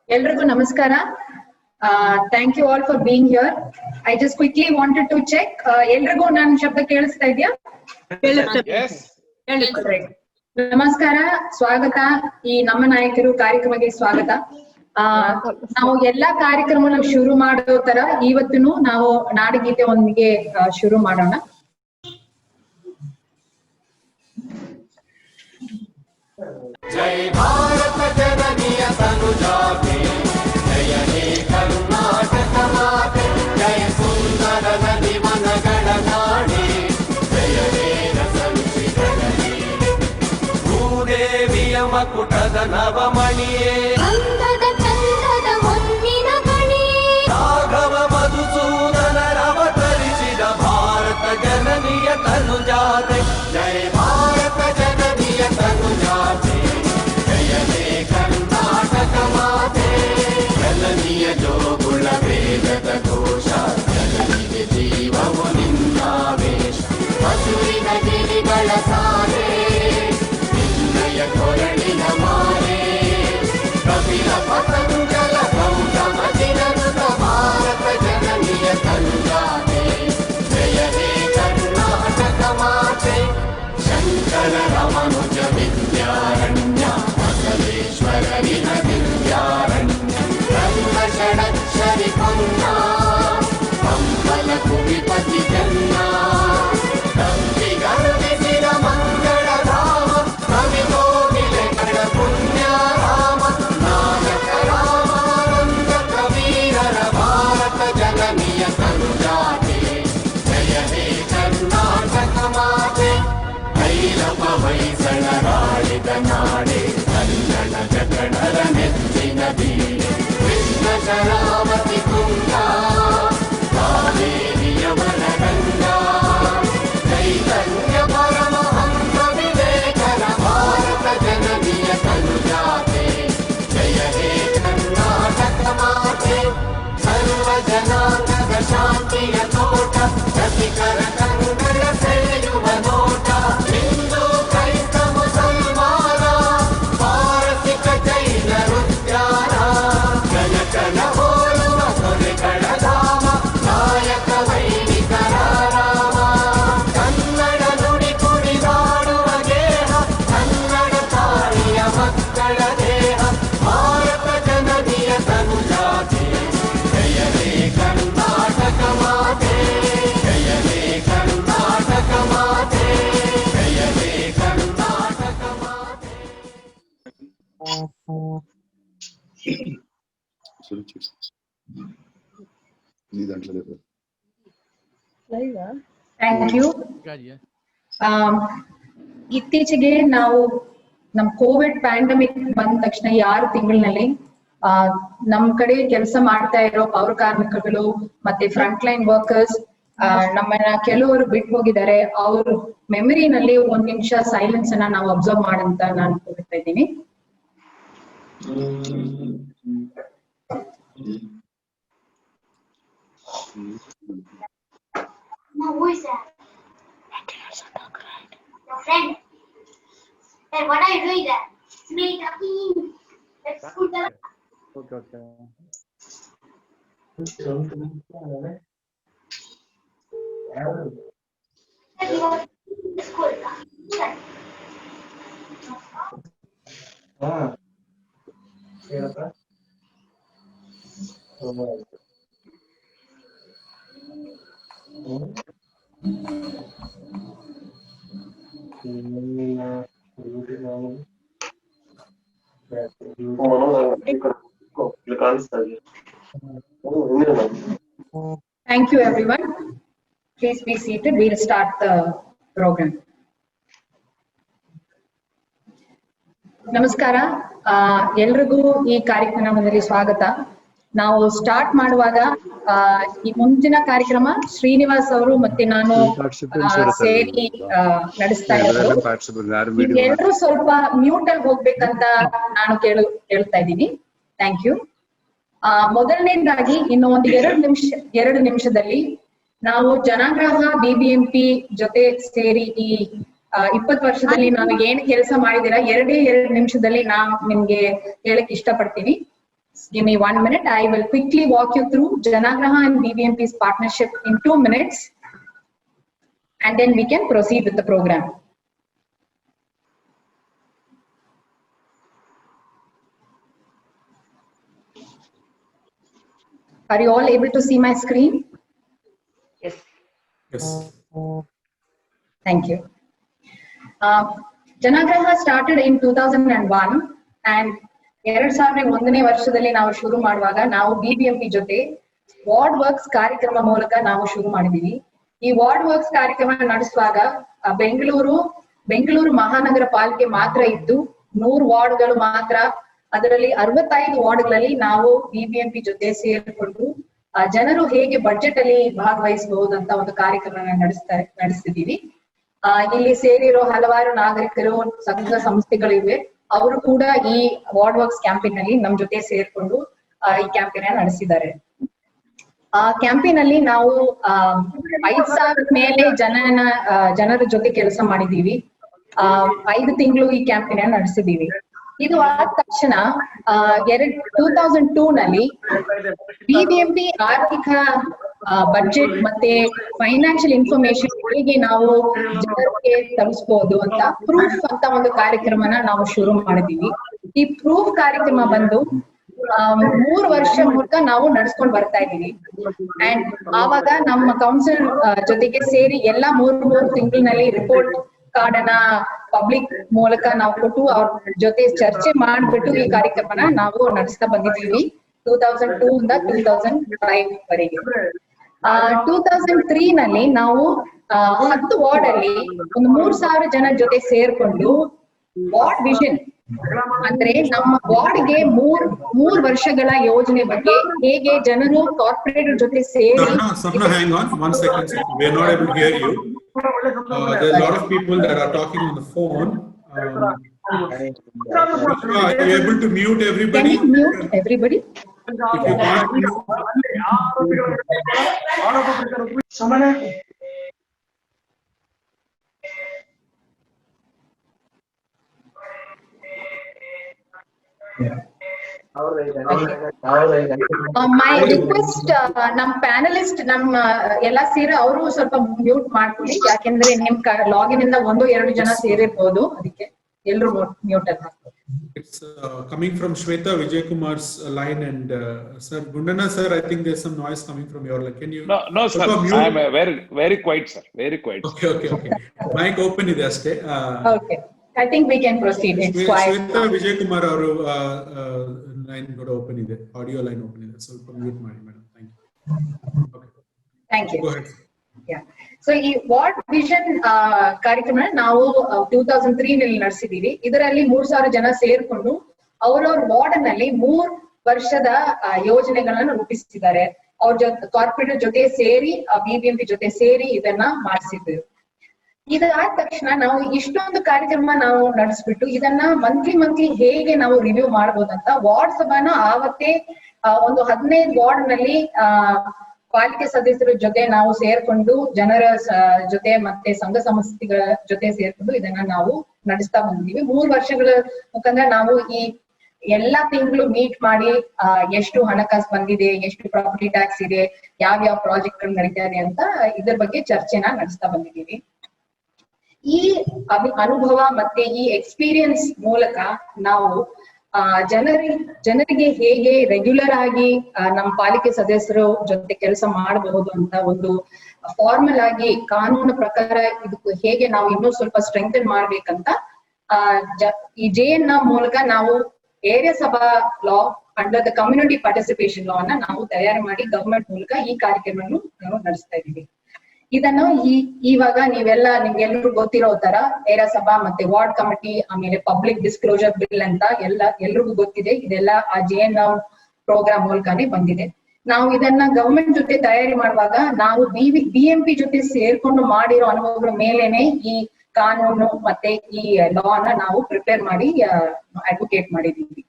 Eldrigu namaskara. Thank you all for being here. I just quickly wanted to check. Eldrigu nan shabda kelistha idya? Yes. ನಮಸ್ಕಾರ, ಸ್ವಾಗತ. ಈ ನಮ್ಮ ನಾಯಕರು ಕಾರ್ಯಕ್ರಮಕ್ಕೆ ಸ್ವಾಗತ. ನಾವು ಎಲ್ಲಾ ಕಾರ್ಯಕ್ರಮ ಶುರು ಮಾಡೋ ತರ ಇವತ್ತಿನೂ ನಾವು ನಾಡಗೀತೆ ಒಂದಿಗೆ ಶುರು ಮಾಡೋಣ. ಜೈ ಭಾರತ ಜನನಿಯ ತನುಜಾತೆ, ಜಯ ಹೇ ಕರ್ನಾಟಕ ಮಾತೆ, ಜಯ ಸುಂದರ ನದಿ ವನಗಳ ನಾಡೆ, ಜಯ ಹೇ ರಸರುಚಿಗಳ ನೀಡೆ, ಭೂದೇವಿಯ ಮಕುಟದ ನವಮಣಿಯೇ, ಅಂದದ ಚಂದದ ಹೊನ್ನಿನ ಗಣಿಯೇ, ರಾಘವ ಮಧುಸೂದನರವತರಿಸಿದ ಭಾರತ ಜನನಿಯ ತನುಜಾತೆ, ಜಯ ಭಾರತ ಜನನಿಯ ತನುಜಾತೆ, ಜಯ ಹೇ ಕರ್ನಾಟಕ ಮಾತೆ, ಜನನಿಯ ಜೋಗುಳ ವೇದದ ಘೋಷ, ಜನನಿಗೆ ಜೀವವು ನಿನ್ನಾವೇಶ, ಹಸುರಿನ ಗಿರಿಗಳ ಸಾರೆ, ನಿನ್ನಯ ಕೊರಳಿನ ಮಾರೆ, ಕಪಿಲ ಪತಂಜಲ ಗೌತಮ ದಿನನುತ ಭಾರತ ಜನನಿಯ ತನುಜಾತೆ, ಜಯ ಹೇ ಕರ್ನಾಟಕ ಮಾತೆ, ಶಂಕರ ರಮನುಜ ವಿದ್ಯಾರಣ್ಯ, ಬಸವೇಶ್ವರರಿನ ದಿವ್ಯಾರಣ್ಯ, ರಂಗ ಷಡಕ್ಷರಿ ಪೊನ್ನ, ಕಂಬಲ ಕುವಿಪತಿ ಜನ್ನ, ಕಂಬಿಗರುಳಿಸಿದ ಮಂಗಳ ಧಾಮ, ಕವಿಗೋಗಿಲೆಗಳ ಪುಣ್ಯ ರಾಮ, ನಾಯಕ ರಾಮಾನಂದ ಕಬೀರರ ಭಾರತ ಜನನಿಯ ತನುಜಾತೆ, ಜಯ ಹೇ ಕರ್ನಾಟಕ ಮಾತೆ, ಭೈರವ ಹೊಯ್ಸಳರಾಳಿದ ನಾಡೆ, ಕನ್ನಡ ಜಗಣರ ನೆಚ್ಚಿನ ಬೀಡೆ, ಕೃಷ್ಣ ಶರಾವತಿ ತುಂಗ, ಕಾವೇರಿಯವರ ಗಂಗ, ಚೈತನ್ಯ ಪರಮಹಂಸ ವಿವೇಕರ ಭಾರತ ಜನನಿಯ ತನುಜಾತೆ, ಜಯ ಹೇ ಕರ್ನಾಟಕ ಮಾತೆ, ಸರ್ವ ಜನಾಂಗದ ಶಾಂತಿಯ ತೋಟ, ರಸಿಕರ ಕನ್ನಡ ಸೆಳೆಯುವ ನೋಟ, ಹಿಂದೂ ಕ್ರೈಸ್ತ ಮುಸಲ್ಮಾನ, ಪಾರಸಿಕ ಜೈನರು ಧ್ಯಾನ, ಜನಕನ ಹೋಲುವ ಸೊರೆಗಳ ಧಾಮ, ನಾಯಕ ವೈದಿಕರ ರಾಮ, ಕನ್ನಡ ನುಡಿ ಕುಡಿದಾಡುವ ಗೇಹ, ಕನ್ನಡ ತಾಯಿಯ ಮಕ್ಕಳ ದೇಹ, ಭಾರತ ಜನನಿಯ ತನುಜಾತೆ, ಜಯ ಹೇ ಕರ್ನಾಟಕ ಮಾತೆ, ಜಯ ಹೇ ಕರ್ನಾಟಕ ಮಾತೆ, ಜಯ ಹೇ ಕರ್ನಾಟಕ ಮಾತೆ. Thank you. ಇತ್ತೀಚೆಗೆ ನಾವು ನಮ್ ಕೋವಿಡ್ ಪ್ಯಾಂಡಮಿಕ್ ಬಂದ ತಕ್ಷಣ 6 ತಿಂಗಳಿನಲ್ಲಿ ನಮ್ ಕಡೆ ಕೆಲಸ ಮಾಡ್ತಾ ಇರೋ ಪೌರ ಕಾರ್ಮಿಕಗಳು ಮತ್ತೆ ಫ್ರಂಟ್ ಲೈನ್ ವರ್ಕರ್ಸ್ ನಮ್ಮನ್ನ ಕೆಲವರು ಬಿಟ್ಟು ಹೋಗಿದ್ದಾರೆ. ಅವ್ರ ಮೆಮರಿನಲ್ಲಿ 1 ನಿಮಿಷ ಸೈಲೆನ್ಸ್ ಅನ್ನ ನಾವು ಅಬ್ಸರ್ವ್ ಮಾಡಂತ ನಾನು ಕೋರ್ತಾ ಇದ್ದೀನಿ. No, who is that? Your friend. Hey, what are you doing there? Me talking. Let's go there. Okay. Hey, we go to school. Thank you everyone. Please be seated. We'll start the program. ನಮಸ್ಕಾರ, ಎಲ್ರಿಗೂ ಈ ಕಾರ್ಯಕ್ರಮದಲ್ಲಿ ಸ್ವಾಗತ. ನಾವು start ಮಾಡುವಾಗ ಈ ಮುಂದಿನ ಕಾರ್ಯಕ್ರಮ ಶ್ರೀನಿವಾಸ್ ಅವರು ಮತ್ತೆ ನಾನು ಸೇರಿ ನಡೆಸ್ತಾ ಇರೋದು. ಎಲ್ಲರೂ ಸ್ವಲ್ಪ ಮ್ಯೂಟ್ ಅಲ್ಲಿ ಹೋಗ್ಬೇಕಂತ ನಾನು ಕೇಳ್ತಾ ಇದ್ದೀನಿ. Thank you. ಮೊದಲನೇದಾಗಿ ಇನ್ನು ಒಂದು 2 ನಿಮಿಷದಲ್ಲಿ ನಾವು ಜನಾಗ್ರಹ BBMP ಜೊತೆ ಸೇರಿ ಈ 20 ವರ್ಷದಲ್ಲಿ ನಾವು ಏನ್ ಕೆಲಸ ಮಾಡಿದಿರ 2 ನಿಮಿಷದಲ್ಲಿ ನಾನು ನಿಮ್ಗೆ ಹೇಳಕ್ ಇಷ್ಟಪಡ್ತೀನಿ. Give me 1 minute. I will quickly walk you through Janagraha and BBMP's partnership in 2 minutes, and then we can proceed with the program. Are you all able to see my screen? Yes. Yes. Thank you. Janagraha started in 2001 and 2001ನೇ ವರ್ಷದಲ್ಲಿ ನಾವು ಶುರು ಮಾಡುವಾಗ ನಾವು BBMP ಜೊತೆ ward works ಕಾರ್ಯಕ್ರಮ ಮೂಲಕ ನಾವು ಶುರು ಮಾಡಿದೀವಿ. ಈ ವಾರ್ಡ್ ವರ್ಕ್ಸ್ ಕಾರ್ಯಕ್ರಮ ನಡೆಸುವಾಗ ಬೆಂಗಳೂರು ಮಹಾನಗರ ಪಾಲಿಕೆ ಮಾತ್ರ ಇದ್ದು 100 ವಾರ್ಡ್ಗಳು ಮಾತ್ರ. ಅದರಲ್ಲಿ 65 ವಾರ್ಡ್ಗಳಲ್ಲಿ ನಾವು ಬಿಬಿಎಂಪಿ ಜೊತೆ ಸೇರಿಕೊಂಡು ಜನರು ಹೇಗೆ ಬಜೆಟ್ ಅಲ್ಲಿ ಭಾಗವಹಿಸಬಹುದಂತ ಒಂದು ಕಾರ್ಯಕ್ರಮ ನಡೆಸ್ತಿದ್ದೀವಿ. ಇಲ್ಲಿ ಸೇರಿರೋ ಹಲವಾರು ನಾಗರಿಕರು, ಸಂಘ ಸಂಸ್ಥೆಗಳಿವೆ. ಅವರು ಕೂಡ ಈ ವಾರ್ಡ್ ವರ್ಕ್ಸ್ ಕ್ಯಾಂಪೇನ್ ನಲ್ಲಿ ನಮ್ ಜೊತೆ ಸೇರ್ಕೊಂಡು ಈ ಕ್ಯಾಂಪೇನ್ ನಡೆಸಿದ್ದಾರೆ. ಆ ಕ್ಯಾಂಪೇನ್ ಅಲ್ಲಿ ನಾವು 5,000 ಮೇಲೆ ಜನರ ಜೊತೆ ಕೆಲಸ ಮಾಡಿದೀವಿ. 5 ತಿಂಗಳು ಈ ಕ್ಯಾಂಪೇನ್ ನಡೆಸಿದೀವಿ. ಇದು ಆದ ತಕ್ಷಣ 2002 ನಲ್ಲಿ ಬಿಬಿಎಂಪಿ ಆರ್ಥಿಕ ಬಜೆಟ್ ಮತ್ತೆ ಫೈನಾನ್ಷಿಯಲ್ ಇನ್ಫಾರ್ಮೇಶನ್ ಹೇಗೆ ನಾವು ಜನರಿಗೆ ತಲುಪಿಸಬಹುದು ಅಂತ ಪ್ರೂಫ್ ಅಂತ ಒಂದು ಕಾರ್ಯಕ್ರಮನ ನಾವು ಶುರು ಮಾಡಿದೀವಿ. ಈ ಪ್ರೂಫ್ ಕಾರ್ಯಕ್ರಮ ಬಂದು 3 ವರ್ಷ ಮೂಲಕ ನಾವು ನಡ್ಸ್ಕೊಂಡ್ ಬರ್ತಾ ಇದೀವಿ. ಅಂಡ್ ಆವಾಗ ನಮ್ಮ ಕೌನ್ಸಿಲ್ ಜೊತೆಗೆ ಸೇರಿ ಎಲ್ಲಾ 3 ತಿಂಗಳಿನಲ್ಲಿ ರಿಪೋರ್ಟ್ ಕಾರ್ಡ್ ಅನ್ನ ಪಬ್ಲಿಕ್ ಮೂಲಕ ನಾವು ಕೊಟ್ಟು ಅವ್ರ ಜೊತೆ ಚರ್ಚೆ ಮಾಡ್ಬಿಟ್ಟು ಈ ಕಾರ್ಯಕ್ರಮನ ನಾವು ನಡೆಸ್ತಾ ಬಂದಿದ್ದೀವಿ 2002 ಇಂದ 2005 ವರೆಗೆ. 2003 ನಲ್ಲಿ ನಾವು 10 ವಾರ್ಡ್ ಅಲ್ಲಿ ಒಂದು 3,000 ಜನ ಜೊತೆ ಸೇರ್ಕೊಂಡು ವಾರ್ಡ್ ವಿಷನ್ ಅಂದ್ರೆ ನಮ್ಮ ವಾರ್ಡ್ಗೆ 3 ವರ್ಷಗಳ ಯೋಜನೆ ಬಗ್ಗೆ ಹೇಗೆ ಜನರು ಕಾರ್ಪೊರೇಟ್ ಜೊತೆ ಸೇರಿ. Sapna, hang on 1 second. We are not able to hear you. There are a lot of people that are talking on the phone. Are you able to mute everybody? Can you mute everybody? If you can't mute. My request, ನಮ್ panellist ಎಲ್ಲ ಸೇರಿ ಅವರು ಸ್ವಲ್ಪ mute ಮಾಡ್ಕೊಳ್ಳಿ. ಯಾಕೆಂದ್ರೆ ನಿಮ್ login ಇಂದ 1-2 ಜನ ಸೇರಿರ್ಬೋದು, ಅದಕ್ಕೆ ಎಲ್ರು ಮ್ಯೂಟ್ ಅಂತ. It's coming from Shweta Vijay Kumar's line and sir Gundana sir, I think there's some noise coming from your line. Can you? No sir, I am very quiet sir, very quiet. Okay. Mic open ide aste. Okay, I think we can proceed. It's quiet. Shweta Vijay Kumar ಅವರು line ಕೂಡ open ಇದೆ, audio line open ಇದೆ, ಸ್ವಲ್ಪ mute ಮಾಡಿ madam. Thank you. Okay. Thank you. Go ahead. Yeah. So ಈ ward vision ಕಾರ್ಯಕ್ರಮ ನಾವು 2003 ನಲ್ಲಿ ನಡೆಸಿದೀವಿ. ಇದರಲ್ಲಿ 3,000 ಜನ ಸೇರ್ಕೊಂಡು ಅವರವ್ರ ವಾರ್ಡ್ ನಲ್ಲಿ 3 ವರ್ಷದ ಯೋಜನೆಗಳನ್ನ ರೂಪಿಸಿದ್ದಾರೆ. ಅವ್ರ ಜೊತೆ ಕಾರ್ಪೊರೇಟ್ ಜೊತೆ ಸೇರಿ ಬಿಬಿಎಂಪಿ ಜೊತೆ ಸೇರಿ ಇದನ್ನ ಮಾಡಿಸಿದ್ರು. ಇದಾದ ತಕ್ಷಣ ನಾವು ಇಷ್ಟೊಂದು ಕಾರ್ಯಕ್ರಮ ನಾವು ನಡೆಸ್ಬಿಟ್ಟು ಇದನ್ನ ಮಂತ್ಲಿ ಹೇಗೆ ನಾವು ರಿವ್ಯೂ ಮಾಡ್ಬೋದಂತ ವಾರ್ಡ್ ಸಭಾನ ಆವತ್ತೇ ಒಂದು 15 ವಾರ್ಡ್ ನಲ್ಲಿ ಪಾಲಿಕೆ ಸದಸ್ಯರ ಜೊತೆ ನಾವು ಸೇರ್ಕೊಂಡು ಜನರ ಜೊತೆ ಮತ್ತೆ ಸಂಘ ಸಂಸ್ಥೆಗಳ ಜೊತೆ ಸೇರ್ಕೊಂಡು ಇದನ್ನ ನಾವು ನಡೆಸ್ತಾ ಬಂದಿದ್ದೀವಿ. 3 ವರ್ಷಗಳ ಮುಖಾಂತರ ನಾವು ಈ ಎಲ್ಲಾ ತಿಂಗಳು ಮೀಟ್ ಮಾಡಿ ಎಷ್ಟು ಹಣಕಾಸು ಬಂದಿದೆ, ಎಷ್ಟು ಪ್ರಾಪರ್ಟಿ ಟ್ಯಾಕ್ಸ್ ಇದೆ, ಯಾವ ಪ್ರಾಜೆಕ್ಟ್ ಗಳು ನಡೀತಾ ಇದೆ ಅಂತ ಇದ್ರ ಬಗ್ಗೆ ಚರ್ಚೆನ ನಡೆಸ್ತಾ ಬಂದಿದ್ದೀವಿ. ಈ ಅನುಭವ ಮತ್ತೆ ಈ ಎಕ್ಸ್ಪೀರಿಯನ್ಸ್ ಮೂಲಕ ನಾವು ಜನರಿಗೆ ಹೇಗೆ ರೆಗ್ಯುಲರ್ ಆಗಿ ನಮ್ಮ ಪಾಲಿಕೆ ಸದಸ್ಯರು ಜೊತೆ ಕೆಲಸ ಮಾಡಬಹುದು ಅಂತ ಒಂದು ಫಾರ್ಮಲ್ ಆಗಿ ಕಾನೂನು ಪ್ರಕಾರ ಇದಕ್ಕೆ ಹೇಗೆ ನಾವು ಇನ್ನೂ ಸ್ವಲ್ಪ ಸ್ಟ್ರೆಂಥನ್ ಮಾಡ್ಬೇಕಂತ ಈ JN ಮೂಲಕ ನಾವು ಏರಿಯಾ ಸಭಾ ಲಾ ಅಂಡರ್ ದ ಕಮ್ಯುನಿಟಿ ಪಾರ್ಟಿಸಿಪೇಷನ್ ಲಾ ಅನ್ನ ನಾವು ತಯಾರು ಮಾಡಿ ಗವರ್ಮೆಂಟ್ ಮೂಲಕ ಈ ಕಾರ್ಯಕ್ರಮವನ್ನು ನಾವು ನಡೆಸ್ತಾ ಇದೀವಿ. ಇದನ್ನು ಇವಾಗ ನಿಮ್ಗೆಲ್ರಿಗೂ ಗೊತ್ತಿರೋ ತರ ಏರಿಯಾ ಸಭಾ ಮತ್ತೆ ವಾರ್ಡ್ ಕಮಿಟಿ, ಆಮೇಲೆ ಪಬ್ಲಿಕ್ ಡಿಸ್ಕ್ಲೋಜರ್ ಬಿಲ್ ಅಂತ ಎಲ್ರಿಗೂ ಗೊತ್ತಿದೆ. ಇದೆಲ್ಲ ಆ JN ಪ್ರೋಗ್ರಾಮ್ ಮೂಲಕನೇ ಬಂದಿದೆ. ನಾವು ಇದನ್ನ ಗವರ್ಮೆಂಟ್ ಜೊತೆ ತಯಾರಿ ಮಾಡುವಾಗ ನಾವು BMP ಜೊತೆ ಸೇರ್ಕೊಂಡು ಮಾಡಿರೋ ಅನುಭವಗಳ ಮೇಲೆನೆ ಈ ಕಾನೂನು ಮತ್ತೆ ಈ ಲಾ ನ ನಾವು ಪ್ರಿಪೇರ್ ಮಾಡಿ ಅಡ್ವೊಕೇಟ್ ಮಾಡಿದೀವಿ.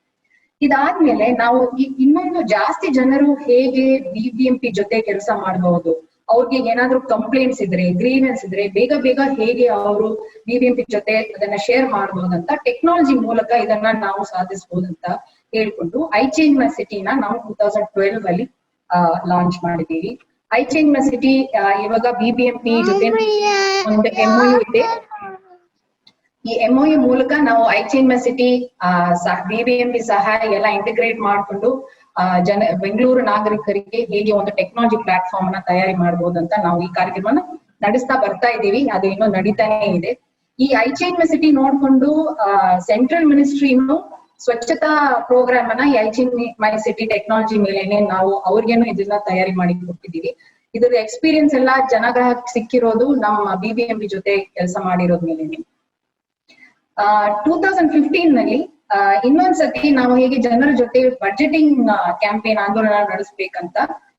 ಇದಾದ್ಮೇಲೆ ನಾವು ಇನ್ನೊಂದು ಜಾಸ್ತಿ ಜನರು ಹೇಗೆ BBMP ಜೊತೆ ಕೆಲಸ ಮಾಡಬಹುದು, ಅವ್ರಿಗೆ ಏನಾದ್ರು ಕಂಪ್ಲೇಂಟ್ಸ್ ಇದ್ರೆ, ಗ್ರೀವೆನ್ಸ್ ಇದ್ರೆ ಬೇಗ ಹೇಗೆ ಅವರು BBMP ಜೊತೆ ಅದನ್ನ ಶೇರ್ ಮಾಡಬಹುದಂತ ಟೆಕ್ನಾಲಜಿ ಮೂಲಕ ಇದನ್ನ ನಾವು ಸಾಧಿಸಬಹುದಂತ ಹೇಳ್ಕೊಂಡು ಐ ಚೇಂಜ್ ಮೈ ಸಿಟಿನ ನಾವು 2012 ಅಲ್ಲಿ ಲಾಂಚ್ ಮಾಡಿದೀವಿ. ಐ ಚೇಂಜ್ ಮೈ ಸಿಟಿ ಇವಾಗ BBMP ಜೊತೆ ಒಂದು MOU ಇದೆ. ಈ MOU ಮೂಲಕ ನಾವು I change my city BBMP ಸಹಾಯ ಎಲ್ಲ ಇಂಟಿಗ್ರೇಟ್ ಮಾಡ್ಕೊಂಡು ಬೆಂಗಳೂರು ನಾಗರಿಕರಿಗೆ ಹೇಗೆ ಒಂದು ಟೆಕ್ನಾಲಜಿ ಪ್ಲಾಟ್ಫಾರ್ಮ್ ನ ತಯಾರಿ ಮಾಡಬಹುದು ಅಂತ ನಾವು ಈ ಕಾರ್ಯಕ್ರಮನ ನಡೆಸ್ತಾ ಬರ್ತಾ ಇದ್ದೀವಿ. ಅದು ಇನ್ನೂ ನಡೀತಾನೆ ಇದೆ. ಈ ಐ ಚೇಂಜ್ ಮೈ ಸಿಟಿ ನೋಡ್ಕೊಂಡು ಸೆಂಟ್ರಲ್ ಮಿನಿಸ್ಟ್ರಿನು ಸ್ವಚ್ಛತಾ ಪ್ರೋಗ್ರಾಮ್ ಅನ್ನ ಈ I change my city technology ಮೇಲೆನೆ ನಾವು ಅವ್ರಿಗೇನು ಇದನ್ನ ತಯಾರಿ ಮಾಡಿ ಕೊಟ್ಟಿದ್ದೀವಿ. ಇದ್ರ ಎಕ್ಸ್ಪೀರಿಯನ್ಸ್ ಎಲ್ಲ ಜನಗ್ರಾಹಕ ಸಿಕ್ಕಿರೋದು ನಮ್ಮ BBMP ಜೊತೆ ಕೆಲಸ ಮಾಡಿರೋದ್ ಮೇಲೆನೆ. 2015 ನಲ್ಲಿ ಇನ್ನೊಂದ್ಸತಿ ನಾವು ಹೇಗೆ ಜನರ ಜೊತೆ ಬಜೆಟಿಂಗ್ ಕ್ಯಾಂಪೇನ್ ಆಂದೋಲನ ನಡೆಸಬೇಕಂತ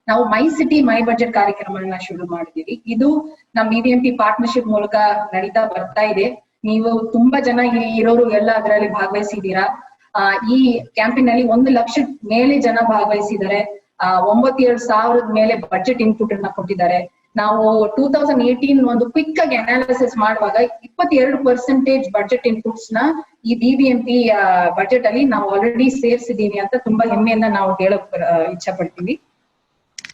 ನಾವು ಮೈ ಸಿಟಿ ಮೈ ಬಜೆಟ್ ಕಾರ್ಯಕ್ರಮವನ್ನ ಶುರು ಮಾಡಿದೀವಿ. ಇದು ನಮ್ಮ BBMP ಪಾರ್ಟ್ನರ್ಶಿಪ್ ಮೂಲಕ ನಡೀತಾ ಬರ್ತಾ ಇದೆ. ನೀವು ತುಂಬಾ ಜನ ಇಲ್ಲಿ ಇರೋರು ಎಲ್ಲ ಅದರಲ್ಲಿ ಭಾಗವಹಿಸಿದೀರಾ. ಈ ಕ್ಯಾಂಪೇನ್ ಅಲ್ಲಿ 1 ಲಕ್ಷ ಮೇಲೆ ಜನ ಭಾಗವಹಿಸಿದ್ದಾರೆ. 97,000 ಮೇಲೆ ಬಜೆಟ್ ಇನ್ಪುಟ್ ಅನ್ನ ಕೊಟ್ಟಿದ್ದಾರೆ. ನಾವು 2018 ಒಂದು ಕ್ವಿಕ್ ಆಗಿ ಅನಾಲಿಸಿಸ್ ಮಾಡುವಾಗ 22% ಬಜೆಟ್ ಇನ್ಪುಟ್ಸ್ ನ ಈ BBMP ಬಜೆಟ್ ಅಲ್ಲಿ ನಾವು ಆಲ್ರೆಡಿ ಸೇರಿಸಿದೀವಿ ಅಂತ ತುಂಬಾ ಹೆಮ್ಮೆಯಿಂದ ನಾವು ಹೇಳಕ್ ಇಚ್ಛೆ ಪಡ್ತೀವಿ.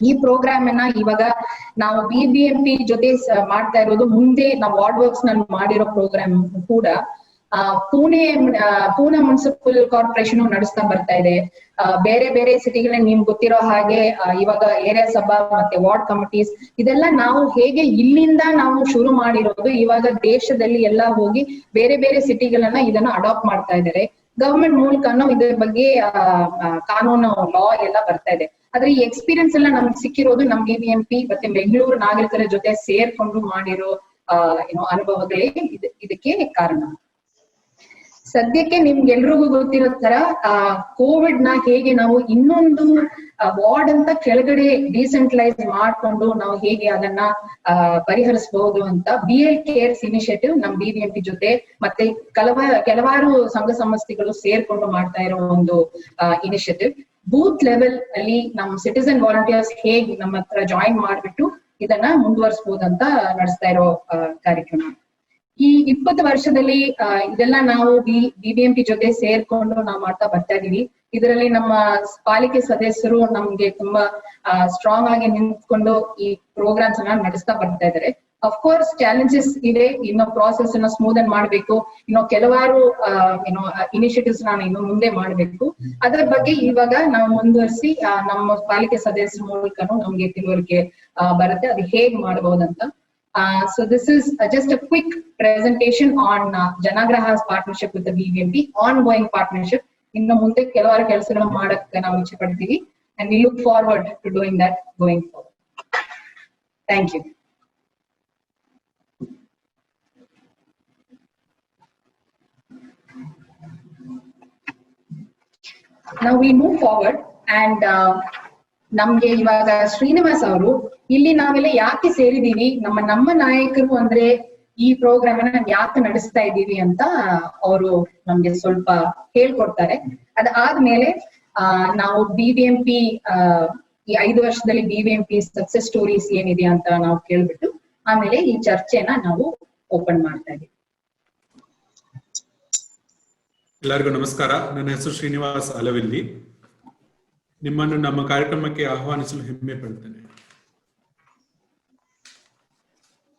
ಈ ಪ್ರೋಗ್ರಾಮ್ ಅನ್ನ ಇವಾಗ ನಾವು BBMP ಜೊತೆ ಮಾಡ್ತಾ ಇರೋದು. ಮುಂದೆ ನಾವು ವಾರ್ಡ್ ವರ್ಕ್ಸ್ ನಲ್ಲಿ ಮಾಡಿರೋ ಪ್ರೋಗ್ರಾಮ್ ಕೂಡ ಪುಣೆ ಮುನ್ಸಿಪಲ್ ಕಾರ್ಪೊರೇಷನ್ ನಡೆಸ್ತಾ ಬರ್ತಾ ಇದೆ. ಬೇರೆ ಬೇರೆ ಸಿಟಿಗಳಲ್ಲಿ ನಿಮ್ಗೆ ಗೊತ್ತಿರೋ ಹಾಗೆ ಇವಾಗ ಏರಿಯಾ ಸಭಾ ಮತ್ತೆ ವಾರ್ಡ್ ಕಮಿಟೀಸ್ ಇದೆಲ್ಲ ನಾವು ಹೇಗೆ ಇಲ್ಲಿಂದ ನಾವು ಶುರು ಮಾಡಿರೋದು. ಇವಾಗ ದೇಶದಲ್ಲಿ ಎಲ್ಲ ಹೋಗಿ ಬೇರೆ ಬೇರೆ ಸಿಟಿಗಳನ್ನ ಇದನ್ನ ಅಡಾಪ್ಟ್ ಮಾಡ್ತಾ ಇದ್ದಾರೆ. ಗವರ್ಮೆಂಟ್ ಮೂಲಕನೂ ಇದ್ರ ಬಗ್ಗೆ ಕಾನೂನು ಲಾ ಎಲ್ಲ ಬರ್ತಾ ಇದೆ. ಆದ್ರೆ ಈ ಎಕ್ಸ್ಪೀರಿಯನ್ಸ್ ಎಲ್ಲ ನಮ್ಗೆ ಸಿಕ್ಕಿರೋದು ನಮ್ BBMP ಮತ್ತೆ ಬೆಂಗಳೂರು ನಾಗರಿಕರ ಜೊತೆ ಸೇರ್ಕೊಂಡು ಮಾಡಿರೋ ಅನುಭವಗಳೇ ಇದಕ್ಕೆ ಕಾರಣ. ಸದ್ಯಕ್ಕೆ ನಿಮ್ಗೆಲ್ರಿಗೂ ಗೊತ್ತಿರೋ ತರ ಕೋವಿಡ್ ನ ಹೇಗೆ ನಾವು ಇನ್ನೊಂದು ವಾರ್ಡ್ ಅಂತ ಕೆಳಗಡೆ ಡಿಸೆಂಟ್ರಲೈಸ್ ಮಾಡ್ಕೊಂಡು ನಾವು ಹೇಗೆ ಅದನ್ನ ಪರಿಹರಿಸಬಹುದು ಅಂತ BL ಕೇರ್ಸ್ ಇನಿಷಿಯೇಟಿವ್ ನಮ್ BBMP ಜೊತೆ ಮತ್ತೆ ಕೆಲವಾರು ಸಂಘ ಸಂಸ್ಥೆಗಳು ಸೇರ್ಕೊಂಡು ಮಾಡ್ತಾ ಇರೋ ಒಂದು ಇನಿಷಿಯೇಟಿವ್. ಬೂತ್ ಲೆವೆಲ್ ಅಲ್ಲಿ ನಮ್ ಸಿಟಿಸನ್ ವಾಲಂಟಿಯರ್ಸ್ ಹೇಗೆ ನಮ್ಮ ಹತ್ರ ಜಾಯಿನ್ ಮಾಡ್ಬಿಟ್ಟು ಇದನ್ನ ಮುಂದುವರಿಸಬಹುದಂತ ನಡೆಸ್ತಾ ಇರೋ ಕಾರ್ಯಕ್ರಮ. ಈ 20 ವರ್ಷದಲ್ಲಿ ಇದೆಲ್ಲ ನಾವು BBMP ಜೊತೆ ಸೇರ್ಕೊಂಡು ನಾವು ಮಾಡ್ತಾ ಬರ್ತಾ ಇದೀವಿ. ಇದರಲ್ಲಿ ನಮ್ಮ ಪಾಲಿಕೆ ಸದಸ್ಯರು ನಮ್ಗೆ ತುಂಬಾ ಸ್ಟ್ರಾಂಗ್ ಆಗಿ ನಿಂತ್ಕೊಂಡು ಈ ಪ್ರೋಗ್ರಾಮ್ಸ್ ಅನ್ನ ನಡೆಸ್ತಾ ಬರ್ತಾ ಇದ್ದಾರೆ. ಅಫ್ಕೋರ್ಸ್ ಚಾಲೆಂಜಸ್ ಇದೆ. ಇನ್ನೂ ಪ್ರಾಸೆಸ್ ಅನ್ನ ಸ್ಮೂದನ್ ಮಾಡ್ಬೇಕು. ಇನ್ನೂ ಕೆಲವಾರು ಇನಿಷಿಯೇಟಿವ್ಸ್ ನಾನು ಇನ್ನು ಮುಂದೆ ಮಾಡ್ಬೇಕು. ಅದರ ಬಗ್ಗೆ ಇವಾಗ ನಾವು ಮುಂದುವರಿಸಿ ನಮ್ಮ ಪಾಲಿಕೆ ಸದಸ್ಯರ ಮೂಲಕನೂ ನಮ್ಗೆ ತಿಳುವಳಿಕೆ ಬರುತ್ತೆ ಅದು ಹೇಗ್ ಮಾಡಬಹುದಂತ. So this is just a quick presentation on Janagraha's partnership with the BBMP, ongoing partnership. Innu munde kelavaru kelasagalu madakke ನಾವು ಇಚ್ಛೆ ಪಡ್ತೀವಿ and we look forward to doing that going forward. Thank you. Now we move forward and ನಮ್ಗೆ ಇವಾಗ ಶ್ರೀನಿವಾಸ್ ಅವರು ಇಲ್ಲಿ ನಾವೆಲ್ಲ ಯಾಕೆ ಸೇರಿದೀವಿ, ನಮ್ಮ ನಾಯಕರು ಅಂದ್ರೆ ಈ ಪ್ರೋಗ್ರಾಮ್ ಅನ್ನ ಯಾಕೆ ನಡೆಸ್ತಾ ಇದ್ದೀವಿ ಅಂತ ಅವರು ನಮ್ಗೆ ಸ್ವಲ್ಪ ಹೇಳ್ಕೊಡ್ತಾರೆ. ಅದಾದ್ಮೇಲೆ ನಾವು BBMP ಈ 5 ವರ್ಷದಲ್ಲಿ BBMP ಸಕ್ಸಸ್ ಸ್ಟೋರೀಸ್ ಏನಿದೆ ಅಂತ ನಾವು ಕೇಳ್ಬಿಟ್ಟು ಆಮೇಲೆ ಈ ಚರ್ಚೆನ ನಾವು ಓಪನ್ ಮಾಡ್ತಾ ಇದ್ದೀವಿ. ಎಲ್ಲರಿಗೂ ನಮಸ್ಕಾರ. ನನ್ನ ಹೆಸರು ಶ್ರೀನಿವಾಸ್ ಅಲವಿಲ್ಲಿ. ನಿಮ್ಮನ್ನು ನಮ್ಮ ಕಾರ್ಯಕ್ರಮಕ್ಕೆ ಆಹ್ವಾನಿಸಲು ಹೆಮ್ಮೆ ಪಡುತ್ತೇನೆ.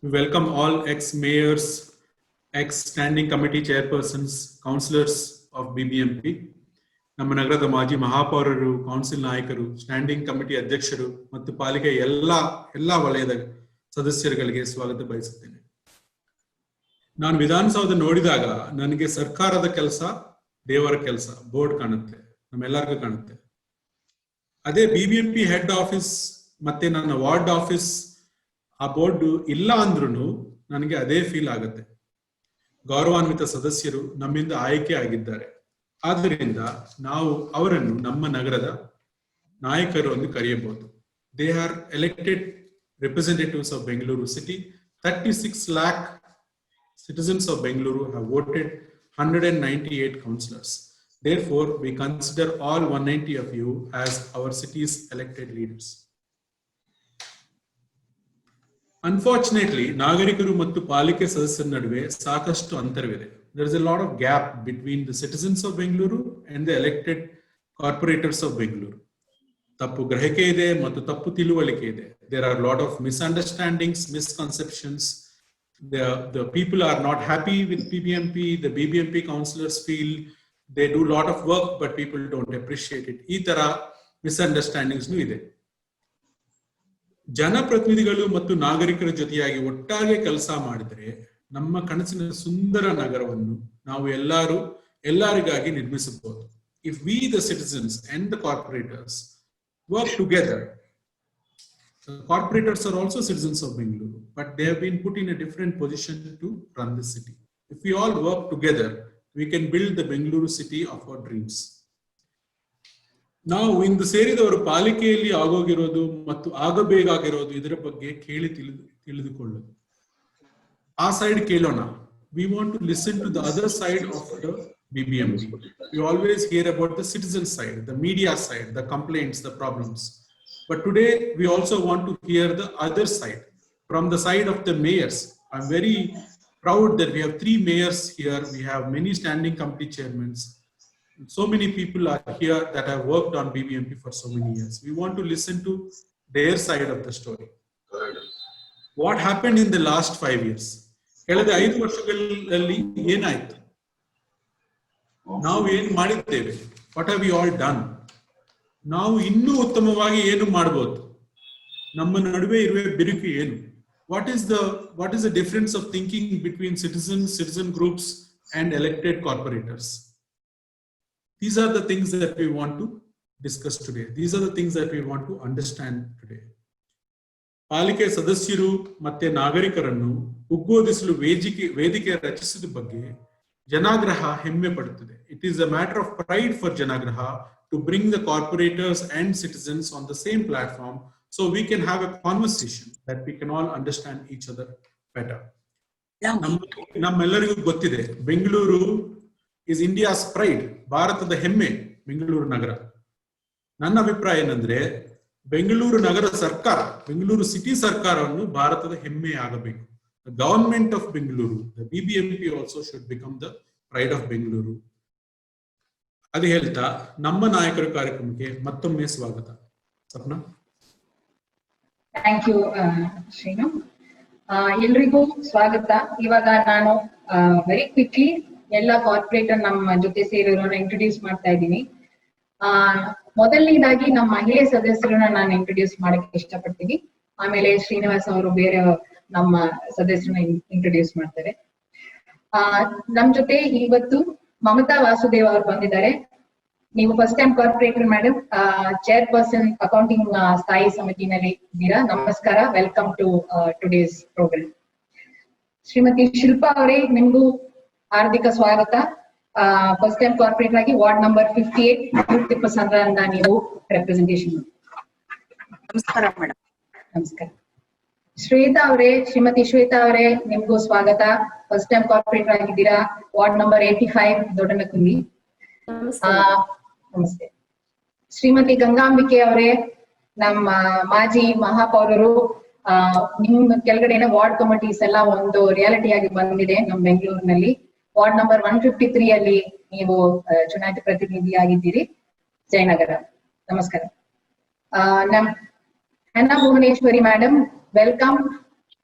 We welcome all ex-mayors, ex-standing committee chairpersons, councillors of BBMP. ನಮ್ಮ ನಗರದ ಮಾಜಿ ಮಹಾಪೌರರು, ಕೌನ್ಸಿಲ್ ನಾಯಕರು, ಸ್ಟ್ಯಾಂಡಿಂಗ್ ಕಮಿಟಿ ಅಧ್ಯಕ್ಷರು ಮತ್ತು ಪಾಲಿಕೆ ಎಲ್ಲ ವಲಯದ ಸದಸ್ಯರುಗಳಿಗೆ ಸ್ವಾಗತ ಬಯಸುತ್ತೇನೆ. ನಾನು ವಿಧಾನಸೌಧ ನೋಡಿದಾಗ ನನಗೆ ಸರ್ಕಾರದ ಕೆಲಸ, ದೇವರ ಕೆಲಸ ಬೋರ್ಡ್ ಕಾಣುತ್ತೆ, ನಮ್ಮೆಲ್ಲರಿಗೂ ಕಾಣುತ್ತೆ. ಅದೇ BBMP ಹೆಡ್ ಆಫೀಸ್ ಮತ್ತೆ ನನ್ನ ವಾರ್ಡ್ ಆಫೀಸ್ ಆ ಬೋರ್ಡ್ ಇಲ್ಲ ಅಂದ್ರೂ ನನಗೆ ಅದೇ ಫೀಲ್ ಆಗುತ್ತೆ. ಗೌರವಾನ್ವಿತ ಸದಸ್ಯರು ನಮ್ಮಿಂದ ಆಯ್ಕೆ ಆಗಿದ್ದಾರೆ. ಆದ್ದರಿಂದ ನಾವು ಅವರನ್ನು ನಮ್ಮ ನಗರದ ನಾಯಕರು ಎಂದು ಕರೆಯಬಹುದು. They are elected representatives of Bengaluru city. 36 lakh citizens of Bengaluru have voted 198 councillors. Therefore, we consider all 190 of you as our city's elected leaders. Unfortunately, ನಾಗರಿಕರು ಮತ್ತು ಪಾಲಿಕೆ ಸದಸ್ಯರ ನಡುವೆ ಸಾಕಷ್ಟು ಅಂತರವಿದೆ. There is a lot of gap between the citizens of Bengaluru and the elected corporators of Bengaluru. ತಪ್ಪು ಗ್ರಹಿಕೆ ಇದೆ ಮತ್ತು ತಪ್ಪು ತಿಳುವಳಿಕೆ ಇದೆ. There are a lot of misunderstandings, misconceptions. The people are not happy with BBMP. The BBMP councillors feel they do a lot of work, but people don't appreciate it. ಈ ತರ misunderstandings ಇದೆ. ಜನಪ್ರತಿನಿಧಿಗಳು ಮತ್ತು ನಾಗರಿಕರ ಜೊತೆಯಾಗಿ ಒಟ್ಟಾಗಿ ಕೆಲಸ ಮಾಡಿದರೆ ನಮ್ಮ ಕನಸಿನ ಸುಂದರ ನಗರವನ್ನು ನಾವು ಎಲ್ಲರಿಗಾಗಿ ನಿರ್ಮಿಸಬಹುದು. If we, the citizens and the corporators, work together. The corporators are also citizens of Bengaluru, but they have been put in a different position to run the city. If we all work together, we can build the Bengaluru city of our dreams. ನಾವು ಇಂದು ಸೇರಿದವರು ಪಾಲಿಕೆಯಲ್ಲಿ ಆಗೋಗಿರೋದು ಮತ್ತು ಆಗಬೇಕಾಗಿರೋದು ಇದರ ಬಗ್ಗೆ ಕೇಳಿ ತಿಳಿದುಕೊಳ್ಳೋದು. ಆ side ಕೇಳೋಣ. We want to listen to the other side of the BBMP. We always hear about the citizen side, the media side, the complaints, the problems. But today we also want to hear the other side, from the side of the mayors. I'm very proud that we have 3 mayors here. We have many standing committee chairmen. So many people are here that have worked on BBMP for so many years. We want to listen to their side of the story. What happened in the last 5 years? ಕಳೆದ 5 ವರ್ಷಗಳಲ್ಲಿ ಏನಾಯ್ತು? ನಾವು ಏನು ಮಾಡಿದ್ದೇವೆ? What have we all done? ನಾವು ಇನ್ನೂ ಉತ್ತಮವಾಗಿ ಏನು ಮಾಡಬಹುದು? ನಮ್ಮ ನಡುವೆ ಇರುವ ಬಿರುಕು ಏನು? What is the difference of thinking between citizen groups and elected corporators? These are the things that we want to discuss today. These are the things that we want to understand today. ಪಾಲಿಕೆ ಸದಸ್ಯರು ಮತ್ತೆ ನಾಗರಿಕರನ್ನು ಉಗ್ಗೋದಿಸಲು ವೇದಿಕೆ ರಚಿಸಿದ ಬಗ್ಗೆ ಜನಾಗ್ರಹ ಹೆಮ್ಮೆ ಪಡುತ್ತದೆ. It is a matter of pride for Janagraha to bring the corporators and citizens on the same platform so we can have a conversation that we can all understand each other better. ನಮ್ಮೆಲ್ಲರಿಗೂ ಗೊತ್ತಿದೆ, Bengaluru is India's pride. ಭಾರತದ ಹೆಮ್ಮೆ ಬೆಂಗಳೂರು ನಗರ. ನನ್ನ ಅಭಿಪ್ರಾಯ ಏನಂದ್ರೆ, ಬೆಂಗಳೂರು ನಗರ ಸರ್ಕಾರ, Bengaluru city ಸರ್ಕಾರವನ್ನು ಭಾರತದ ಹೆಮ್ಮೆ ಆಗಬೇಕು. The government of Bengaluru, the BBMP also should become the pride of Bengaluru. ಅದು ಹೇಳ್ತಾ ನಮ್ಮ ನಾಯಕರ ಕಾರ್ಯಕ್ರಮಕ್ಕೆ ಮತ್ತೊಮ್ಮೆ ಸ್ವಾಗತ. ಸಪ್ನಾ. Thank you Srinu. ಎಲ್ರಿಗೂ ಸ್ವಾಗತ. ಇವಾಗ ನಾನು ವೆರಿ ಕ್ವಿಕ್ಲಿ ಎಲ್ಲ ಕಾರ್ಪೊರೇಟರ್ ನಮ್ಮ ಜೊತೆ ಸೇರಿರೋನ ಇಂಟ್ರೊಡ್ಯೂಸ್ ಮಾಡ್ತಾ ಇದ್ದೀನಿ. ಮೊದಲನೇದಾಗಿ ನಮ್ಮ ಮಹಿಳೆ ಸದಸ್ಯರನ್ನ ನಾನು ಇಂಟ್ರೊಡ್ಯೂಸ್ ಮಾಡಕ್ಕೆ ಇಷ್ಟಪಡ್ತೀನಿ. ಆಮೇಲೆ ಶ್ರೀನಿವಾಸ್ ಅವರು ಬೇರೆ ನಮ್ಮ ಸದಸ್ಯರನ್ನ ಇಂಟ್ರೊಡ್ಯೂಸ್ ಮಾಡ್ತಾರೆ. ನಮ್ ಜೊತೆ ಇವತ್ತು ಮಮತಾ ವಾಸುದೇವ್ ಅವರು ಬಂದಿದ್ದಾರೆ. ನೀವು first time corporator madam, chairperson accounting ಸ್ಥಾಯಿ ಸಮಿತಿನಲ್ಲಿ ಇದ್ದೀರಾ. ನಮಸ್ಕಾರ, welcome to today's programme. Shrimati Shilpa ಅವರೇ, ನಿಮ್ಗೂ ಹಾರ್ದಿಕ ಸ್ವಾಗತ. ಫಸ್ಟ್ ಟೈಮ್ ಕಾರ್ಪೊರೇಟರ್ ಆಗಿ ವಾರ್ಡ್ ನಂಬರ್ 58 ತಿಪ್ಪಸಂದ್ರದಿಂದ ನೀವು ರೆಪ್ರೆಸೆಂಟೇಷನ್. ನಮಸ್ಕಾರ ಮೇಡಮ್. ನಮಸ್ಕಾರ. ಶ್ವೇತಾ ಅವರೇ, ಶ್ರೀಮತಿ ಶ್ವೇತಾ ಅವರೇ, ನಿಮ್ಗೂ ಸ್ವಾಗತ. ಫಸ್ಟ್ ಟೈಮ್ ಕಾರ್ಪೊರೇಟರ್ ಆಗಿದ್ದೀರಾ. Ward number 85 ದೊಡ್ಡನಕುಂದಿ. ನಮಸ್ತೆ. ಶ್ರೀಮತಿ ಗಂಗಾಂಬಿಕೆ ಅವರೇ, ನಮ್ಮ ಮಾಜಿ ಮಹಾಪೌರರು. ನಿಮ್ ಕೆಳಗಡೆನ ವಾರ್ಡ್ ಕಮಿಟೀಸ್ ಎಲ್ಲ ಒಂದು ರಿಯಾಲಿಟಿ ಆಗಿ ಬಂದಿದೆ ನಮ್ಮ ಬೆಂಗಳೂರಿನಲ್ಲಿ. ವಾರ್ಡ್ ನಂಬರ್ 153 ಅಲ್ಲಿ ನೀವು ಚುನಾಯಿತ ಪ್ರತಿನಿಧಿಯಾಗಿದ್ದೀರಿ, ಜಯನಗರ. ನಮಸ್ಕಾರ. ನಮ್ ಹನ್ನಾ Bhuvaneshwari madam, welcome.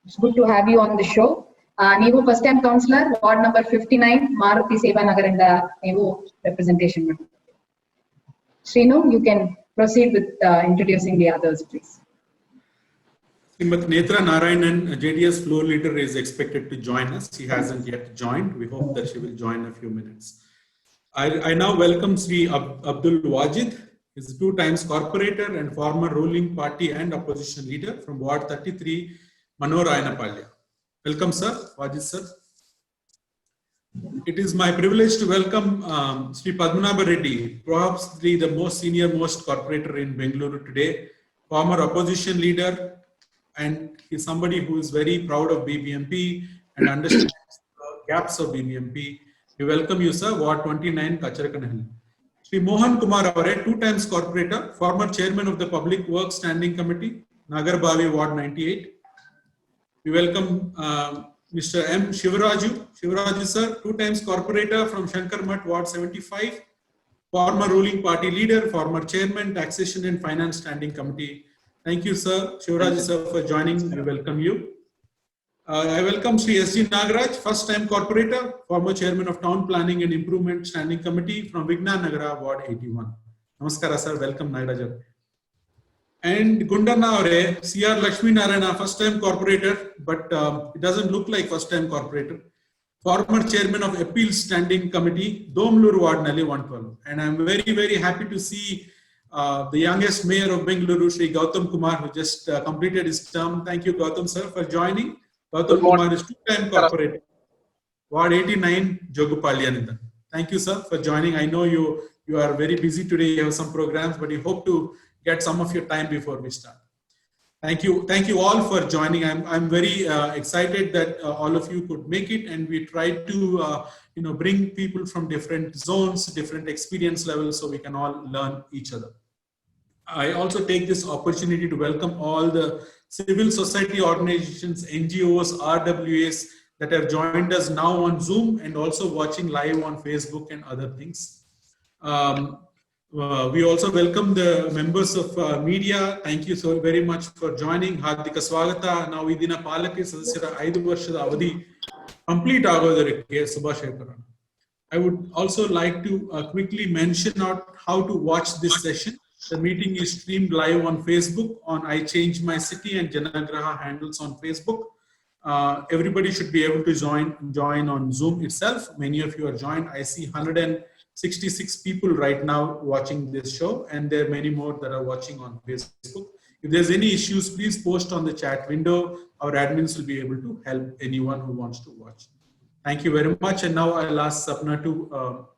It's good to have you on the show. ನೀವು first time councillor, ward number 59 Maruti Seva ನಗರದಿಂದ ನೀವು ರೆಪ್ರೆಸೆಂಟೇಷನ್ ಮಾಡಿ. Srinu, you can proceed with introducing the others please. Srimati Netra Narayanan, JDS floor leader, is expected to join us. She hasn't yet joined. We hope that she will join in a few minutes. I now welcome Sri Abdul Wajid. He is 2 times corporator and former ruling party and opposition leader from Ward 33, Manorayanapalya. Welcome, sir. Wajid, sir. It is my privilege to welcome Sri Padmanabha Reddy, perhaps the most senior most corporator in Bengaluru today, former opposition leader, and he's somebody who is very proud of BBMP and understands the gaps of BBMP. We welcome you, sir. Ward 29, Kacharakanhalli. Sri Mohan Kumar Avare, 2 times corporator, former chairman of the Public Works Standing Committee, Nagarbavi, Ward 98. We welcome Mr. M. Shivaraju, sir, 2 times corporator from Shankar Math, Ward 75. former ruling party leader, former chairman, Taxation and Finance Standing Committee. Thank you, sir. Shivraj sir, for joining. We welcome you. I welcome Sri S.G. Nagaraj, first-time corporator, former chairman of Town Planning and Improvement Standing Committee from Vignan Nagara, Ward 81. Namaskara, sir. Welcome, Nagaraj. And Gundanna Aure, C.R. Lakshmi Narayana, first-time corporator, but it doesn't look like first-time corporator. Former chairman of Appeals Standing Committee, Domluru Ward Nalli 112. And I'm very, very happy to see the youngest mayor of Bengaluru, Sri Gautam Kumar, who just completed his term. Thank you, Gautam sir, for joining. Gautam Kumar is two-time corporator, Ward 89, Jogupalyanida. Thank you, sir, for joining. I know you are very busy today. You have some programs, but you hope to get some of your time before we start. Thank you all for joining. I'm very excited that all of you could make it, and we tried to bring people from different zones, different experience levels, so we can all learn each other. I also take this opportunity to welcome all the civil society organizations, NGOs, RWAs that have joined us now on Zoom and also watching live on Facebook and other things. We also welcome the members of media. Thank you so very much for joining. Hardika Swagata. Now idina Palake Sadashyara 5 ವರ್ಷದ ಅವಧಿ complete ಆಗೋದಕ್ಕೆ ಶುಭಾಶಯ ಕೋರೋಣ. I would also like to quickly mention out how to watch this session. The meeting is streamed live on Facebook on I Change My City and Janagraha handles on Facebook. Everybody should be able to join on Zoom itself. Many of you are joined. I see 166 people right now watching this show, and there are many more that are watching on Facebook. If there's any issues, please post on the chat window. Our admins will be able to help anyone who wants to watch. Thank you very much. And now I'll ask Sapna to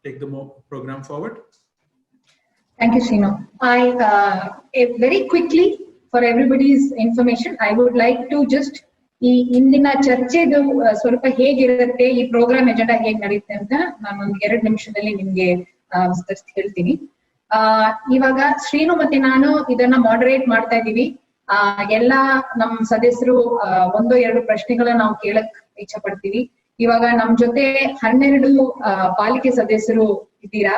take the program forward. Thank you, Srinu. Very quickly, for everybody's information, I would like to just ಈ ಇಂದಿನ ಚರ್ಚೆದು ಸ್ವಲ್ಪ ಹೇಗಿರುತ್ತೆ, ಈ program agenda ಹೇಗ್ ನಡೆಯುತ್ತೆ ಅಂತ ನಾನು ಒಂದು 2 ನಿಮಿಷದಲ್ಲಿ ನಿಮ್ಗೆ ವಿಸ್ತರಿಸಿ ಹೇಳ್ತೀನಿ. ಇವಾಗ ಶ್ರೀನು ಮತ್ತೆ ನಾನು ಇದನ್ನ ಮಾಡರೇಟ್ ಮಾಡ್ತಾ ಇದೀವಿ. ಎಲ್ಲಾ ನಮ್ ಸದಸ್ಯರು 1-2 ಪ್ರಶ್ನೆಗಳನ್ನ ನಾವು ಕೇಳಕ್ ಇಚ್ಛೆ ಪಡ್ತೀವಿ. ಇವಾಗ ನಮ್ ಜೊತೆ 12 ಪಾಲಿಕೆ ಸದಸ್ಯರು ಇದ್ದೀರಾ.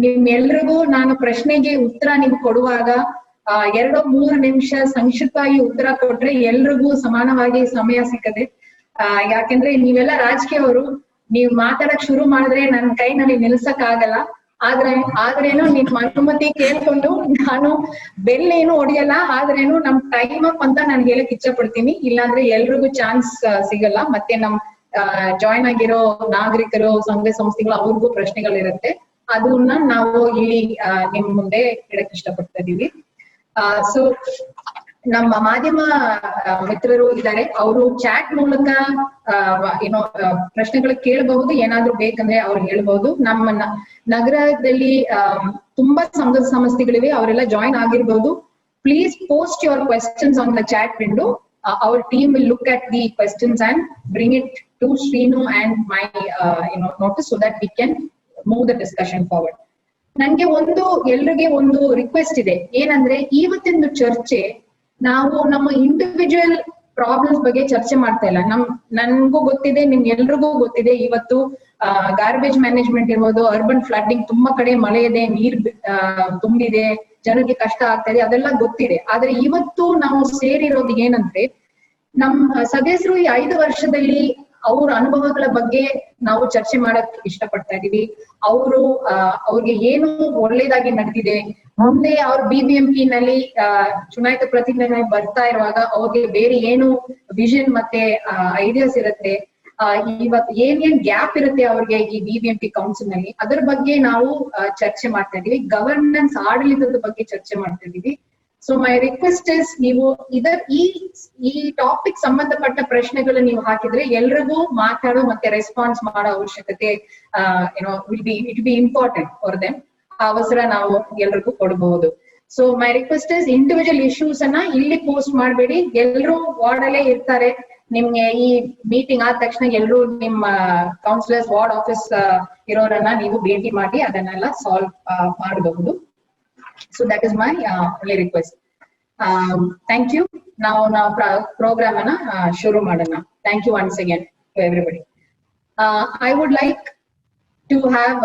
ನಿಮ್ಮೆಲ್ರಿಗೂ ನಾನು ಪ್ರಶ್ನೆಗೆ ಉತ್ತರ ನೀವು ಕೊಡುವಾಗ 2-3 ನಿಮಿಷ ಸಂಕ್ಷಿಪ್ತವಾಗಿ ಉತ್ತರ ಕೊಟ್ರೆ ಎಲ್ರಿಗೂ ಸಮಾನವಾಗಿ ಸಮಯ ಸಿಕ್ಕದೆ. ಯಾಕೆಂದ್ರೆ ನೀವೆಲ್ಲ ರಾಜಕೀಯವರು, ನೀವು ಮಾತಾಡಕ್ ಶುರು ಮಾಡಿದ್ರೆ ನನ್ನ ಕೈನಲ್ಲಿ ನಿಲ್ಸಕ್ ಆಗಲ್ಲ. ಆದ್ರೇನು ನಿಮ್ ಅನುಮತಿ ಕೇಳ್ಕೊಂಡು ನಾನು ಬೆಲ್ ಏನು ಹೊಡಿಯಲ್ಲ, ಆದ್ರೇನು ನಮ್ ಟೈಮ್ ಅಪ್ ಅಂತ ನಾನು ಹೇಳಕ್ ಇಚ್ಛೆ ಪಡ್ತೀನಿ. ಇಲ್ಲಾಂದ್ರೆ ಎಲ್ರಿಗೂ ಚಾನ್ಸ್ ಸಿಗಲ್ಲ. ಮತ್ತೆ ನಮ್ ಜಾಯ್ನ್ ಆಗಿರೋ ನಾಗರಿಕರು, ಸಂಘ ಸಂಸ್ಥೆಗಳು, ಅವ್ರಿಗೂ ಪ್ರಶ್ನೆಗಳಿರುತ್ತೆ. ಅದನ್ನ ನಾವು ಇಲ್ಲಿ ನಿಮ್ ಮುಂದೆ ಹೇಳಕ್ ಇಷ್ಟಪಡ್ತಾ ಇದೀವಿ. ಸೊ ನಮ್ಮ ಮಾಧ್ಯಮ ಮಿತ್ರರು ಇದ್ದಾರೆ, ಅವರು ಚಾಟ್ ಮೂಲಕ ಪ್ರಶ್ನೆಗಳು ಕೇಳಬಹುದು. ಏನಾದ್ರು ಬೇಕಂದ್ರೆ ಅವ್ರು ಹೇಳ್ಬಹುದು. ನಮ್ಮ ನಗರದಲ್ಲಿ ತುಂಬಾ ಸಂಘ ಸಂಸ್ಥೆಗಳಿವೆ, ಅವರೆಲ್ಲ ಜಾಯಿನ್ ಆಗಿರ್ಬಹುದು. Please post your questions on the chat window. Our team will look at the questions and bring it to Srinu and my notice so that we can move the discussion forward. ನನ್ಗೆ ಎಲ್ರಿಗೆ ಒಂದು request ಇದೆ. ಏನಂದ್ರೆ ಇವತ್ತಿನ ಚರ್ಚೆ ನಾವು ನಮ್ಮ individual problems ಬಗ್ಗೆ ಚರ್ಚೆ ಮಾಡ್ತಾ ಇಲ್ಲ. ನನ್ಗೂ ಗೊತ್ತಿದೆ, ನಿಮ್ ಎಲ್ರಿಗೂ ಗೊತ್ತಿದೆ, ಇವತ್ತು ಗಾರ್ಬೇಜ್ ಮ್ಯಾನೇಜ್ಮೆಂಟ್ ಇರ್ಬೋದು, ಅರ್ಬನ್ ಫ್ಲಡ್ಡಿಂಗ್, ತುಂಬಾ ಕಡೆ ಮಳೆ ಇದೆ, ನೀರ್ ತುಂಬಿದೆ, ಜನರಿಗೆ ಕಷ್ಟ ಆಗ್ತಾ ಇದೆ, ಅದೆಲ್ಲ ಗೊತ್ತಿದೆ. ಆದ್ರೆ ಇವತ್ತು ನಾವು ಸೇರಿರೋದು ಏನಂದ್ರೆ, ನಮ್ಮ ಸದಸ್ಯರು ಈ 5 ವರ್ಷದಲ್ಲಿ ಅವ್ರ ಅನುಭವಗಳ ಬಗ್ಗೆ ನಾವು ಚರ್ಚೆ ಮಾಡಕ್ ಇಷ್ಟಪಡ್ತಾ ಇದೀವಿ. ಅವ್ರಿಗೆ ಏನು ಒಳ್ಳೇದಾಗಿ ನಡೆದಿದೆ, ಮುಂದೆ ಅವ್ರ BBMP ನಲ್ಲಿ ಚುನಾಯಿತ ಪ್ರತಿನಿಧಿ ಬರ್ತಾ ಇರುವಾಗ ಅವ್ರಿಗೆ ಬೇರೆ ಏನು ವಿಷನ್ ಮತ್ತೆ ಐಡಿಯಾಸ್ ಇರುತ್ತೆ, ಇವತ್ತು ಏನೇನ್ ಗ್ಯಾಪ್ ಇರುತ್ತೆ ಅವ್ರಿಗೆ ಈ BBMP ಕೌನ್ಸಿಲ್ ನಲ್ಲಿ, ಅದರ ಬಗ್ಗೆ ನಾವು ಚರ್ಚೆ ಮಾಡ್ತಾ ಇದೀವಿ. ಗವರ್ನೆನ್ಸ್, ಆಡಳಿತದ ಬಗ್ಗೆ ಚರ್ಚೆ ಮಾಡ್ತಾ ಇದೀವಿ. ಸೊ ಮೈ ರಿಕ್ವೆಸ್ಟ್ ಇಸ್, ನೀವು ಈ ಟಾಪಿಕ್ ಸಂಬಂಧಪಟ್ಟ ಪ್ರಶ್ನೆಗಳು ನೀವು ಹಾಕಿದ್ರೆ ಎಲ್ರಿಗೂ ಮಾತಾಡೋ ಮತ್ತೆ ರೆಸ್ಪಾನ್ಸ್ ಮಾಡೋ ಅವಶ್ಯಕತೆ it be important for them. ಆ ಅವಸರ ನಾವು ಎಲ್ರಿಗೂ ಕೊಡಬಹುದು. So my request is, individual issues ಅನ್ನ ಇಲ್ಲಿ ಪೋಸ್ಟ್ ಮಾಡಬೇಡಿ. ಎಲ್ರು ವಾರ್ಡ್ ಅಲ್ಲೇ ಇರ್ತಾರೆ. ನಿಮ್ಗೆ ಈ ಮೀಟಿಂಗ್ ಆದ ತಕ್ಷಣ ಎಲ್ರು ನಿಮ್ಮ ಕೌನ್ಸಿಲರ್ಸ್, ವಾರ್ಡ್ ಆಫೀಸ್ ಇರೋರನ್ನ ನೀವು ಭೇಟಿ ಮಾಡಿ ಅದನ್ನೆಲ್ಲ ಸಾಲ್ವ್ ಮಾಡಬಹುದು. So that is my only request. Thank you. Now program ana shuru madana. Thank you once again to everybody. I would like to have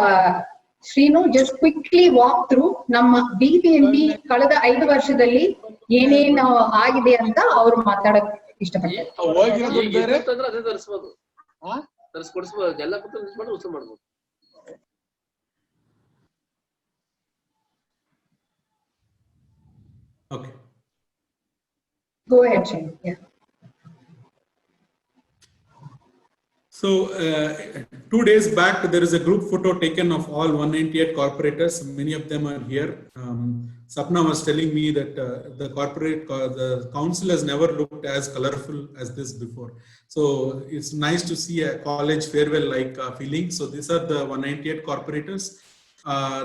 Srinu just quickly walk through ನಮ್ಮ BBMP ಕಳೆದ 5 ವರ್ಷದಲ್ಲಿ ಏನೇನು ಆಗಿದೆ ಅಂತ ಅವ್ರು ಮಾತಾಡಕ್ ಇಷ್ಟಪಡ್ತಾರೆ. ಅದೇ ತರಿಸ್ಬೋದು, ತರಿಸ್ಕೊಡಿಸ್ಬೋದು, ಎಲ್ಲ ಕೂತ್ಕೊಂಡು ಉತ್ಸವ ಮಾಡ್ಬೋದು. Okay. Go ahead, Shane. Yeah. So 2 days back, there is a group photo taken of all 198 corporators. Many of them are here. Sapna was telling me that the council has never looked as colorful as this before. So it's nice to see a college farewell-like feeling. So these are the 198 corporators.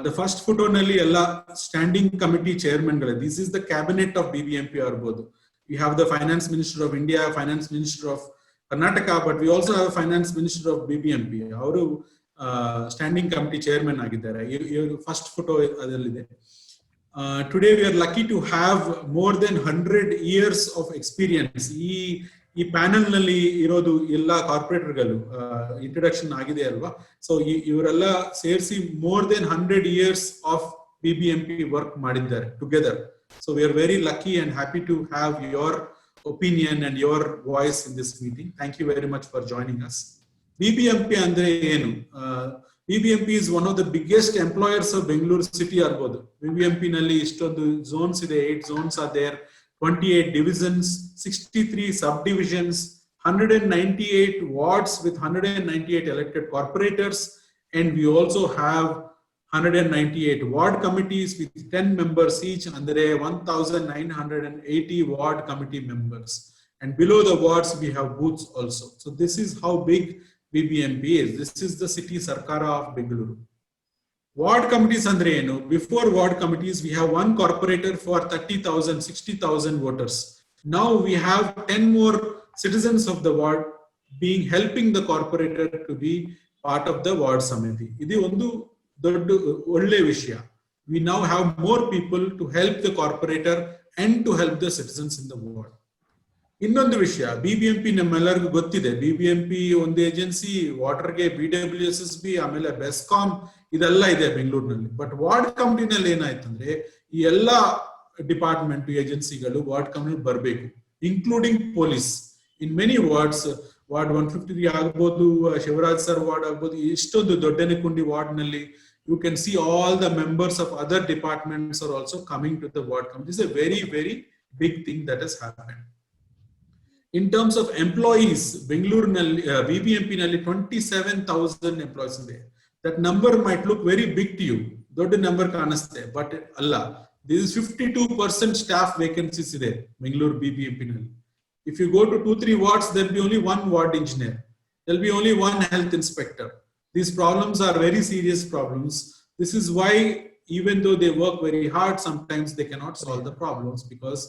The first photo nalli ella standing committee chairman gale. This is the cabinet of BBMP arbodu. We have the finance minister of India, finance minister of Karnataka, but we also have finance minister of BBMP. Avaru standing committee chairman agidare. First photo adalide. Today we are lucky to have more than 100 years of experience. ಈ panel ನಲ್ಲಿ ಇರೋದು ಎಲ್ಲ ಕಾರ್ಪೊರೇಟರ್ಗಳು introduction ಆಗಿದೆ ಅಲ್ವಾ. So ಇವರೆಲ್ಲ ಸೇರಿಸಿ more than 100 years of BBMP work ಮಾಡಿದ್ದಾರೆ together. So we are very lucky and happy to have your opinion and your voice in this meeting. Thank you very much for joining us. BBMP ಅಂದ್ರೆ ಏನು? BBMP is one of the biggest employers of Bengaluru city ಆಗ್ಬೋದು. BBMP ನಲ್ಲಿ ಇಷ್ಟೊಂದು zones ಇದೆ, 8 zones are there, 28 divisions, 63 subdivisions, 198 wards with 198 elected corporators, and we also have 198 ward committees with 10 members each, and there are 1980 ward committee members. And below the wards we have booths also. So this is how big BBMP is. This is the city Sarkara of Bengaluru. Ward committees andre enu? Before ward committees, we have one corporator for 30,000, 60,000 voters. Now we have 10 more citizens of the ward being helping the corporator to be part of the ward samiti. Idi ondu doddu olle vishaya. We now have more people to help the corporator and to help the citizens in the ward. ಇನ್ನೊಂದು ವಿಷಯ, BBMP ನಮ್ಮೆಲ್ಲರಿಗೂ ಗೊತ್ತಿದೆ. BBMP ಒಂದು agency, ವಾಟರ್ಗೆ BWSSB, ಆಮೇಲೆ ಬೆಸ್ಕಾಮ್, ಇದೆಲ್ಲ ಇದೆ ಬೆಂಗಳೂರಿನಲ್ಲಿ. But ward ಕಮಿಟಿನಲ್ಲಿ ಏನಾಯ್ತಂದ್ರೆ ಈ ಎಲ್ಲಾ ಡಿಪಾರ್ಟ್ಮೆಂಟ್ ಏಜೆನ್ಸಿಗಳು ವಾರ್ಡ್ ಕಮಿಟಿ ಬರಬೇಕು, including police. In many wards, ward 153 ಆಗ್ಬೋದು, ಶಿವರಾಜ್ ಸರ್ ವಾರ್ಡ್ ಆಗ್ಬೋದು, ಇಷ್ಟೊಂದು ದೊಡ್ಡನೆಕುಂಡಿ ವಾರ್ಡ್ ನಲ್ಲಿ you can see all the members of other departments are also coming to the ward committee. This is a very, very big thing that has happened. In terms of employees, Bengaluru BBMP nalli 27,000 employees are there. That number might look very big to you, dodda number kanaste, but Allah, this is 52% staff vacancies there, Bengaluru BBMP nalli. If you go to 2-3 wards, there will be only one ward engineer, there will be only one health inspector. These problems are very serious problems. This is why even though they work very hard, sometimes they cannot solve the problems because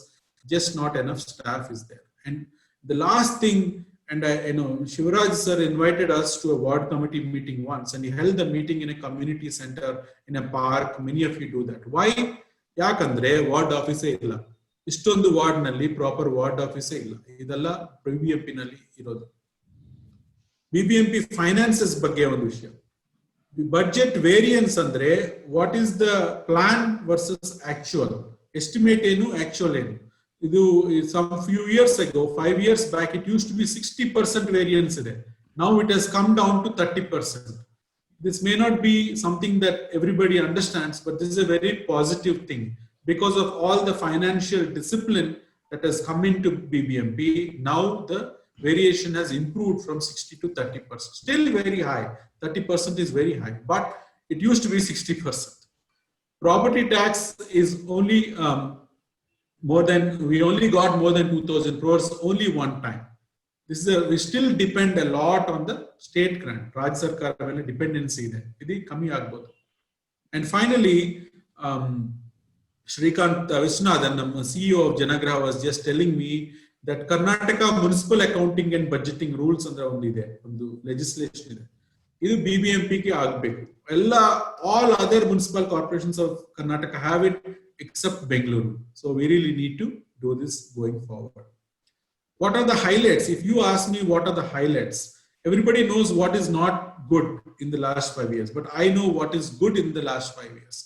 just not enough staff is there. And the last thing, and Shivraj sir invited us to a ward committee meeting once, and he held the meeting in a community center in a park. Many of you do that. Why? Yakandre ward office illa. Istondu ward nalli proper ward office illa. Idella BBMP nalli irodu. BBMP finances ಬಗ್ಗೆ ಒಂದು ವಿಷಯ. Budget variance andre what is the plan versus actual. Estimate ಏನು, actual ಏನು. Some few years ago, 5 years back, it used to be 60% variance there. Now it has come down to 30%. This may not be something that everybody understands, but this is a very positive thing because of all the financial discipline that has come into BBMP. Now the variation has improved from 60 to 30%. Still very high. 30% is very high, but it used to be 60%. Property tax is only we only got more than 2,000 crores only one time. We still depend a lot on the state grant. Raj Sarkar dependency there. Idi kammi agbodu. And finally, Shrikant Viswanathan, CEO of Janagraha, was just telling me that Karnataka municipal accounting and budgeting rules andre ondide, ondu legislation ide. Idu BBMP ki agbeku. All other municipal corporations of Karnataka have it except Bengaluru. So we really need to do this going forward. What are the highlights? If you ask me what are the highlights, Everybody knows what is not good in the last 5 years, but I know what is good in the last 5 years.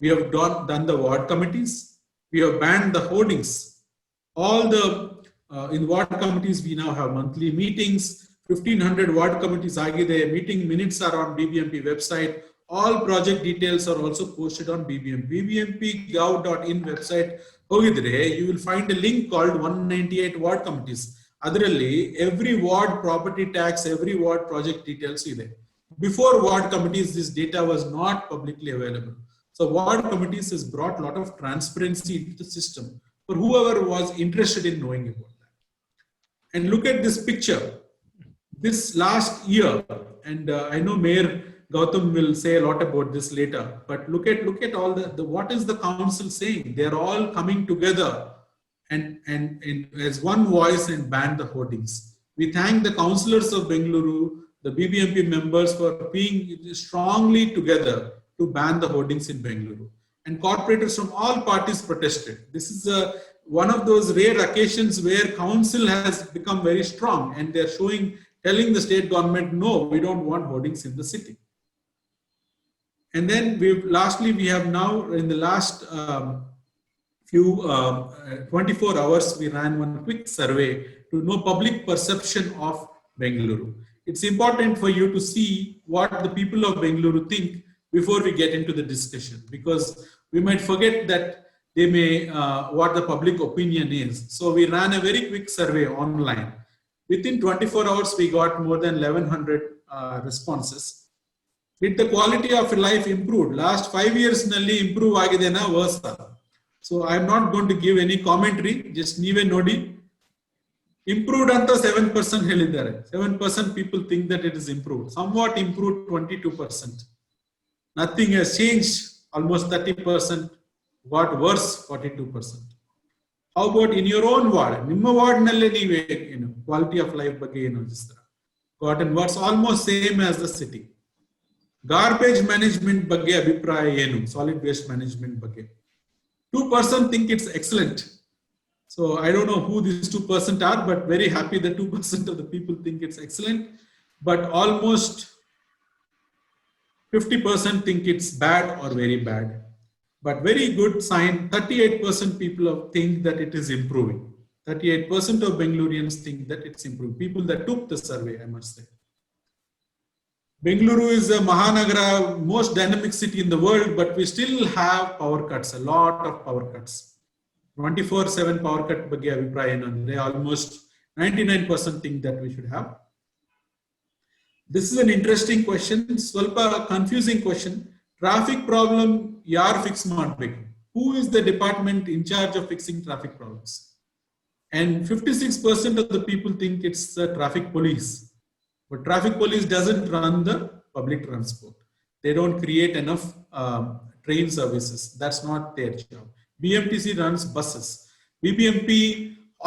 We have done the ward committees. We have banned the hoardings. All the in ward committees, we now have monthly meetings. 1500 ward committees agide. Meeting minutes are on BBMP website. All project details are also posted on BBMP. BBMP.gov.in website. You will find a link called 198 ward committees. Adralli, every ward property tax, every ward project details is there. Before ward committees, this data was not publicly available. So ward committees has brought a lot of transparency into the system for whoever was interested in knowing about that. And look at this picture. This last year, and I know Mayor Gautam will say a lot about this later, but look at all the what is the council saying? They're all coming together and as one voice and ban the hoardings. We thank the councillors of Bengaluru, the BBMP members for being strongly together to ban the hoardings in Bengaluru. And corporators from all parties protested. This is one of those rare occasions where council has become very strong and they're telling the state government, no, we don't want hoardings in the city. And then lastly, we have now in the last 24 hours, we ran one quick survey to know public perception of Bengaluru. It's important for you to see what the people of Bengaluru think before we get into the discussion, because we might forget that they may, what the public opinion is. So we ran a very quick survey online. Within 24 hours, we got more than 1100 responses. Did the quality of life improved? Last 5 years, nalli improve agidena worse. So I'm not going to give any commentary, just neeve nodi. Improved anta 7% helidare. 7% people think that it is improved. Somewhat improved 22%. Nothing has changed, almost 30%. Got worse 42%. How about in your own ward? Nimma ward nalle neeve quality of life ಬಗ್ಗೆ ಏನು ಅನಿಸುತ್ತಾ? Gotten worse, almost same as the city. Garbage management ಬಗ್ಗೆ ಅಭಿಪ್ರಾಯ ಏನು? Solid waste management ಬಗ್ಗೆ. 2% think it's excellent. So I don't know who these 2% are, but very happy that 2% of the people think it's excellent. But almost 50% think it's bad or very bad. But very good sign, 38% people think that it is improving. 38% of Bengaloreans think that it's improving. People that took the survey, I must say. Bengaluru is a Mahanagara, most dynamic city in the world, but we still have power cuts, a lot of power cuts. 24/7 power cut ಬಗ್ಗೆ ಅಭಿಪ್ರಾಯ ಏನಂದ್ರೆ almost 99% think that we should have. This is an interesting question, ಸ್ವಲ್ಪ confusing question. Traffic problem ಯಾರು fix ಮಾಡಬೇಕು? Who is the department in charge of fixing traffic problems? And 56% of the people think it's the traffic police. But traffic police doesn't run the public transport. They don't create enough train services. That's not their job. BMTC runs buses. BBMP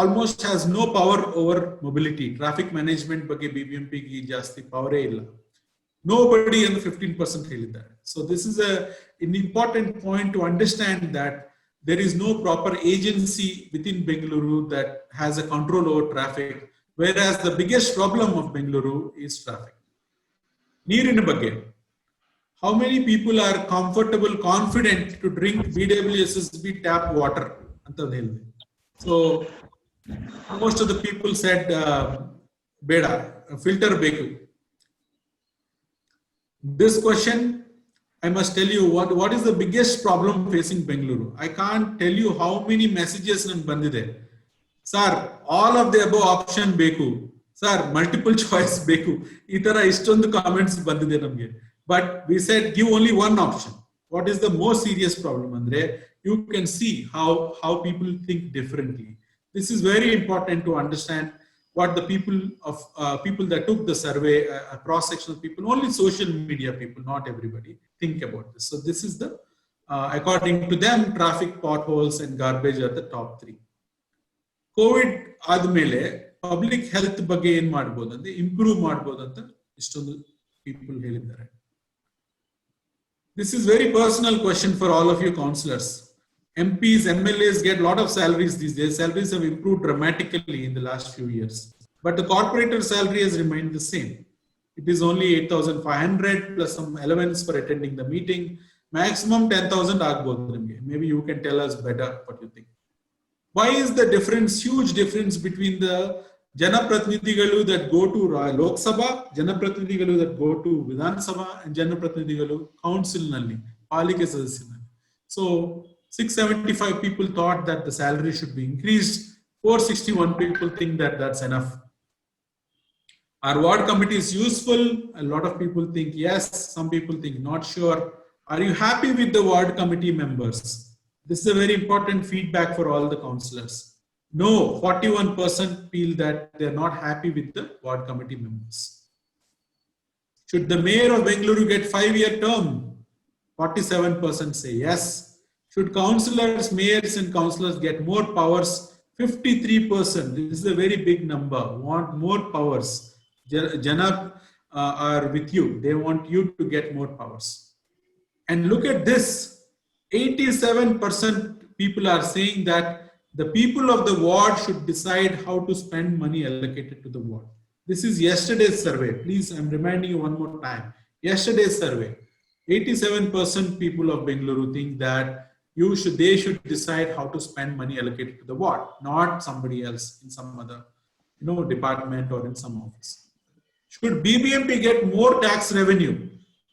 almost has no power over mobility. Traffic management ಬಗ್ಗೆ BBMP ಗೆ ಜಾಸ್ತಿ power ಇಲ್ಲ. Nobody in the 15% ಹೇಳಿದ್ದಾರೆ. So this is an important point to understand that there is no proper agency within Bengaluru that has a control over traffic. Whereas the biggest problem of Bengaluru is traffic. Neerina ಬಗ್ಗೆ. How many people are comfortable, confident to drink BWSSB tap water? So most of the people said, beda, filter beku. This question, I must tell you what is the biggest problem facing Bengaluru. I can't tell you how many messages nan bandide. Sir, all of the above option beku. Sir, multiple choice beku. Itara ishtondu comments bandide namge. But we said give only one option. What is the most serious problem, Andre? You can see how people think differently. This is very important to understand what the people that took the survey, a cross section of people, only social media people, not everybody, think about this. So this is the, according to them, traffic, potholes, and garbage are the top 3. COVID ಆದ್ಮೇಲೆ public health ಬಗ್ಗೆ ಏನ್ ಮಾಡಬಹುದು ಅಂದ್ರೆ improve ಮಾಡಬಹುದು ಅಂತ ಇಷ್ಟೊಂದು people ಹೇಳಿದ್ದಾರೆ. This is very personal question for all of you councillors. MPs, MLAs get a lot of salaries these days. Salaries have improved dramatically in the last few years. but the corporator salary has remained the same. It is only 8,500 plus some allowance for attending the meeting. Maximum 10,000 agbodu nimge. Maybe you can tell us better what you think. Why is the difference, huge difference between the Janapratinidigalu that go to Lok Sabha, Janapratinidigalu that go to Vidhan Sabha, and Janapratinidigalu Council Nalli, Palike Sadasyanalli. So 675 people thought that the salary should be increased. 461 people think that that's enough. Our ward committee is useful. A lot of people think yes, some people think not sure. Are you happy with the ward committee members? This is a very important feedback for all the councillors. No, 41% feel that they are not happy with the ward committee members. Should the mayor of Bengaluru get 5-year term? 47% say yes. Should councillors, mayors and councillors get more powers? 53%, this is a very big number, want more powers. Jana are with you. They want you to get more powers. And look at this, 87% people are saying that the people of the ward should decide how to spend money allocated to the ward. This is yesterday's survey. Please, I'm reminding you one more time. Yesterday's survey, 87% people of Bengaluru think that they should decide how to spend money allocated to the ward, not somebody else in some other department or in some office. Should BBMP get more tax revenue?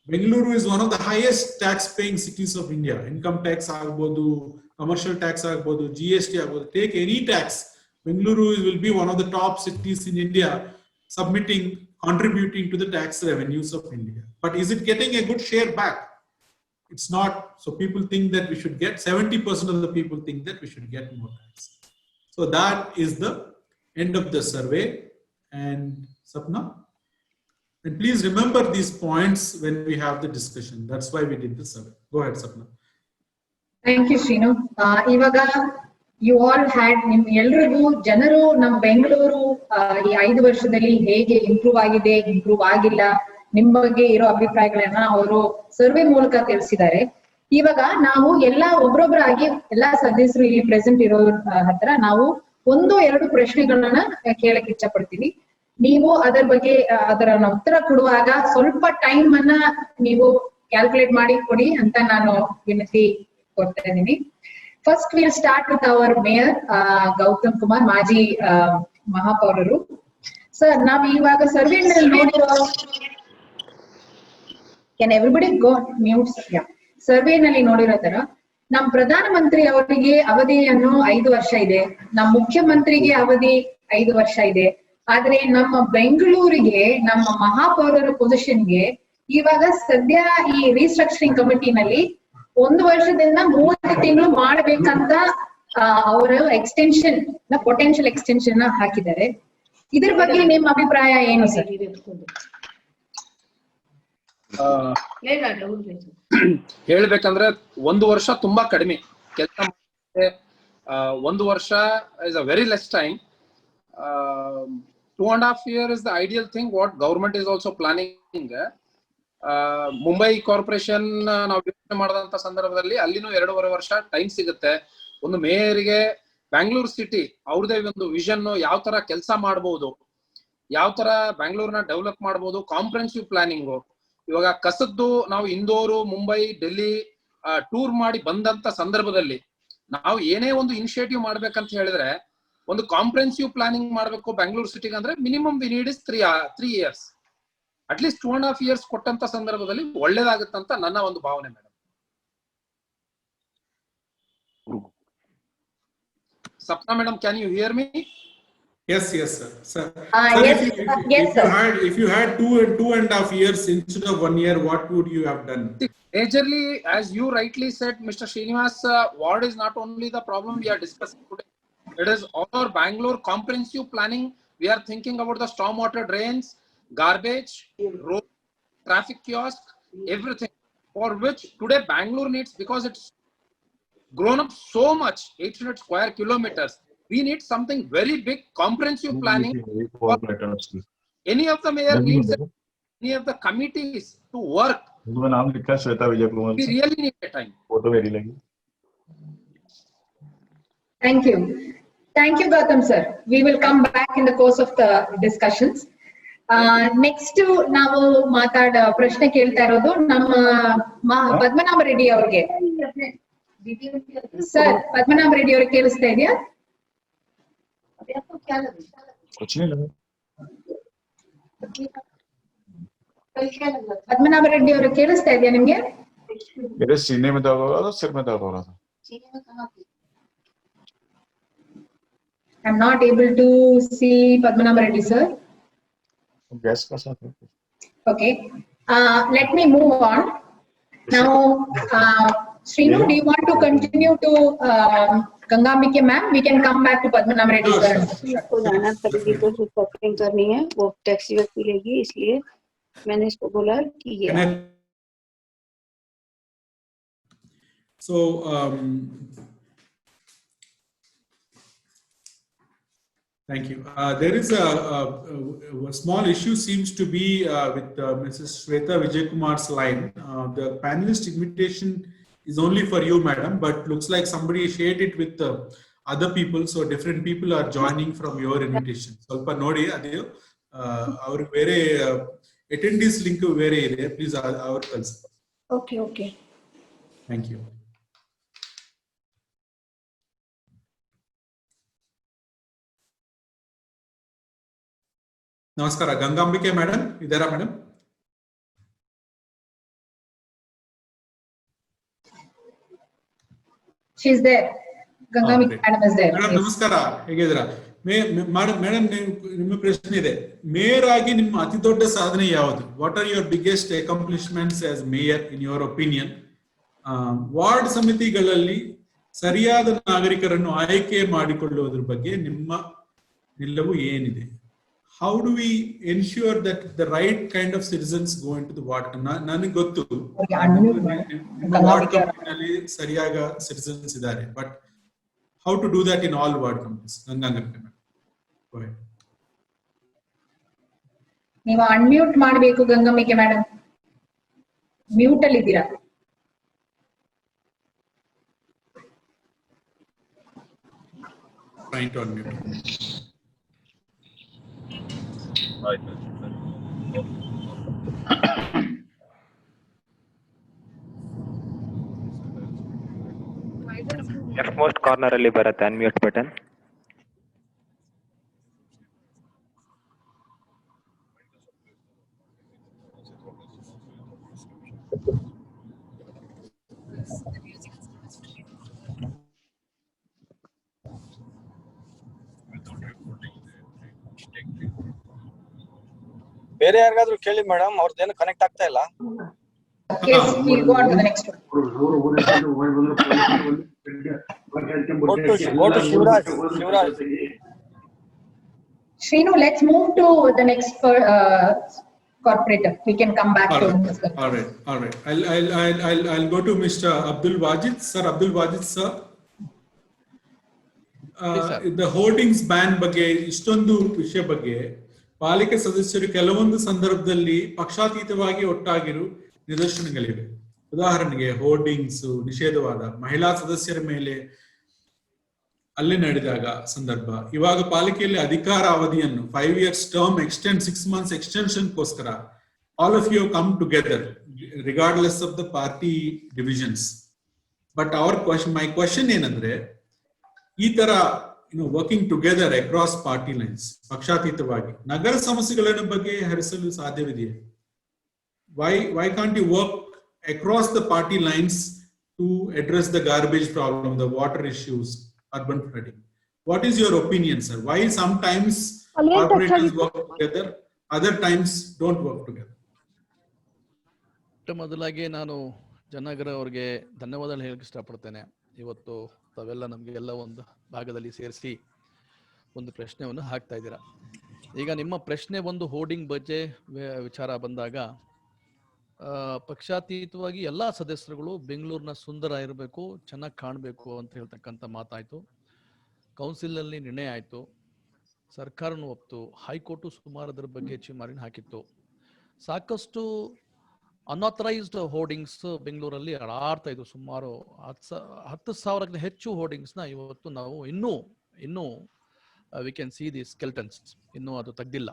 Bengaluru is one of the highest tax paying cities of India. Income tax agbodu, commercial tax agbodu, GST agbodu. Take any tax. Bengaluru will be one of the top cities in India contributing to the tax revenues of India. But is it getting a good share back? It's not. So people think that we should get, 70% of the people think that we should get more tax. So that is the end of the survey. And Sapna? And please remember these points when we have the discussion. That's why we did the survey. Go ahead, Sapna. Thank you, Srinu. Ivaga, you all had ಎಲ್ರಿಗೂ ಜನರು ನಮ್ಮ ಬೆಂಗಳೂರು ಈ 5 ವರ್ಷದಲ್ಲಿ ಹೇಗೆ improve ಆಗಿದೆ, improve ಆಗಿಲ್ಲ, ನಿಮ್ಮ ಬಗ್ಗೆ ಇರೋ ಅಭಿಪ್ರಾಯಗಳನ್ನ ಅವರು ಸರ್ವೆ ಮೂಲಕ ತಿಳಿಸಿದ್ದಾರೆ. ಇವಾಗ ನಾವು ಒಬ್ರೊಬ್ಬರಾಗಿ ಎಲ್ಲಾ ಸದಸ್ಯರು ಇಲ್ಲಿ ಪ್ರೆಸೆಂಟ್ ಇರೋ ಹತ್ರ ನಾವು 1-2 ಪ್ರಶ್ನೆಗಳನ್ನ ಕೇಳಕ್ ಇಚ್ಛ ಪಡ್ತೀವಿ. ನೀವು ಅದರ ಬಗ್ಗೆ ಅದರ ಉತ್ತರ ಕೊಡುವಾಗ ಸ್ವಲ್ಪ ಟೈಮ್ ಅನ್ನ ನೀವು ಕ್ಯಾಲ್ಕುಲೇಟ್ ಮಾಡಿ ಕೊಡಿ ಅಂತ ನಾನು ವಿನಂತಿ ಕೊಡ್ತಾ ಇದ್ದೀನಿ. First will start with our mayor Gautam Kumar, ಮಾಜಿ ಮಹಾಪೌರರು. ಸರ್, ನಾವ್ ಇವಾಗ ಸರ್ವೆ ನೋಡಿರೋ, can everybody go mute? Survey ನಲ್ಲಿ ನೋಡಿರೋ ತರ ನಮ್ ಪ್ರಧಾನ ಮಂತ್ರಿ ಅವರಿಗೆ ಅವಧಿಯನ್ನು 5 ವರ್ಷ ಇದೆ, ನಮ್ ಮುಖ್ಯಮಂತ್ರಿಗೆ ಅವಧಿ 5 ವರ್ಷ ಇದೆ. ಆದ್ರೆ ನಮ್ಮ ಬೆಂಗಳೂರಿಗೆ, ನಮ್ಮ ಮಹಾಪೌರರ ಪೊಸಿಷನ್ಗೆ ಇವಾಗ ಸದ್ಯ ಈ ರೀಸ್ಟ್ರಕ್ಚರಿಂಗ್ ಕಮಿಟಿನಲ್ಲಿ 1 ವರ್ಷದಿಂದ 30 ತಿಂಗಳು ಮಾಡ್ಬೇಕಂತ ಅವರು ಎಕ್ಸ್ಟೆನ್ಷನ್ ಪೊಟೆನ್ಶಿಯಲ್ ಎಕ್ಸ್ಟೆನ್ಷನ್ ಹಾಕಿದ್ದಾರೆ. ಇದ್ರ ಬಗ್ಗೆ ನಿಮ್ಮ ಅಭಿಪ್ರಾಯ ಏನು ಸರ್? ಹೇಳ್ಬೇಕಂದ್ರೆ 1 ವರ್ಷ ತುಂಬಾ ಕಡಿಮೆ ಕೆಲಸ. 1 ವರ್ಷ is a very less time. 2.5 years is the ideal thing what government is also planning. Mumbai corporation ನಾವು ಯೋಚನೆ ಮಾಡಿದಂತ ಸಂದರ್ಭದಲ್ಲಿ ಅಲ್ಲಿನೂ 2.5 ವರ್ಷ ಟೈಮ್ ಸಿಗುತ್ತೆ. ಒಂದು ಮೇಯರ್ಗೆ ಬ್ಯಾಂಗ್ಳೂರ್ ಸಿಟಿ ಅವ್ರದೇ ಒಂದು ವಿಷನ್, ಯಾವ ತರ ಕೆಲಸ ಮಾಡಬಹುದು, ಯಾವ ತರ ಬ್ಯಾಂಗ್ಳೂರ್ನ ಡೆವಲಪ್ ಮಾಡಬಹುದು, ಕಾಂಪ್ರೆನ್ಸಿವ್ ಪ್ಲಾನಿಂಗು. ಇವಾಗ ಕಸದ್ದು ನಾವು ಇಂದೋರು, ಮುಂಬೈ, ಡೆಲ್ಲಿ ಟೂರ್ ಮಾಡಿ ಬಂದಂತ ಸಂದರ್ಭದಲ್ಲಿ ನಾವು ಏನೇ ಒಂದು ಇನಿಷಿಯೇಟಿವ್ ಮಾಡ್ಬೇಕಂತ ಹೇಳಿದ್ರೆ ಒಂದು ಕಾಂಪ್ರೆನ್ಸಿವ್ ಪ್ಲಾನಿಂಗ್ ಮಾಡಬೇಕು ಬ್ಯಾಂಗ್ಳೂರ್ ಸಿಟಿಗೆ ಅಂದ್ರೆ minimum we need is 3 years. At least 2.5 years ಕೊಟ್ಟಂತ ಸಂದರ್ಭದಲ್ಲಿ ಒಳ್ಳೇದಾಗುತ್ತಂತ ನನ್ನ ಒಂದು ಭಾವನೆ madam. Sapna madam, can you hear me? Yes, sir. Sir, if you had 2.5 years instead of 1 year, what would you have done? Majorly, as you rightly said, Mr. Srinivas, ward is not only the problem we are discussing today. It is all our Bangalore comprehensive planning. We are thinking about the stormwater drains, garbage, road, traffic kiosk, everything for which today Bangalore needs, because it's grown up so much, 800 square kilometers. We need something very big, comprehensive planning. Any of the mayor needs any of the committees to work. We really need a time. Thank you. Thank you, Gautam sir. We will come back in the course of the discussions. Next ನಾವು ಮಾತಾಡ ಪ್ರಶ್ನೆ ಕೇಳ್ತಾ ಇರೋದು ನಮ್ಮ ಪದ್ಮನಾಭ ರೆಡ್ಡಿ ಅವ್ರಿಗೆ. Sir, Padmanabha Reddy ಅವ್ರಿಗೆ ಕೇಳಿಸ್ತಾ ಇದೆಯಾ? ಪದ್ಮನಾಭ ರೆಡ್ಡಿ ಅವ್ರಿಗೆ ಕೇಳಿಸ್ತಾ ಇದೆಯಾ ನಿಮ್ಗೆ? मेरे सीने में दर्द हो रहा था, सिर में दर्द हो रहा था. I'm not able to see Padmanabh Reddy sir. Gas का साथ है. Okay. Let me move on. Now, Srinu, do you want to continue to Gangambike ma'am? We can come back to Padmanabh Reddy sir. आपको जाना पड़ेगी तो shopping करनी है, वो टैक्सी वैक्सी लेगी, इसलिए मैंने इसको बोला कि ये. So, thank you. There is a small issue seems to be with Mrs. Shweta Vijaykumar's line. The panelist invitation is only for you, madam, but looks like somebody shared it with other people. So different people are joining from your invitation. ಸ್ವಲ್ಪ ನೋಡಿ ಅದು ಅವ್ರಿಗೆ ಬೇರೆ attendees link ಬೇರೆ ಇದೆ. Please ಅವ್ರ ಕಳಿಸಿ. Okay, okay. Thank you. ನಮಸ್ಕಾರ, ಗಂಗಾಂಬಿಕೆ ಮೇಡಮ್ ಇದ್ದಾರಾ madam? She is there. Gangambike madam is there. Madam ನಮಸ್ಕಾರ, ಹೇಗಿದ್ದೀರಾ? ಮೇಡಮ್ ನಿಮ್ಮ ಪ್ರಶ್ನೆ ಇದೆ. ಮೇಯರ್ ಆಗಿ ನಿಮ್ಮ ಅತಿ ದೊಡ್ಡ ಸಾಧನೆ ಯಾವುದು? What are your biggest accomplishments as mayor in your opinion? Ward ಸಮಿತಿಗಳಲ್ಲಿ ಸರಿಯಾದ ನಾಗರಿಕರನ್ನು ಆಯ್ಕೆ ಮಾಡಿಕೊಳ್ಳುವುದರ ಬಗ್ಗೆ ನಿಮ್ಮ ನಿಲುವು ಏನಿದೆ? How do we ensure that the right kind of citizens go into the ward? ನನಗೆ ಗೊತ್ತು ನಿಮ್ಮ ವಾರ್ಡ್ ಕಂಪನಿಯಲ್ಲಿ ಸರಿಯಾದ ಸಿಟಿಸನ್ಸ್ ಇದ್ದಾರೆ, but how to do that in all ward companies? Gangambike madam, go ahead. ನೀವು ಅನ್ಮ್ಯೂಟ್ ಮಾಡಬೇಕು ಗಂಗಾಂಬಿಕೆ ಮೇಡಮ್, ಮ್ಯೂಟ್ ಅಲ್ಲಿ ಇದ್ದೀರಾ. Trying to unmute. Left most corner ಅಲ್ಲಿ ಬರುತ್ತೆ ಅನ್ಮ್ಯೂಟ್ ಬಟನ್. ಬೇರೆ ಯಾರಿಗಾದ್ರೂ ಕೇಳಿ ಮೇಡಮ್, ಅವ್ರದ್ದೇನು ಕನೆಕ್ಟ್ ಆಗ್ತಾ ಇಲ್ಲ. Shivraj. Srinu, let's move to the next corporator. We can come back to this. All right. I'll go to Mr. Abdul Wajid. Sir, Abdul Wajid, sir. The hoardings ban ಬಗ್ಗೆ ಇಷ್ಟೊಂದು ವಿಷಯ ಬಗ್ಗೆ ಪಾಲಿಕೆ ಸದಸ್ಯರು ಕೆಲವೊಂದು ಸಂದರ್ಭದಲ್ಲಿ ಪಕ್ಷಾತೀತವಾಗಿ ಒಟ್ಟಾಗಿರು ನಿದರ್ಶನಗಳಿವೆ. ಉದಾಹರಣೆಗೆ ಹೋರ್ಡಿಂಗ್ಸ್ ನಿಷೇಧವಾದ ಮಹಿಳಾ ಸದಸ್ಯರ ಮೇಲೆ ಅಲ್ಲೇ ನಡೆದಾಗ ಸಂದರ್ಭ. ಇವಾಗ ಪಾಲಿಕೆಯಲ್ಲಿ ಅಧಿಕಾರ ಅವಧಿಯನ್ನು 5 years ಟರ್ಮ್ ಎಕ್ಸ್ಟೆಂಡ್ 6 months ಎಕ್ಸ್ಟೆನ್ಷನ್ಗೋಸ್ಕರ all of you come together regardless of the party divisions. But my question ಏನಂದ್ರೆ, ಈ ತರ working together across party lines ಪಕ್ಷಾತೀತವಾಗಿ ನಗರ ಸಮಸ್ಯೆಗಳ ಬಗ್ಗೆ ಹರಿಸಲು ಸಾಧ್ಯವಿದೆಯೇ? Why can't you work across the party lines to address the garbage problem, the water issues, urban flooding? What is your opinion, sir? Why sometimes corporations work together, other times don't work together? ಮೊದಲಾಗಿ ನಾನು ಜನಗರ ಅವರಿಗೆ ಧನ್ಯವಾದ ಹೇಳಕ್ಕೆ ಇಷ್ಟಪಡ್ತೇನೆ. ಇವತ್ತು ತಾವೆಲ್ಲ ನಮಗೆಲ್ಲ ಒಂದು ಭಾಗದಲ್ಲಿ ಸೇರಿಸಿ ಒಂದು ಪ್ರಶ್ನೆಯನ್ನು ಹಾಕ್ತಾ ಇದ್ದೀರಾ. ಈಗ ನಿಮ್ಮ ಪ್ರಶ್ನೆ ಒಂದು ಹೋರ್ಡಿಂಗ್ ಬಗ್ಗೆ ವಿಚಾರ ಬಂದಾಗ, ಪಕ್ಷಾತೀತವಾಗಿ ಎಲ್ಲ ಸದಸ್ಯರುಗಳು ಬೆಂಗಳೂರಿನ ಸುಂದರ ಇರಬೇಕು, ಚೆನ್ನಾಗಿ ಕಾಣಬೇಕು ಅಂತ ಹೇಳ್ತಕ್ಕಂಥ ಮಾತಾಯಿತು. ಕೌನ್ಸಿಲ್ನಲ್ಲಿ ನಿರ್ಣಯ ಆಯಿತು, ಸರ್ಕಾರನೂ ಒಪ್ತು, ಹೈಕೋರ್ಟು ಸುಮಾರು ಅದರ ಬಗ್ಗೆ ಚಿಮಾರಿನ ಹಾಕಿತ್ತು. ಸಾಕಷ್ಟು ಅನ್ಆಥರೈಸ್ಡ್ ಹೋರ್ಡಿಂಗ್ಸ್ ಬೆಂಗಳೂರಲ್ಲಿ ಆಡ್ತಾ ಇದ್ವು. ಸುಮಾರು 10,000ಕ್ಕಿಂತ ಹೆಚ್ಚು ಹೋರ್ಡಿಂಗ್ಸ್ನ ಇವತ್ತು ನಾವು ಇನ್ನೂ ಇನ್ನೂ ವಿ ಕ್ಯಾನ್ ಸಿ ದಿ ಸ್ಕೆಲ್ಟನ್ಸ್, ಇನ್ನೂ ಅದು ತೆಗ್ದಿಲ್ಲ.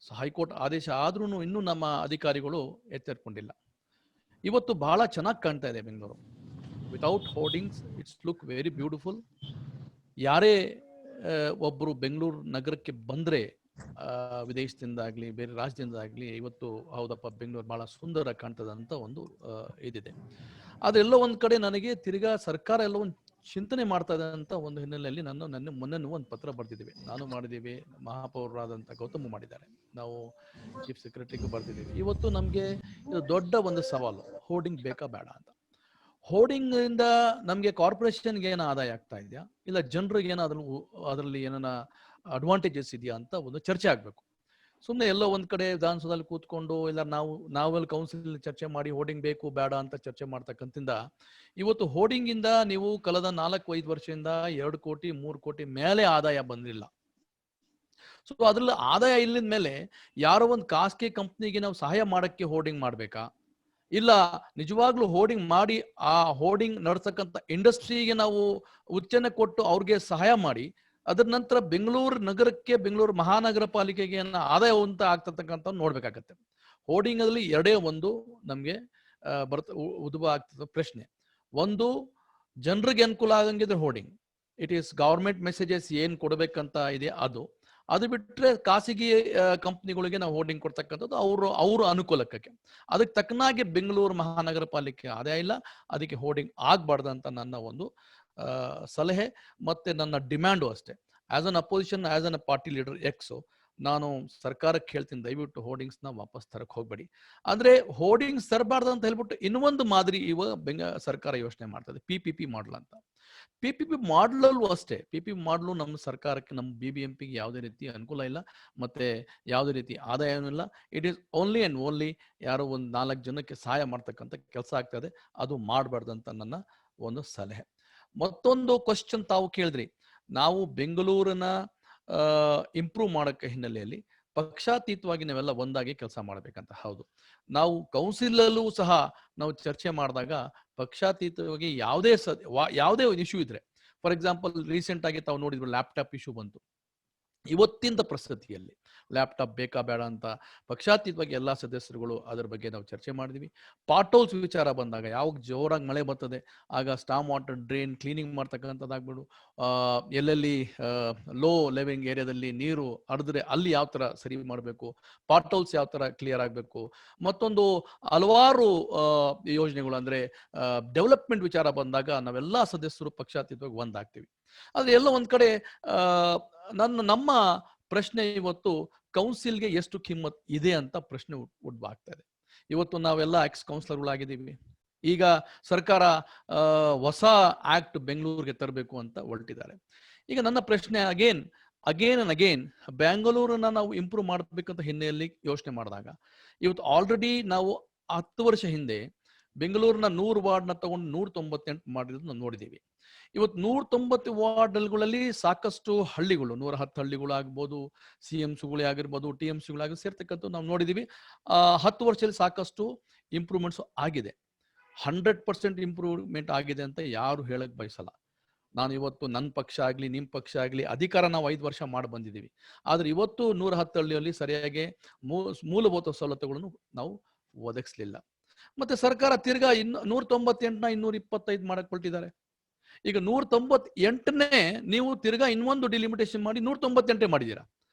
ಸೊ ಹೈಕೋರ್ಟ್ ಆದೇಶ ಆದ್ರೂ ಇನ್ನೂ ನಮ್ಮ ಅಧಿಕಾರಿಗಳು ಎಚ್ಚೆತ್ಕೊಂಡಿಲ್ಲ. ಇವತ್ತು ಬಹಳ ಚೆನ್ನಾಗಿ ಕಾಣ್ತಾ ಇದೆ Bengaluru without hoardings. It's look very beautiful. ಯಾರೇ ಒಬ್ಬರು ಬೆಂಗಳೂರು ನಗರಕ್ಕೆ ಬಂದರೆ ವಿದೇಶದಿಂದ ಆಗಲಿ ಬೇರೆ ರಾಜ್ಯದಿಂದ ಆಗಲಿ, ಇವತ್ತು ಹೌದಪ್ಪ ಬೆಂಗಳೂರು ಭಾಳ ಸುಂದರ ಕಾಣ್ತದಂತ ಒಂದು ಇದಿದೆ. ಅದೆಲ್ಲ ಒಂದು ಕಡೆ ನನಗೆ ತಿರ್ಗಾ ಸರ್ಕಾರ ಎಲ್ಲ ಒಂದು ಚಿಂತನೆ ಮಾಡ್ತಾ ಇದೆ ಅಂತ ಒಂದು ಹಿನ್ನೆಲೆಯಲ್ಲಿ ನನ್ನ ಮೊನ್ನೆ ಒಂದು ಪತ್ರ ಬರೆದಿದ್ದೀವಿ, ನಾನು ಮಾಡಿದ್ದೀವಿ, ಮಹಾಪೌರರಾದಂಥ ಗೌತಮ್ ಮಾಡಿದ್ದಾರೆ, ನಾವು ಚೀಫ್ ಸೆಕ್ರೆಟರಿಗೂ ಬರೆದಿದ್ದೀವಿ. ಇವತ್ತು ನಮಗೆ ಇದು ದೊಡ್ಡ ಒಂದು ಸವಾಲು, ಹೋರ್ಡಿಂಗ್ ಬೇಕಾ ಬೇಡ ಅಂತ. ಹೋರ್ಡಿಂಗ್ ಇಂದ ನಮಗೆ ಕಾರ್ಪೊರೇಷನ್ಗೆ ಏನೋ ಆದಾಯ ಆಗ್ತಾ ಇದೆಯಾ, ಇಲ್ಲ ಜನರಿಗೆ ಏನಾದರೂ ಅದರಲ್ಲಿ ಏನಾರ ಅಡ್ವಾಂಟೇಜಸ್ ಇದೆಯಾ ಅಂತ ಒಂದು ಚರ್ಚೆ ಆಗಬೇಕು. ಸುಮ್ಮನೆ ಎಲ್ಲೋ ಒಂದ್ ಕಡೆ ವಿಧಾನಸೌಧದಲ್ಲಿ ಕೂತ್ಕೊಂಡು ಇಲ್ಲ ನಾವೆಲ್ಲ ಕೌನ್ಸಿಲ್ ಚರ್ಚೆ ಮಾಡಿ ಹೋರ್ಡಿಂಗ್ ಬೇಕು ಬೇಡ ಅಂತ ಚರ್ಚೆ ಮಾಡ್ತಕ್ಕಂತಿಂದ ಇವತ್ತು ಹೋರ್ಡಿಂಗ್ ಇಂದ ನೀವು ಕಳೆದ 4-5 ವರ್ಷದಿಂದ 2 ಕೋಟಿ 3 ಕೋಟಿ ಮೇಲೆ ಆದಾಯ ಬಂದಿಲ್ಲ. ಸೊ ಅದ್ರಲ್ಲಿ ಆದಾಯ ಇಲ್ಲದ ಮೇಲೆ ಯಾರೋ ಒಂದು ಖಾಸಗಿ ಕಂಪ್ನಿಗೆ ನಾವು ಸಹಾಯ ಮಾಡಕ್ಕೆ ಹೋರ್ಡಿಂಗ್ ಮಾಡ್ಬೇಕಾ, ಇಲ್ಲ ನಿಜವಾಗ್ಲೂ ಹೋರ್ಡಿಂಗ್ ಮಾಡಿ ಆ ಹೋರ್ಡಿಂಗ್ ನಡ್ಸಕ್ಕಂತ ಇಂಡಸ್ಟ್ರಿಗೆ ನಾವು ಉಚ್ಚನೆ ಕೊಟ್ಟು ಅವ್ರಿಗೆ ಸಹಾಯ ಮಾಡಿ ಅದರ ನಂತರ ಬೆಂಗಳೂರು ನಗರಕ್ಕೆ, ಬೆಂಗಳೂರು ಮಹಾನಗರ ಪಾಲಿಕೆಗೆ ಆದಾಯ ಅಂತ ಆಗ್ತಕ್ಕಂಥ ನೋಡ್ಬೇಕಾಗತ್ತೆ. ಹೋರ್ಡಿಂಗ್ ಅಲ್ಲಿ ಎರಡೇ ಒಂದು ನಮ್ಗೆ ಉದ್ಭವ ಆಗ್ತದ ಪ್ರಶ್ನೆ. ಒಂದು, ಜನರಿಗೆ ಅನುಕೂಲ ಆಗಂಗಿದ್ರೆ hoarding, it is government messages ಏನ್ ಕೊಡ್ಬೇಕಂತ ಇದೆ ಅದು ಬಿಟ್ರೆ ಖಾಸಗಿ ಕಂಪ್ನಿಗಳಿಗೆ ನಾವು ಹೋರ್ಡಿಂಗ್ ಕೊಡ್ತಕ್ಕಂಥದ್ದು ಅವ್ರ ಅನುಕೂಲಕ್ಕೆ. ಅದಕ್ಕೆ ತಕ್ಕನಾಗಿ ಬೆಂಗಳೂರು ಮಹಾನಗರ ಪಾಲಿಕೆ ಆದಾಯ ಇಲ್ಲ, ಅದಕ್ಕೆ ಹೋರ್ಡಿಂಗ್ ಆಗ್ಬಾರ್ದಂತ ನನ್ನ ಒಂದು ಸಲಹೆ ಮತ್ತೆ ನನ್ನ ಡಿಮ್ಯಾಂಡು ಅಷ್ಟೇ. As an opposition, as an party leader X, ನಾನು ಸರ್ಕಾರಕ್ಕೆ ಹೇಳ್ತೀನಿ, ದಯವಿಟ್ಟು ಹೋರ್ಡಿಂಗ್ಸ್ ನ ವಾಪಸ್ ತರಕ್ ಹೋಗ್ಬೇಡಿ. ಅಂದ್ರೆ ಹೋರ್ಡಿಂಗ್ಸ್ ತರಬಾರ್ದು ಅಂತ ಹೇಳ್ಬಿಟ್ಟು ಇನ್ನೊಂದು ಮಾದರಿ ಸರ್ಕಾರ ಯೋಚನೆ ಮಾಡ್ತದೆ, PPP ಮಾಡಲ್ ಅಂತ. PPP ಮಾಡಲಲ್ಲೂ ಅಷ್ಟೇ, PPP ಮಾಡಲು ನಮ್ಮ ಸರ್ಕಾರಕ್ಕೆ, ನಮ್ಮ BBMPಗೆ ಯಾವುದೇ ರೀತಿ ಅನುಕೂಲ ಇಲ್ಲ, ಮತ್ತೆ ಯಾವುದೇ ರೀತಿ ಆದಾಯನೂ ಇಲ್ಲ. It is only and only ಯಾರೋ ಒಂದು 4 ಜನಕ್ಕೆ ಸಹಾಯ ಮಾಡ್ತಕ್ಕಂಥ ಕೆಲಸ ಆಗ್ತದೆ, ಅದು ಮಾಡಬಾರ್ದಂತ ನನ್ನ ಒಂದು ಸಲಹೆ. ಮತ್ತೊಂದು ಕ್ವಶನ್ ತಾವು ಕೇಳಿದ್ರಿ, ನಾವು ಬೆಂಗಳೂರನ್ನ ಇಂಪ್ರೂವ್ ಮಾಡೋಕ್ಕೆ ಹಿನ್ನೆಲೆಯಲ್ಲಿ ಪಕ್ಷಾತೀತವಾಗಿ ನಾವೆಲ್ಲ ಒಂದಾಗಿ ಕೆಲಸ ಮಾಡ್ಬೇಕಂತ. ಹೌದು, ನಾವು ಕೌನ್ಸಿಲ್ ಅಲ್ಲೂ ಸಹ ನಾವು ಚರ್ಚೆ ಮಾಡಿದಾಗ ಪಕ್ಷಾತೀತವಾಗಿ ಯಾವುದೇ ಇಶ್ಯೂ ಇದ್ರೆ, ಫಾರ್ ಎಕ್ಸಾಂಪಲ್ ರೀಸೆಂಟ್ ಆಗಿ ತಾವು ನೋಡಿದ್ರು ಲ್ಯಾಪ್ಟಾಪ್ ಇಶ್ಯೂ ಬಂತು. ಇವತ್ತಿನ ಪರಿಸ್ಥಿತಿಯಲ್ಲಿ ಲ್ಯಾಪ್ಟಾಪ್ ಬೇಕಾ ಬೇಡ ಅಂತ ಪಕ್ಷಾತೀತವಾಗಿ ಎಲ್ಲಾ ಸದಸ್ಯರುಗಳು ಅದರ ಬಗ್ಗೆ ನಾವು ಚರ್ಚೆ ಮಾಡಿದ್ವಿ. ಪಾಟೋಲ್ಸ್ ವಿಚಾರ ಬಂದಾಗ, ಯಾವಾಗ ಜೋರಾಗಿ ಮಳೆ ಬರ್ತದೆ ಆಗ ಸ್ಟಾಮ್ ವಾಟರ್ ಡ್ರೈನ್ ಕ್ಲೀನಿಂಗ್ ಮಾಡ್ತಕ್ಕಂಥದ್ದಾಗ್ಬಿಡು, ಎಲ್ಲೆಲ್ಲಿ ಲೋ ಲೆವಿಂಗ್ ಏರಿಯಾದಲ್ಲಿ ನೀರು ಹರಿದ್ರೆ ಅಲ್ಲಿ ಯಾವ ತರ ಸರಿ ಮಾಡಬೇಕು, ಪಾಟೋಲ್ಸ್ ಯಾವ ತರ ಕ್ಲಿಯರ್ ಆಗಬೇಕು, ಮತ್ತೊಂದು ಹಲವಾರು ಯೋಜನೆಗಳು ಅಂದ್ರೆ ಡೆವಲಪ್ಮೆಂಟ್ ವಿಚಾರ ಬಂದಾಗ ನಾವೆಲ್ಲಾ ಸದಸ್ಯರು ಪಕ್ಷಾತೀತವಾಗಿ ಒಂದಾಗ್ತೀವಿ. ಆದ್ರೆ ಎಲ್ಲ ಒಂದ್ ಕಡೆ ನಮ್ಮ ಪ್ರಶ್ನೆ ಇವತ್ತು ಕೌನ್ಸಿಲ್ಗೆ ಎಷ್ಟು ಕಿಮ್ಮತ್ ಇದೆ ಅಂತ ಪ್ರಶ್ನೆ ಉದ್ಭವ ಆಗ್ತಾ ಇದೆ. ಇವತ್ತು ನಾವೆಲ್ಲ ಎಕ್ಸ್ ಕೌನ್ಸಿಲರ್ಗಳಾಗಿದ್ದೀವಿ. ಈಗ ಸರ್ಕಾರ ಹೊಸ ಆಕ್ಟ್ ಬೆಂಗಳೂರಿಗೆ ತರಬೇಕು ಅಂತ ಹೊರಟಿದ್ದಾರೆ. ಈಗ ನನ್ನ ಪ್ರಶ್ನೆ ಅಗೇನ್ ಅಂಡ್ ಅಗೇನ್, ಬೆಂಗಳೂರನ್ನ ನಾವು ಇಂಪ್ರೂವ್ ಮಾಡಬೇಕಂತ ಹಿನ್ನೆಲೆಯಲ್ಲಿ ಯೋಚನೆ ಮಾಡಿದಾಗ, ಇವತ್ತು ಆಲ್ರೆಡಿ ನಾವು 10 ವರ್ಷ ಹಿಂದೆ ಬೆಂಗಳೂರಿನ 100 ವಾರ್ಡ್ನ ತಗೊಂಡು 198 ಮಾಡಿರೋದು ನಾವು ನೋಡಿದ್ದೀವಿ. ಇವತ್ತು 190 ವಾರ್ಡ್ಗಳಲ್ಲಿ ಸಾಕಷ್ಟು ಹಳ್ಳಿಗಳು, 110 ಹಳ್ಳಿಗಳು ಆಗ್ಬೋದು, CMCಗಳೇ ಆಗಿರ್ಬೋದು, TMCಗಳಾಗಿ ಸೇರ್ತಕ್ಕಂಥ ನಾವು ನೋಡಿದೀವಿ. 10 ವರ್ಷದಲ್ಲಿ ಸಾಕಷ್ಟು ಇಂಪ್ರೂವ್ಮೆಂಟ್ಸ್ ಆಗಿದೆ. 100% ಇಂಪ್ರೂವ್ಮೆಂಟ್ ಆಗಿದೆ ಅಂತ ಯಾರು ಹೇಳಕ್ ಬಯಸಲ್ಲ. ನಾನು ಇವತ್ತು ನನ್ನ ಪಕ್ಷ ಆಗ್ಲಿ ನಿಮ್ ಪಕ್ಷ ಆಗ್ಲಿ ಅಧಿಕಾರ ನಾವು 5 ವರ್ಷ ಮಾಡಿ ಬಂದಿದ್ದೀವಿ. ಆದ್ರೆ ಇವತ್ತು 110 ಹಳ್ಳಿಯಲ್ಲಿ ಸರಿಯಾಗಿ ಮೂಲಭೂತ ಸವಲತ್ತುಗಳನ್ನು ನಾವು ಒದಗಿಸ್ಲಿಲ್ಲ. ಮತ್ತೆ ಸರ್ಕಾರ ತಿರ್ಗಾ 198ನ 225 ಮಾಡಕ್ ಹೊರಟಿದ್ದಾರೆ. ಈಗ 198ನೇ ನೀವು ತಿರ್ಗಾ ಇನ್ನೊಂದು ಡಿಲಿಮಿಟೇಷನ್ ಮಾಡಿ 198 ಮಾಡಿದೀರಾ.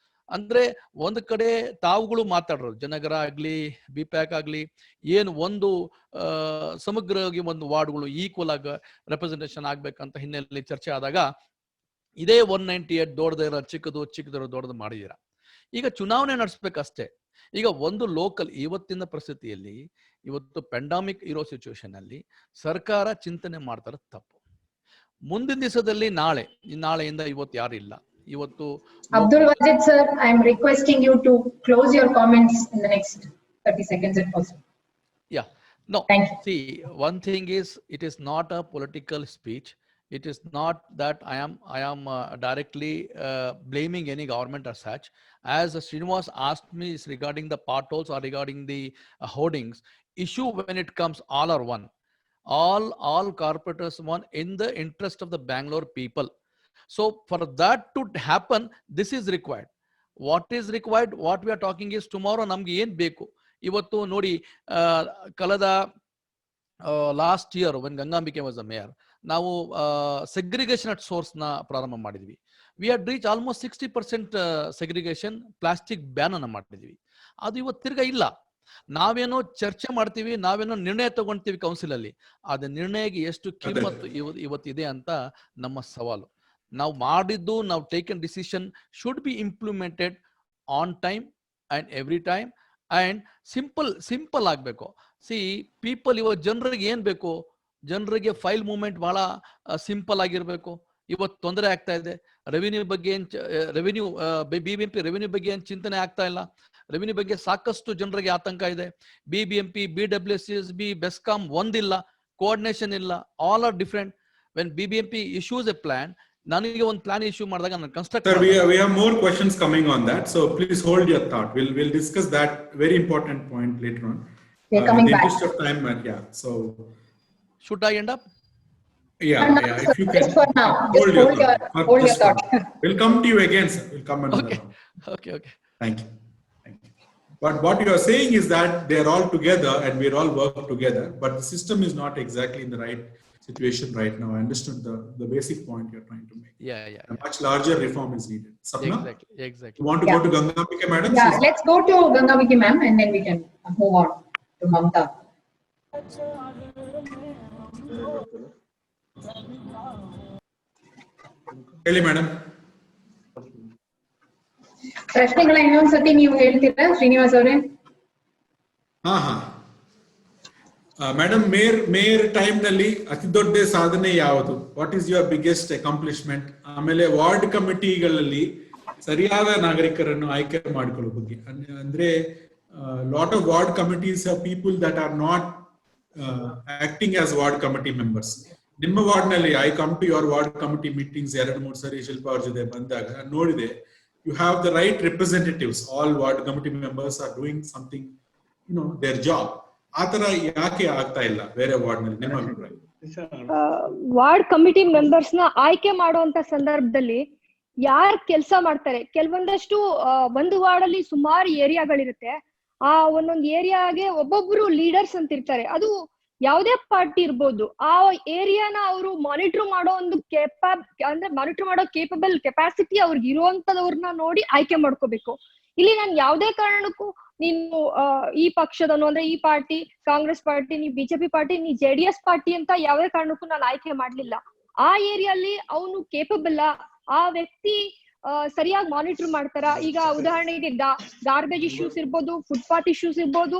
ಅಂದ್ರೆ ಒಂದ್ ಕಡೆ ತಾವುಗಳು ಮಾತಾಡ್ರು, ಜನಗರ ಆಗ್ಲಿ BPAC ಆಗ್ಲಿ, ಏನು ಒಂದು ಸಮಗ್ರವಾಗಿ ಒಂದು ವಾರ್ಡ್ಗಳು ಈಕ್ವಲ್ ಆಗಿ ರೆಪ್ರೆಸೆಂಟೇಷನ್ ಆಗ್ಬೇಕಂತ ಹಿನ್ನೆಲೆಯಲ್ಲಿ ಚರ್ಚೆ ಆದಾಗ ಇದೇ 198 ದೊಡ್ಡದಿರೋ ಚಿಕ್ಕದಿರೋ ದೊಡ್ಡದು ಮಾಡಿದೀರಾ. ಈಗ ಚುನಾವಣೆ ನಡೆಸ್ಬೇಕಷ್ಟೇ. ಈಗ ಒಂದು ಲೋಕಲ್ ಇವತ್ತಿನ ಪರಿಸ್ಥಿತಿಯಲ್ಲಿ, ಇವತ್ತು ಪೆಂಡಾಮಿಕ್ ಇರೋ ಸಿಚುವೇಶನ್ ಅಲ್ಲಿ ಸರ್ಕಾರ ಚಿಂತನೆ ಮಾಡ್ತಾರೆ ತಪ್ಪು. ಮುಂದಿನ ದಿವಸದಲ್ಲಿ ನಾಳೆಯಿಂದ ಇವತ್ತು ಯಾರು ಇಲ್ಲ. ಇವತ್ತು Abdul Wajid sir, I am requesting you to close your comments in the next 30 seconds if possible. Yeah, no. Thank you. See, one thing is, it is not a political speech. It is not that I am directly blaming any government as such. As Srinivas asked me is regarding the potholes or regarding the hoardings issue, when it comes, all are one. All corporators want in the interest of the Bangalore people. So for that to happen, this is required. What is required, what we are talking is tomorrow ನಮ್ಗೆ ಏನ್ ಬೇಕು. ಇವತ್ತು ನೋಡಿ ಕಳೆದ last year when Gangambike was a mayor, ನಾವು segregation at source ನ ಪ್ರಾರಂಭ ಮಾಡಿದ್ವಿ. We had reach almost 60% segregation, plastic ban ಅನ್ನ ಮಾಡಿದ್ವಿ. ಅದು ಇವತ್ತು ತಿರ್ಗಾ ಇಲ್ಲ. ನಾವೇನೋ ಚರ್ಚೆ ಮಾಡ್ತೀವಿ, ನಾವೇನೋ ನಿರ್ಣಯ ತಗೊಂತೀವಿ ಕೌನ್ಸಿಲ್ ಅಲ್ಲಿ, ಅದ ನಿರ್ಣಯಕ್ಕೆ ಎಷ್ಟು ಕಿಮ್ಮತ್ತು ಇವತ್ತಿದೆ ಅಂತ ನಮ್ಮ ಸವಾಲು. ನಾವು ಮಾಡಿದ್ದು, ನಾವು taken decision should be implemented on time and every time and simple ಆಗ್ಬೇಕು. ಸಿ ಪೀಪಲ್, ಇವತ್ತು ಜನರಿಗೆ ಏನ್ ಬೇಕು, ಜನರಿಗೆ ಫೈಲ್ ಮೂವ್ಮೆಂಟ್ ಬಹಳ ಸಿಂಪಲ್ ಆಗಿರ್ಬೇಕು. ಇವತ್ತು ತೊಂದರೆ ಆಗ್ತಾ ಇದೆ. ರೆವಿನ್ಯೂ ಬಗ್ಗೆ ಬಿಬಿಎಂಪಿ ರೆವಿನ್ಯೂ ಬಗ್ಗೆ ಏನ್ ಚಿಂತನೆ ಆಗ್ತಾ ಇಲ್ಲ. ರೆವಿನ್ಯೂ ಬಗ್ಗೆ ಸಾಕಷ್ಟು ಜನರಿಗೆ ಆತಂಕ ಇದೆ. ಬಿಬಿಎಂಪಿ, BWCSB, ಬೆಸ್ಕಾಂ ಒಂದಿಲ್ಲ, ಕೋಆರ್ಡಿನೇಷನ್ ಇಲ್ಲ, all are different. When BBMP issues A plan, ನನಗೆ ಒಂದು ಪ್ಲಾನ್ ಇಶ್ಯೂ ಮಾಡಿದಾಗ ನಾನು construct. Sir, we have more questions coming on that, so please hold your thought. We'll discuss that very important point later on. We're coming back. In the interest of time, yeah. So should I end up? Yeah. If you can for now, hold your thought. We'll come to you again, sir. We'll come another Okay. round. Okay. Thank you. But what you are saying is that they are all together and we all work together, but the system is not exactly in the right situation right now. I understood the basic point you're trying to make. Yeah. A much larger reform is needed. Sapna? Exactly. You want to go to Gangambike, madam? Yeah, let's go to Gangambike, ma'am, and then we can move on to Mamta. ಹೇಳಿ madam. ಪ್ರಶ್ನೆಗಳ ಇನ್ನೊಂದ್ಸತಿ ನೀವು ಹೇಳ್ತೀರಾ ಶ್ರೀನಿವಾಸ್ ಅವರೇ? Madam, mayor time ನಲ್ಲಿ ಅತಿ ದೊಡ್ಡ ಸಾಧನೆ ಯಾವುದು? What is your biggest accomplishment? ಆಮೇಲೆ ವಾರ್ಡ್ ಕಮಿಟಿಗಳಲ್ಲಿ ಸರಿಯಾದ ನಾಗರಿಕರನ್ನು ಆಯ್ಕೆ ಮಾಡಿಕೊಳ್ಳೋ ಬಗ್ಗೆ, ಅಂದ್ರೆ lot of ward committees are people that are not acting as ward committee members. ನಿಮ್ಮ ವಾರ್ಡ್ ನಲ್ಲಿ, I come to your ward committee meetings 2-3 ಸರಿ ಶಿಲ್ಪಾ ಅವ್ರ ಜೊತೆ ಬಂದಾಗ ನೋಡಿದೆ, you have the right representatives. All ward committee members are doing something, their job. ಆತರ ಯಾಕೆ ಆಗ್ತಾ ಇಲ್ಲ ಬೇರೆ ವಾರ್ಡ್ ನಲ್ಲಿ, ನಿಮ್ಮ ಅಭಿಪ್ರಾಯ? ವಾರ್ಡ್ ಕಮಿಟಿ ಮೆಂಬರ್ಸ್ ನ ಆಯ್ಕೆ ಮಾಡುವಂತ ಸಂದರ್ಭದಲ್ಲಿ ಯಾರು ಕೆಲಸ ಮಾಡ್ತಾರೆ, ಕೆಲವೊಂದಷ್ಟು ಒಂದು ವಾರ್ಡ್ ಅಲ್ಲಿ ಸುಮಾರು ಏರಿಯಾಗಳಿರುತ್ತೆ. ಆ ಒಂದೊಂದು ಏರಿಯಾಗೆ ಒಬ್ಬೊಬ್ರು ಲೀಡರ್ಸ್ ಅಂತ ಇರ್ತಾರೆ. ಅದು ಯಾವುದೇ ಪಾರ್ಟಿ ಇರ್ಬೋದು. ಆ ಏರಿಯಾನ ಅವರು ಮಾನಿಟರ್ ಮಾಡೋ ಒಂದು ಮಾನಿಟರ್ ಮಾಡೋ ಕೇಪಬಲ್ ಕೆಪಾಸಿಟಿ ಅವ್ರಿಗೆ ಇರುವಂತದವ್ರನ್ನ ನೋಡಿ ಆಯ್ಕೆ ಮಾಡ್ಕೋಬೇಕು. ಇಲ್ಲಿ ನಾನು ಯಾವುದೇ ಕಾರಣಕ್ಕೂ ನೀನು ಈ ಪಕ್ಷದನು ಅಂದ್ರೆ ಈ ಪಾರ್ಟಿ ಕಾಂಗ್ರೆಸ್ ಪಾರ್ಟಿ, ನೀ ಬಿಜೆಪಿ ಪಾರ್ಟಿ, ನೀ JDS ಪಾರ್ಟಿ ಅಂತ ಯಾವುದೇ ಕಾರಣಕ್ಕೂ ನಾನು ಆಯ್ಕೆ ಮಾಡ್ಲಿಲ್ಲ. ಆ ಏರಿಯಲ್ಲಿ ಅವನು ಕೇಪಬಲ್, ಆ ವ್ಯಕ್ತಿ ಸರಿಯಾಗಿ ಮಾನಿಟರ್ ಮಾಡ್ತಾರ. ಈಗ ಉದಾಹರಣೆಗೆ ಗಾರ್ಬೇಜ್ ಇಶ್ಯೂಸ್ ಇರ್ಬೋದು, ಫುಟ್ಪಾತ್ ಇಶ್ಯೂಸ್ ಇರ್ಬೋದು,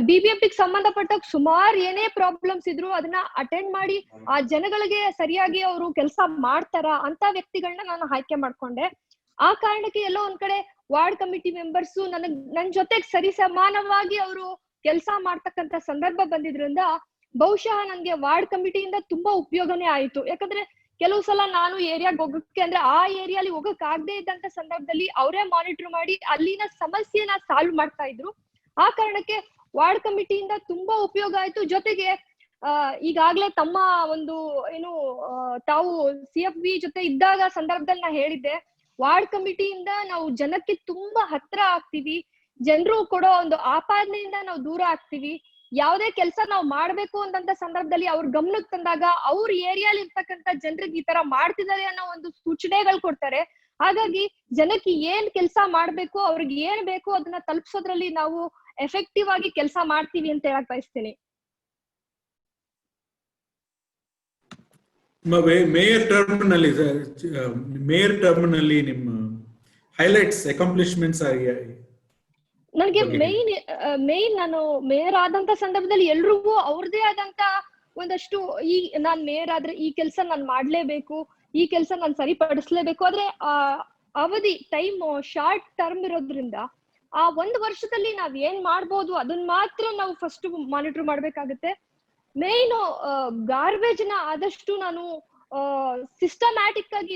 ಬಿಬಿಎಂಪಿಗೆ ಸಂಬಂಧಪಟ್ಟ ಸುಮಾರು ಏನೇ ಪ್ರಾಬ್ಲಮ್ಸ್ ಇದ್ರು ಅದನ್ನ ಅಟೆಂಡ್ ಮಾಡಿ ಆ ಜನಗಳಿಗೆ ಸರಿಯಾಗಿ ಅವರು ಕೆಲಸ ಮಾಡ್ತಾರ ಅಂತ ವ್ಯಕ್ತಿಗಳನ್ನ ನಾನು ಆಯ್ಕೆ ಮಾಡ್ಕೊಂಡೆ. ಆ ಕಾರಣಕ್ಕೆ ಎಲ್ಲೋ ಒಂದ್ ಕಡೆ ವಾರ್ಡ್ ಕಮಿಟಿ ಮೆಂಬರ್ಸ್ ನನ್ ಜೊತೆಗೆ ಸರಿ ಸಮಾನವಾಗಿ ಅವರು ಕೆಲಸ ಮಾಡ್ತಕ್ಕಂತ ಸಂದರ್ಭ ಬಂದಿದ್ರಿಂದ ಬಹುಶಃ ನನ್ಗೆ ವಾರ್ಡ್ ಕಮಿಟಿಯಿಂದ ತುಂಬಾ ಉಪಯೋಗನೇ ಆಯ್ತು. ಯಾಕಂದ್ರೆ ಕೆಲವು ಸಲ ನಾನು ಏರಿಯಾಗೆ ಹೋಗಕ್ಕೆ ಅಂದ್ರೆ ಆ ಏರಿಯಾಲಿ ಹೋಗಕ್ ಆಗದೆ ಇದ್ದಂತ ಸಂದರ್ಭದಲ್ಲಿ ಅವರೇ ಮಾನಿಟರ್ ಮಾಡಿ ಅಲ್ಲಿನ ಸಮಸ್ಯೆನ ಸಾಲ್ವ್ ಮಾಡ್ತಾ ಇದ್ರು. ಆ ಕಾರಣಕ್ಕೆ ವಾರ್ಡ್ ಕಮಿಟಿಯಿಂದ ತುಂಬಾ ಉಪಯೋಗ ಆಯ್ತು. ಜೊತೆಗೆ ಈಗಾಗ್ಲೇ ತಮ್ಮ ಒಂದು ತಾವು CFB ಜೊತೆ ಇದ್ದಾಗ ಸಂದರ್ಭದಲ್ಲಿ ನಾ ಹೇಳಿದ್ದೆ, ವಾರ್ಡ್ ಕಮಿಟಿಯಿಂದ ನಾವು ಜನಕ್ಕೆ ತುಂಬಾ ಹತ್ರ ಆಗ್ತೀವಿ. ಜನರು ಕೊಡೋ ಒಂದು ಆಪಾದನೆಯಿಂದ ನಾವು ದೂರ ಆಗ್ತೀವಿ. ಯಾವುದೇ ಕೆಲಸ ನಾವು ಮಾಡ್ಬೇಕು ಅಂತಂತ ಸಂದರ್ಭದಲ್ಲಿ ಅವ್ರ ಗಮನಕ್ಕೆ ತಂದಾಗ ಅವ್ರ ಏರಿಯಾಲಿ ಇರ್ತಕ್ಕಂತ ಜನರಿಗೆ ಈ ತರ ಮಾಡ್ತಿದ್ದಾರೆ ಅನ್ನೋ ಒಂದು ಸೂಚನೆಗಳು ಕೊಡ್ತಾರೆ. ಹಾಗಾಗಿ ಜನಕ್ಕೆ ಏನ್ ಕೆಲಸ ಮಾಡ್ಬೇಕು, ಅವ್ರಿಗೆ ಏನ್ ಬೇಕು ಅದನ್ನ ತಲುಪಿಸೋದ್ರಲ್ಲಿ ನಾವು ಎಫೆಕ್ಟಿವ್ ಆಗಿ ಕೆಲಸ ಮಾಡ್ತೀವಿ ಅಂತ ಹೇಳಕ್ ಬಯಸ್ತೀನಿ. ಮೇಯರ್ ಟರ್ಮ್ ನಲ್ಲಿ ನಿಮ್ಮ ಹೈಲೈಟ್ಸ್, ಅಕಾಂಪ್ಲಿಷ್ಮೆಂಟ್ಸ್ ನನಗೆ ಮೇನ್ ನಾನು ಮೇಯರ್ ಆದಂತ ಸಂದರ್ಭದಲ್ಲಿ ಎಲ್ರಿಗೂ ಅವ್ರದೇ ಆದಂತ ಒಂದಷ್ಟು ನಾನ್ ಮೇಯರ್ ಆದ್ರೆ ಈ ಕೆಲಸ ನಾನ್ ಮಾಡ್ಲೇಬೇಕು, ಈ ಕೆಲಸ ನಾನ್ ಸರಿಪಡಿಸ್ಲೇಬೇಕು. ಆದ್ರೆ ಅವಧಿ ಟೈಮ್ ಶಾರ್ಟ್ ಟರ್ಮ್ ಇರೋದ್ರಿಂದ ಆ 1 ವರ್ಷದಲ್ಲಿ ನಾವ್ ಏನ್ ಮಾಡ್ಬೋದು ಅದನ್ನ ಮಾತ್ರ ನಾವು ಫಸ್ಟ್ ಮಾನಿಟರ್ ಮಾಡ್ಬೇಕಾಗತ್ತೆ. ಮೇನ್ ಗಾರ್ಬೇಜ್ ನ ಆದಷ್ಟು ನಾನು ಸಿಸ್ಟಮ್ಯಾಟಿಕ್ ಆಗಿ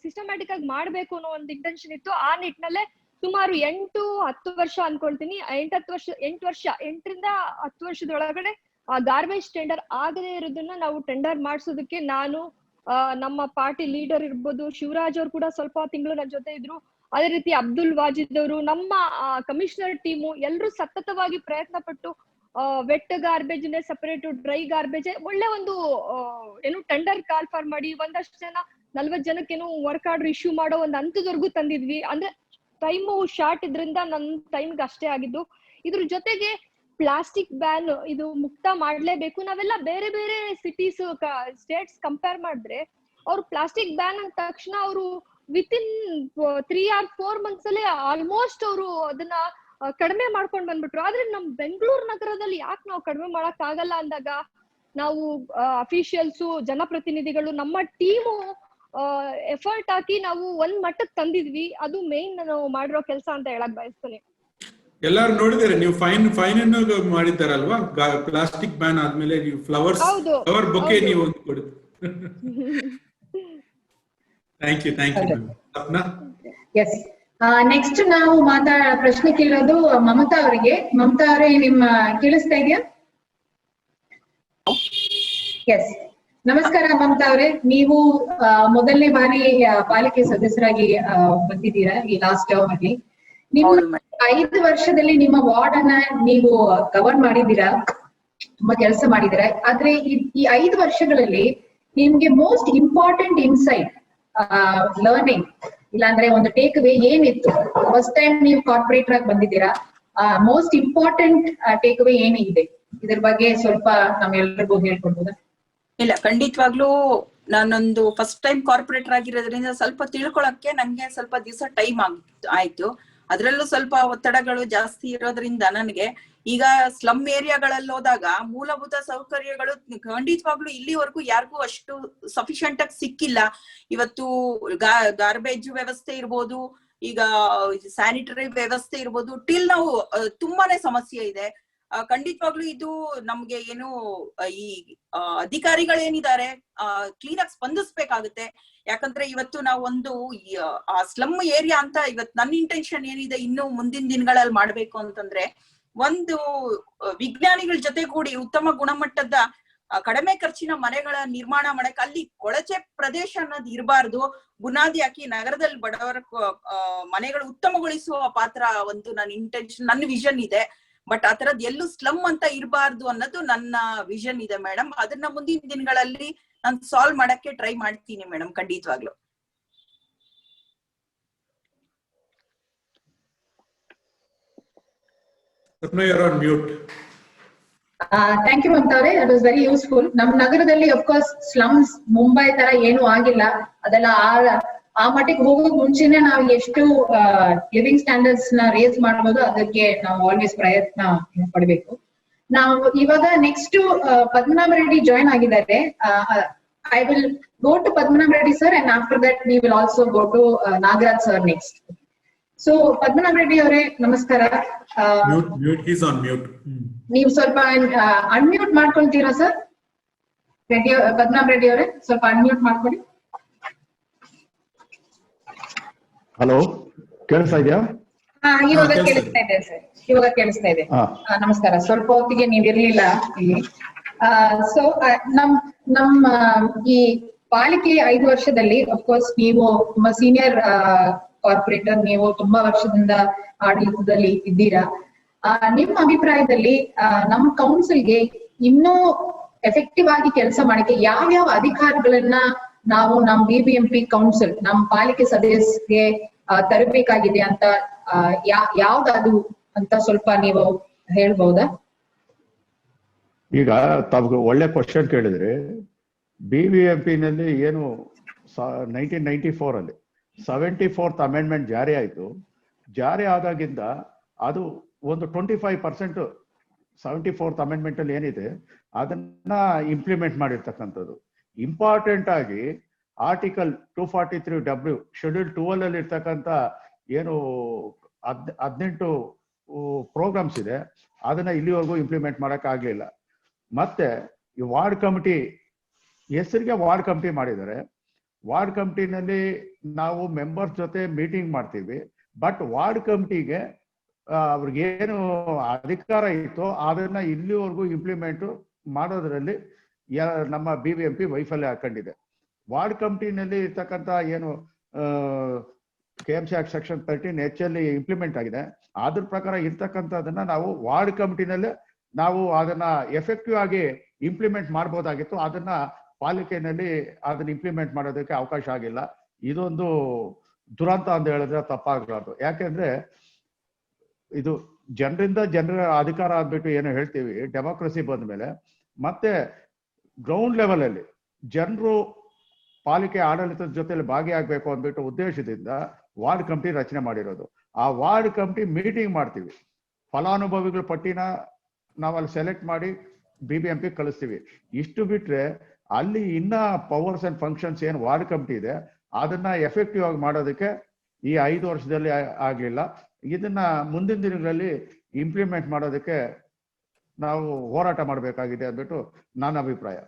ಸಿಸ್ಟಮ್ಯಾಟಿಕ್ ಆಗಿ ಮಾಡ್ಬೇಕು ಅನ್ನೋ ಒಂದು ಇಂಟೆನ್ಷನ್ ಇತ್ತು. ಆ ನಿಟ್ಟಿನಲ್ಲೇ ಸುಮಾರು 8-10 ವರ್ಷ ಅನ್ಕೊಳ್ತೀನಿ, 8ರಿಂದ 10 ವರ್ಷದೊಳಗಡೆ ಆ ಗಾರ್ಬೇಜ್ ಟೆಂಡರ್ ಆಗದೆ ಇರೋದನ್ನ ನಾವು ಟೆಂಡರ್ ಮಾಡಿಸೋದಕ್ಕೆ ನಾನು ನಮ್ಮ ಪಾರ್ಟಿ ಲೀಡರ್ ಇರ್ಬೋದು, ಶಿವರಾಜ್ ಅವ್ರು ಕೂಡ ಸ್ವಲ್ಪ ತಿಂಗಳು ನನ್ನ ಜೊತೆ ಇದ್ರು. ಅದೇ ರೀತಿ ಅಬ್ದುಲ್ ವಾಜಿದ್ ಅವರು, ನಮ್ಮ ಕಮಿಷನರ್ ಟೀಮು ಎಲ್ಲರೂ ಸತತವಾಗಿ ಪ್ರಯತ್ನ ಪಟ್ಟು wet garbage separate, dry garbage ಒಳ್ಳೆ ಒಂದು ಏನು ಟೆಂಡರ್ ಕಾಲ್ ಫಾರ್ ಮಾಡಿ ಒಂದಷ್ಟು ಜನ 40 ಜನಕ್ಕೇನು ವರ್ಕ್ ಆರ್ಡರ್ ಇಶ್ಯೂ ಮಾಡೋ ಒಂದು ಹಂತದವರೆಗೂ ತಂದಿದ್ವಿ. ಅಂದ್ರೆ ಟೈಮು ಶಾರ್ಟ್ ಇದ್ರಿಂದ ನನ್ನ ಟೈಮ್ಗೆ ಅಷ್ಟೇ ಆಗಿದ್ದು. ಇದ್ರ ಜೊತೆಗೆ ಪ್ಲಾಸ್ಟಿಕ್ ಬ್ಯಾನ್ ಇದು ಮುಕ್ತ ಮಾಡ್ಲೇಬೇಕು. ನಾವೆಲ್ಲ ಬೇರೆ ಬೇರೆ ಸಿಟೀಸ್ ಸ್ಟೇಟ್ಸ್ ಕಂಪೇರ್ ಮಾಡಿದ್ರೆ ಅವ್ರು ಪ್ಲಾಸ್ಟಿಕ್ ಬ್ಯಾನ್ ಅಂದ ತಕ್ಷಣ ಅವರು ವಿತಿನ್ 3 or 4 months ಅಲ್ಲಿ ಆಲ್ಮೋಸ್ಟ್ ಅವರು ಅದನ್ನ ಕಡಿಮೆ ಮಾಡ್ಕೊಂಡ್ ಬಂದ್ಬಿಟ್ರು. ಆದ್ರೆ ನಮ್ ಬೆಂಗಳೂರು ನಗರದಲ್ಲಿ ಯಾಕೆ ನಾವು ಕಡಿಮೆ ಮಾಡಕ್ ಆಗಲ್ಲ ಅಂದಾಗ ನಾವು ಅಫಿಷಿಯಲ್ಸು, ಜನಪ್ರತಿನಿಧಿಗಳು, ನಮ್ಮ ಟೀಮು ಎಫರ್ಟ್ ಹಾಕಿ ನಾವು ಒಂದ್ ಮಟ್ಟಕ್ಕೆ ತಂದಿದ್ವಿ. ಅದು ಮೇನ್ ನಾವು ಮಾಡಿರೋ ಕೆಲಸ ಅಂತ ಹೇಳಕ್ ಬಯಸ್ತೇನೆ. ಎಲ್ಲಾರು ನೋಡಿದಾರೆ ನೀವು ಫೈನ್ ಅನ್ನು ಮಾಡಿದ್ದಾರಲ್ವಾ? ಪ್ಲಾಸ್ಟಿಕ್ ಬ್ಯಾನ್ ಆದ್ಮೇಲೆ ನೀವು ಫ್ಲವರ್ ಬೊಕೆ ನೀವು ಒಂದು ಕೊಡಿ. Thank you Sapna. Yes, next ನಾವು ಪ್ರಶ್ನೆ ಕೇಳೋದು ಮಮತಾ ಅವರಿಗೆ. ಮಮತಾ ಅವರೇ, ನಿಮ್ಮ ಕೇಳಿಸ್ತಾ ಇದೆಯಾ? ಎಸ್, ನಮಸ್ಕಾರ ಮಮತಾ ಅವರೇ. ನೀವು ಮೊದಲನೇ ಬಾರಿ ಪಾಲಿಕೆ ಸದಸ್ಯರಾಗಿ ಬಂದಿದ್ದೀರಾ ಈ ಲಾಸ್ಟ್ ಟರ್ಮ್ ಅಲ್ಲಿ. ನಿಮ್ಮ 5 ವರ್ಷದಲ್ಲಿ ನಿಮ್ಮ ವಾರ್ಡ್ ಅನ್ನ ನೀವು ಕವರ್ ಮಾಡಿದ್ದೀರಾ, ತುಂಬಾ ಕೆಲಸ ಮಾಡಿದ್ದೀರಾ. ಆದ್ರೆ ಈ 5 ವರ್ಷಗಳಲ್ಲಿ ನಿಮ್ಗೆ ಮೋಸ್ಟ್ ಇಂಪಾರ್ಟೆಂಟ್ ಇನ್ಸೈಟ್, ಲರ್ನಿಂಗ್ ಇಲ್ಲಾಂದ್ರೆ ಒಂದು ಟೇಕ್ ಅವೇ ಏನಿತ್ತು? ಫಸ್ಟ್ ಟೈಮ್ ನೀವು ಕಾರ್ಪೊರೇಟರ್ ಆಗಿ ಬಂದಿದ್ದೀರಾ, ಮೋಸ್ಟ್ ಇಂಪಾರ್ಟೆಂಟ್ ಟೇಕ್ ಅವೇ ಏನಿದೆ? ಇದ್ರ ಬಗ್ಗೆ ಸ್ವಲ್ಪ ನಮ್ಮೆಲ್ಲರಿಗೂ ಹೇಳ್ಕೊಡ್ಬೋದಾ? ಇಲ್ಲ, ಖಂಡಿತವಾಗ್ಲೂ ನಾನೊಂದು ಫಸ್ಟ್ ಟೈಮ್ ಕಾರ್ಪೊರೇಟರ್ ಆಗಿರೋದ್ರಿಂದ ಸ್ವಲ್ಪ ತಿಳ್ಕೊಳಕ್ಕೆ ನಂಗೆ ಸ್ವಲ್ಪ ದಿವಸ ಟೈಮ್ ಆಯ್ತು. ಅದ್ರಲ್ಲೂ ಸ್ವಲ್ಪ ಒತ್ತಡಗಳು ಜಾಸ್ತಿ ಇರೋದ್ರಿಂದ ನನಗೆ ಈಗ ಸ್ಲಮ್ ಏರಿಯಾಗಳಲ್ಲಿ ಹೋದಾಗ ಮೂಲಭೂತ ಸೌಕರ್ಯಗಳು ಖಂಡಿತವಾಗ್ಲೂ ಇಲ್ಲಿವರೆಗೂ ಯಾರಿಗೂ ಅಷ್ಟು ಸಫಿಶಿಯಂಟ್ ಆಗಿ ಸಿಕ್ಕಿಲ್ಲ. ಇವತ್ತು ಗಾರ್ಬೇಜ್ ವ್ಯವಸ್ಥೆ ಇರ್ಬೋದು, ಈಗ ಸ್ಯಾನಿಟರಿ ವ್ಯವಸ್ಥೆ ಇರ್ಬೋದು, ಟಿಲ್ ನಾವು ತುಂಬಾನೇ ಸಮಸ್ಯೆ ಇದೆ. ಖಂಡಿತವಾಗ್ಲೂ ಇದು ನಮ್ಗೆ ಏನು ಈ ಅಧಿಕಾರಿಗಳೇನಿದ್ದಾರೆ ಕ್ಲೀನ್ ಆಗಿ ಸ್ಪಂದಿಸ್ಬೇಕಾಗುತ್ತೆ. ಯಾಕಂದ್ರೆ ಇವತ್ತು ನಾವು ಒಂದು ಸ್ಲಮ್ ಏರಿಯಾ ಅಂತ ಇವತ್ತು ನನ್ನ ಇಂಟೆನ್ಷನ್ ಏನಿದೆ, ಇನ್ನು ಮುಂದಿನ ದಿನಗಳಲ್ಲಿ ಮಾಡ್ಬೇಕು ಅಂತಂದ್ರೆ ಒಂದು ವಿಜ್ಞಾನಿಗಳ ಜೊತೆ ಕೂಡಿ ಉತ್ತಮ ಗುಣಮಟ್ಟದ ಕಡಿಮೆ ಖರ್ಚಿನ ಮನೆಗಳ ನಿರ್ಮಾಣ ಮಾಡಕ್ಕೆ, ಅಲ್ಲಿ ಕೊಳಚೆ ಪ್ರದೇಶ ಅನ್ನೋದು ಇರಬಾರ್ದು, ಬುನಾದಿ ಹಾಕಿ ನಗರದಲ್ಲಿ ಬಡವರ ಮನೆಗಳು ಉತ್ತಮಗೊಳಿಸುವ ಪಾತ್ರ ಒಂದು ನನ್ನ ಇಂಟೆನ್ಷನ್, ನನ್ನ ವಿಷನ್ ಇದೆ. ಬಟ್ ಆ ತರದ್ ಎಲ್ಲೂ ಸ್ಲಮ್ ಅಂತ ಇರಬಾರ್ದು ಅನ್ನೋದು ನನ್ನ ವಿಷನ್ ಇದೆ ಮೇಡಮ್. ಅದನ್ನ ಮುಂದಿನ ದಿನಗಳಲ್ಲಿ ನಾನು ಸಾಲ್ವ್ ಮಾಡಕ್ಕೆ ಟ್ರೈ ಮಾಡ್ತೀನಿ ಮೇಡಮ್, ಖಂಡಿತವಾಗ್ಲು. ಥ್ಯಾಂಕ್ ಯು ಮಮತಾ ಅವರೇ, ದಟ್ ವಾಸ್ ವೆರಿ ಯೂಸ್ಫುಲ್. ನಮ್ ನಗರದಲ್ಲಿ ಅಫ್ಕೋರ್ಸ್ ಸ್ಲಮ್ಸ್ ಮುಂಬೈ ತರ ಏನು ಆಗಿಲ್ಲ. ಅದೆಲ್ಲ ಆ ಮಟ್ಟಿಗೆ ಹೋಗೋಕ್ ಮುಂಚೆನೆ ನಾವು ಎಷ್ಟು ಲಿವಿಂಗ್ ಸ್ಟ್ಯಾಂಡರ್ಡ್ಸ್ ನ ರೇಸ್ ಮಾಡಬಹುದು, ಅದಕ್ಕೆ ನಾವು ಆಲ್ವೇಸ್ ಪ್ರಯತ್ನ ಪಡ್ಬೇಕು. ನಾವು ಇವಾಗ ನೆಕ್ಸ್ಟ್ ಪದ್ಮನಾಭ ರೆಡ್ಡಿ ಜಾಯಿನ್ ಆಗಿದ್ದಾರೆ. I will go to Padmanabha Reddy sir, and after that we will also go to Nagaraj sir next. So Padmanabha Reddy ಅವರೇ ನಮಸ್ಕಾರ. ನೀವು ಸ್ವಲ್ಪ ಅನ್ಮ್ಯೂಟ್ ಮಾಡ್ಕೊಳ್ತೀರಾ ಸರ್? ಪದ್ಮನಾಭ ರೆಡ್ಡಿ ಅವರೇ ಸ್ವಲ್ಪ ಅನ್ಮ್ಯೂಟ್ ಮಾಡ್ಕೊಳ್ಳಿ. ಹಲೋ, ಕೇಳಿಸ್ತಾ ಇದೆಯಾ? ಇವಾಗ ಕೇಳಿಸ್ತಾ ಇದೆ ಸರ್, ಇವಾಗ ಕೇಳಿಸ್ತಾ ಇದೆ. ನಮಸ್ಕಾರ. ಸ್ವಲ್ಪ ಹೊತ್ತಿಗೆ ನೀವ್ ಇರ್ಲಿಲ್ಲ ಇಲ್ಲಿ. ಸೊ ನಮ್ಮ ಈ ಪಾಲಿಕೆ 5 ವರ್ಷದಲ್ಲಿ ಅಫ್ಕೋರ್ಸ್ ನೀವು ತುಂಬಾ ಸೀನಿಯರ್ ಕಾರ್ಪೊರೇಟರ್, ನೀವು ತುಂಬಾ ವರ್ಷದಿಂದ ಆಡಳಿತದಲ್ಲಿ ಇದ್ದೀರಾ. ನಿಮ್ಮ ಅಭಿಪ್ರಾಯದಲ್ಲಿ ನಮ್ಮ ಕೌನ್ಸಿಲ್ಗೆ ಇನ್ನೂ ಎಫೆಕ್ಟಿವ್ ಆಗಿ ಕೆಲಸ ಮಾಡಕ್ಕೆ ಯಾವ್ಯಾವ ಅಧಿಕಾರಿಗಳನ್ನ ನಾವು ನಮ್ BBMP ಕೌನ್ಸಿಲ್, ನಮ್ಮ ಪಾಲಿಕೆ ಸದಸ್ಯರಿಗೆ ತರಬೇಕಾಗಿದೆ ಅಂತ ಯಾವ್ದದು ಅಂತ ಸ್ವಲ್ಪ ನೀವು ಹೇಳ್ಬಹುದಾ? ಈಗ ತಾವು ಒಳ್ಳೆ ಕ್ವಶನ್ ಕೇಳಿದ್ರಿ. BBMP ನಲ್ಲಿ ಏನು 1994 ಅಲ್ಲಿ 74th ಅಮೆಂಡ್ಮೆಂಟ್ ಜಾರಿ ಆಯ್ತು. ಜಾರಿ ಆದಾಗಿಂದ ಅದು ಒಂದು 25% 74th ಅಮೆಂಡ್ಮೆಂಟ್ ಅಲ್ಲಿ ಏನಿದೆ ಅದನ್ನ ಇಂಪ್ಲಿಮೆಂಟ್ ಮಾಡಿರ್ತಕ್ಕಂಥದ್ದು. ಇಂಪಾರ್ಟೆಂಟ್ ಆಗಿ ಆರ್ಟಿಕಲ್ 243W ಶೆಡ್ಯೂಲ್ 12 ಅಲ್ಲಿ ಇರ್ತಕ್ಕಂಥ ಏನು 18 ಪ್ರೋಗ್ರಾಮ್ಸ್ ಇದೆ, ಅದನ್ನ ಇಲ್ಲಿವರೆಗೂ ಇಂಪ್ಲಿಮೆಂಟ್ ಮಾಡಕ್ ಆಗ್ಲಿಲ್ಲ. ಮತ್ತೆ ಈ ವಾರ್ಡ್ ಕಮಿಟಿ ಹೆಸರಿಗೆ ವಾರ್ಡ್ ಕಮಿಟಿ ಮಾಡಿದ್ದಾರೆ. ವಾರ್ಡ್ ಕಮಿಟಿನಲ್ಲಿ ನಾವು ಮೆಂಬರ್ಸ್ ಜೊತೆ ಮೀಟಿಂಗ್ ಮಾಡ್ತೀವಿ. ಬಟ್ ವಾರ್ಡ್ ಕಮಿಟಿಗೆ ಅವ್ರಿಗೇನು ಅಧಿಕಾರ ಇತ್ತು ಅದನ್ನ ಇಲ್ಲಿವರೆಗೂ ಇಂಪ್ಲಿಮೆಂಟ್ ಮಾಡೋದ್ರಲ್ಲಿ ನಮ್ಮ BBMP ವೈಫಲ್ಯ ಹಾಕೊಂಡಿದೆ. ವಾರ್ಡ್ ಕಮಿಟಿನಲ್ಲಿ ಇರ್ತಕ್ಕಂಥ ಏನು KMC ಆಕ್ಟ್ ಸೆಕ್ಷನ್ 13H ಅಲ್ಲಿ ಇಂಪ್ಲಿಮೆಂಟ್ ಆಗಿದೆ, ಅದ್ರ ಪ್ರಕಾರ ಇರ್ತಕ್ಕಂಥದನ್ನ ನಾವು ವಾರ್ಡ್ ಕಮಿಟಿನಲ್ಲೇ ನಾವು ಅದನ್ನ ಎಫೆಕ್ಟಿವ್ ಆಗಿ ಇಂಪ್ಲಿಮೆಂಟ್ ಮಾಡ್ಬೋದಾಗಿತ್ತು. ಅದನ್ನ ಪಾಲಿಕೆಯಲ್ಲಿ ಅದನ್ನ ಇಂಪ್ಲಿಮೆಂಟ್ ಮಾಡೋದಕ್ಕೆ ಅವಕಾಶ ಆಗಿಲ್ಲ. ಇದೊಂದು ದುರಂತ ಅಂತ ಹೇಳಿದ್ರೆ ತಪ್ಪಾಗಲಾರ್ದು. ಯಾಕೆಂದ್ರೆ ಇದು ಜನರಿಂದ ಜನರ ಅಧಿಕಾರ ಅಂದ್ಬಿಟ್ಟು ಏನೋ ಹೇಳ್ತೀವಿ, ಡೆಮೋಕ್ರಸಿ ಬಂದ ಮೇಲೆ ಮತ್ತೆ ಗ್ರೌಂಡ್ ಲೆವೆಲ್ ಅಲ್ಲಿ ಜನರು ಪಾಲಿಕೆ ಆಡಳಿತದ ಜೊತೆಲಿ ಭಾಗಿಯಾಗಬೇಕು ಅಂದ್ಬಿಟ್ಟು ಉದ್ದೇಶದಿಂದ ವಾರ್ಡ್ ಕಮಿಟಿ ರಚನೆ ಮಾಡಿರೋದು. ಆ ವಾರ್ಡ್ ಕಮಿಟಿ ಮೀಟಿಂಗ್ ಮಾಡ್ತೀವಿ, ಫಲಾನುಭವಿಗಳ ಪಟ್ಟಿನ ನಾವಲ್ಲಿ ಸೆಲೆಕ್ಟ್ ಮಾಡಿ BBMP ಕಳಿಸ್ತೀವಿ. ಇಷ್ಟು ಬಿಟ್ರೆ ಅಲ್ಲಿ ಇನ್ನ ಪವರ್ಸ್ ಅಂಡ್ ಫಂಕ್ಷನ್ಸ್ ಏನು ವಾರ್ಡ್ ಕಮಿಟಿ ಇದೆ ಅದನ್ನ ಎಫೆಕ್ಟಿವ್ ಆಗಿ ಮಾಡೋದಕ್ಕೆ ಈ 5 ವರ್ಷದಲ್ಲಿ ಆಗ್ಲಿಲ್ಲ. ಇದನ್ನ ಮುಂದಿನ ದಿನಗಳಲ್ಲಿ ಇಂಪ್ಲಿಮೆಂಟ್ ಮಾಡೋದಕ್ಕೆ ನಾವು ಹೋರಾಟ ಮಾಡಬೇಕಾಗಿದೆ ಅಂದ್ಬಿಟ್ಟು ನನ್ನ ಅಭಿಪ್ರಾಯ.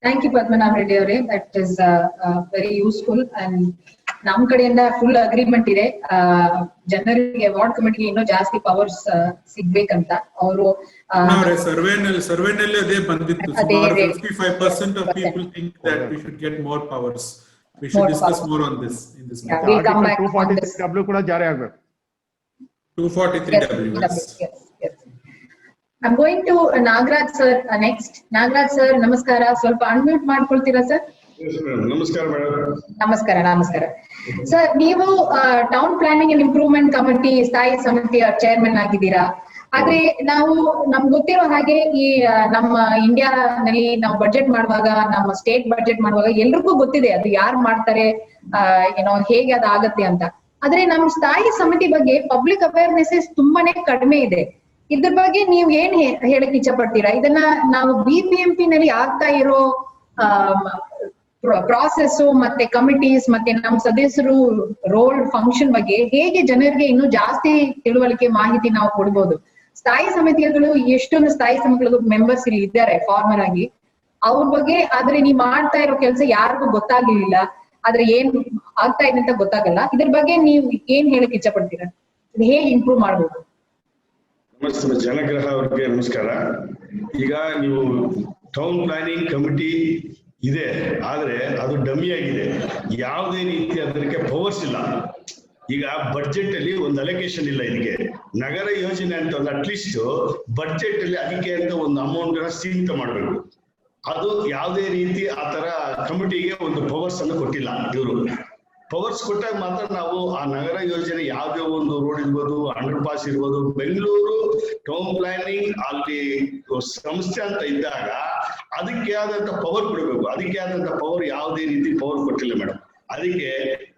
ಥ್ಯಾಂಕ್ ಯು ಪದ್ಮನಾಭ ರೆಡ್ಡಿ ಅವರೇ, that is very useful. And ನಮ್ ಕಡೆಯಿಂದ ಫುಲ್ ಅಗ್ರಿಮೆಂಟ್ ಇದೆ, ಜನರಿಗೆ ವಾರ್ಡ್ ಕಮಿಟಿಗೆ ಇನ್ನೂ ಜಾಸ್ತಿ ಪವರ್ಸ್ ಸಿಗ್ಬೇಕಂತ. ಅವರು ಸರ್ವೆನಲ್ಲಿ ಅದೇ ಬಂದಿತ್ತು. ಸುಮಾರು 55% of people think that we should get more powers. We should discuss more on this in this meeting. We'll come back on this. 243W ಕೂಡ ಜಾರಿ ಆಗಬೇಕು. 243W. Yes. I'm going to Nagraj sir next. Nagraj sir, ನಮಸ್ಕಾರ. ಸ್ವಲ್ಪ unmute ಮಾಡ್ಕೊಳ್ತೀರಾ sir? ನಮಸ್ಕಾರ madam. ನಮಸ್ಕಾರ sir. ನೀವು town planning and improvement committee ಸ್ಥಾಯಿ ಸಮಿತಿಯ ಚೇರ್ಮನ್ ಆಗಿದ್ದೀರಾ. ಆದ್ರೆ ನಮ್ಗೆ ಗೊತ್ತಿರೋ ಹಾಗೆ ಈ ನಮ್ಮ ಇಂಡಿಯಾನಲ್ಲಿ ನಾವು ಬಜೆಟ್ ಮಾಡುವಾಗ, ನಮ್ಮ ಸ್ಟೇಟ್ ಬಜೆಟ್ ಮಾಡುವಾಗ ಎಲ್ರಿಗೂ ಗೊತ್ತಿದೆ ಅದು ಯಾರು ಮಾಡ್ತಾರೆ, ಏನೋ ಹೇಗೆ ಅದಾಗತ್ತೆ ಅಂತ. ಆದ್ರೆ ನಮ್ಮ ಸ್ಥಾಯಿ ಸಮಿತಿ ಬಗ್ಗೆ ಪಬ್ಲಿಕ್ ಅವೇರ್ನೆಸ್ ತುಂಬಾನೇ ಕಡಿಮೆ ಇದೆ. ಇದ್ರ ಬಗ್ಗೆ ನೀವು ಏನ್ ಹೇಳಕ್ ಇಚ್ಛೆ ಪಡ್ತೀರಾ? ಇದನ್ನ ನಾವು BBMP ನಲ್ಲಿ ಆಗ್ತಾ ಇರೋ ಪ್ರಾಸೆಸ್ ಮತ್ತೆ ಕಮಿಟೀಸ್ ಮತ್ತೆ ನಮ್ಮ ಸದಸ್ಯರು ರೋಲ್ ಫಂಕ್ಷನ್ ಬಗ್ಗೆ ಹೇಗೆ ಜನರಿಗೆ ಇನ್ನೂ ಜಾಸ್ತಿ ತಿಳುವಳಿಕೆ ಮಾಹಿತಿ ನಾವು ಕೊಡ್ಬೋದು? ಸ್ಥಾಯಿ ಸಮಿತಿಗಳು ಎಷ್ಟೊಂದು ಸ್ಥಾಯಿ ಸಮಿತಿಗಳು ಮೆಂಬರ್ಸ್ ಇಲ್ಲಿ ಇದ್ದಾರೆ ಫಾರ್ಮರ್ ಆಗಿ, ಅವ್ರ ಬಗ್ಗೆ. ಆದ್ರೆ ನೀವ್ ಮಾಡ್ತಾ ಇರೋ ಕೆಲಸ ಯಾರಿಗೂ ಗೊತ್ತಾಗ್ಲಿಲ್ಲ, ಆದ್ರೆ ಏನ್ ಆಗ್ತಾ ಇದೆ ಅಂತ ಗೊತ್ತಾಗಲ್ಲ. ಇದ್ರ ಬಗ್ಗೆ ನೀವ್ ಏನ್ ಹೇಳಕ್ ಇಚ್ಛೆ ಪಡ್ತೀರಾ? ಹೇಗೆ ಇಂಪ್ರೂವ್ ಮಾಡ್ಬೋದು? ನಮಸ್ತೆ ಜನಗ್ರಹ ಅವರಿಗೆ ನಮಸ್ಕಾರ. ಈಗ ನೀವು ಟೌನ್ ಪ್ಲಾನಿಂಗ್ ಕಮಿಟಿ ಇದೆ, ಆದ್ರೆ ಅದು ಡಮ್ಮಿ ಆಗಿದೆ. ಯಾವುದೇ ರೀತಿ ಅದಕ್ಕೆ ಪವರ್ಸ್ ಇಲ್ಲ. ಈಗ ಬಡ್ಜೆಟ್ ಅಲ್ಲಿ ಒಂದು ಅಲೋಕೇಶನ್ ಇಲ್ಲ ಇದಕ್ಕೆ. ನಗರ ಯೋಜನೆ ಅಂತ ಒಂದು ಅಟ್ಲೀಸ್ಟ್ ಬಡ್ಜೆಟ್ ಅಲ್ಲಿ ಅದಕ್ಕೆ ಅಂತ ಒಂದು ಅಮೌಂಟ್ ಸೀಮಿತ ಮಾಡಬೇಕು. ಅದು ಯಾವುದೇ ರೀತಿ ಆ ತರ ಕಮಿಟಿಗೆ ಒಂದು ಪವರ್ಸ್ ಅನ್ನು ಕೊಟ್ಟಿಲ್ಲ ಇವರು. ಪವರ್ಸ್ ಕೊಟ್ಟಾಗ ಮಾತ್ರ ನಾವು ಆ ನಗರ ಯೋಜನೆ ಯಾವುದೇ ಒಂದು ರೋಡ್ ಇರ್ಬೋದು, ಅಂಡರ್ ಪಾಸ್ ಇರ್ಬೋದು, ಬೆಂಗಳೂರು ಟೌನ್ ಪ್ಲಾನಿಂಗ್ ಅಲ್ಲಿ ಸಂಸ್ಥೆ ಅಂತ ಇದ್ದಾಗ ಅದಕ್ಕೆ ಆದಂತ ಪವರ್ ಕೊಡಬೇಕು. ಅದಕ್ಕೆ ಆದಂತ ಪವರ್ ಯಾವುದೇ ರೀತಿ ಪವರ್ ಕೊಟ್ಟಿಲ್ಲ ಮೇಡಮ್. ಅದಕ್ಕೆ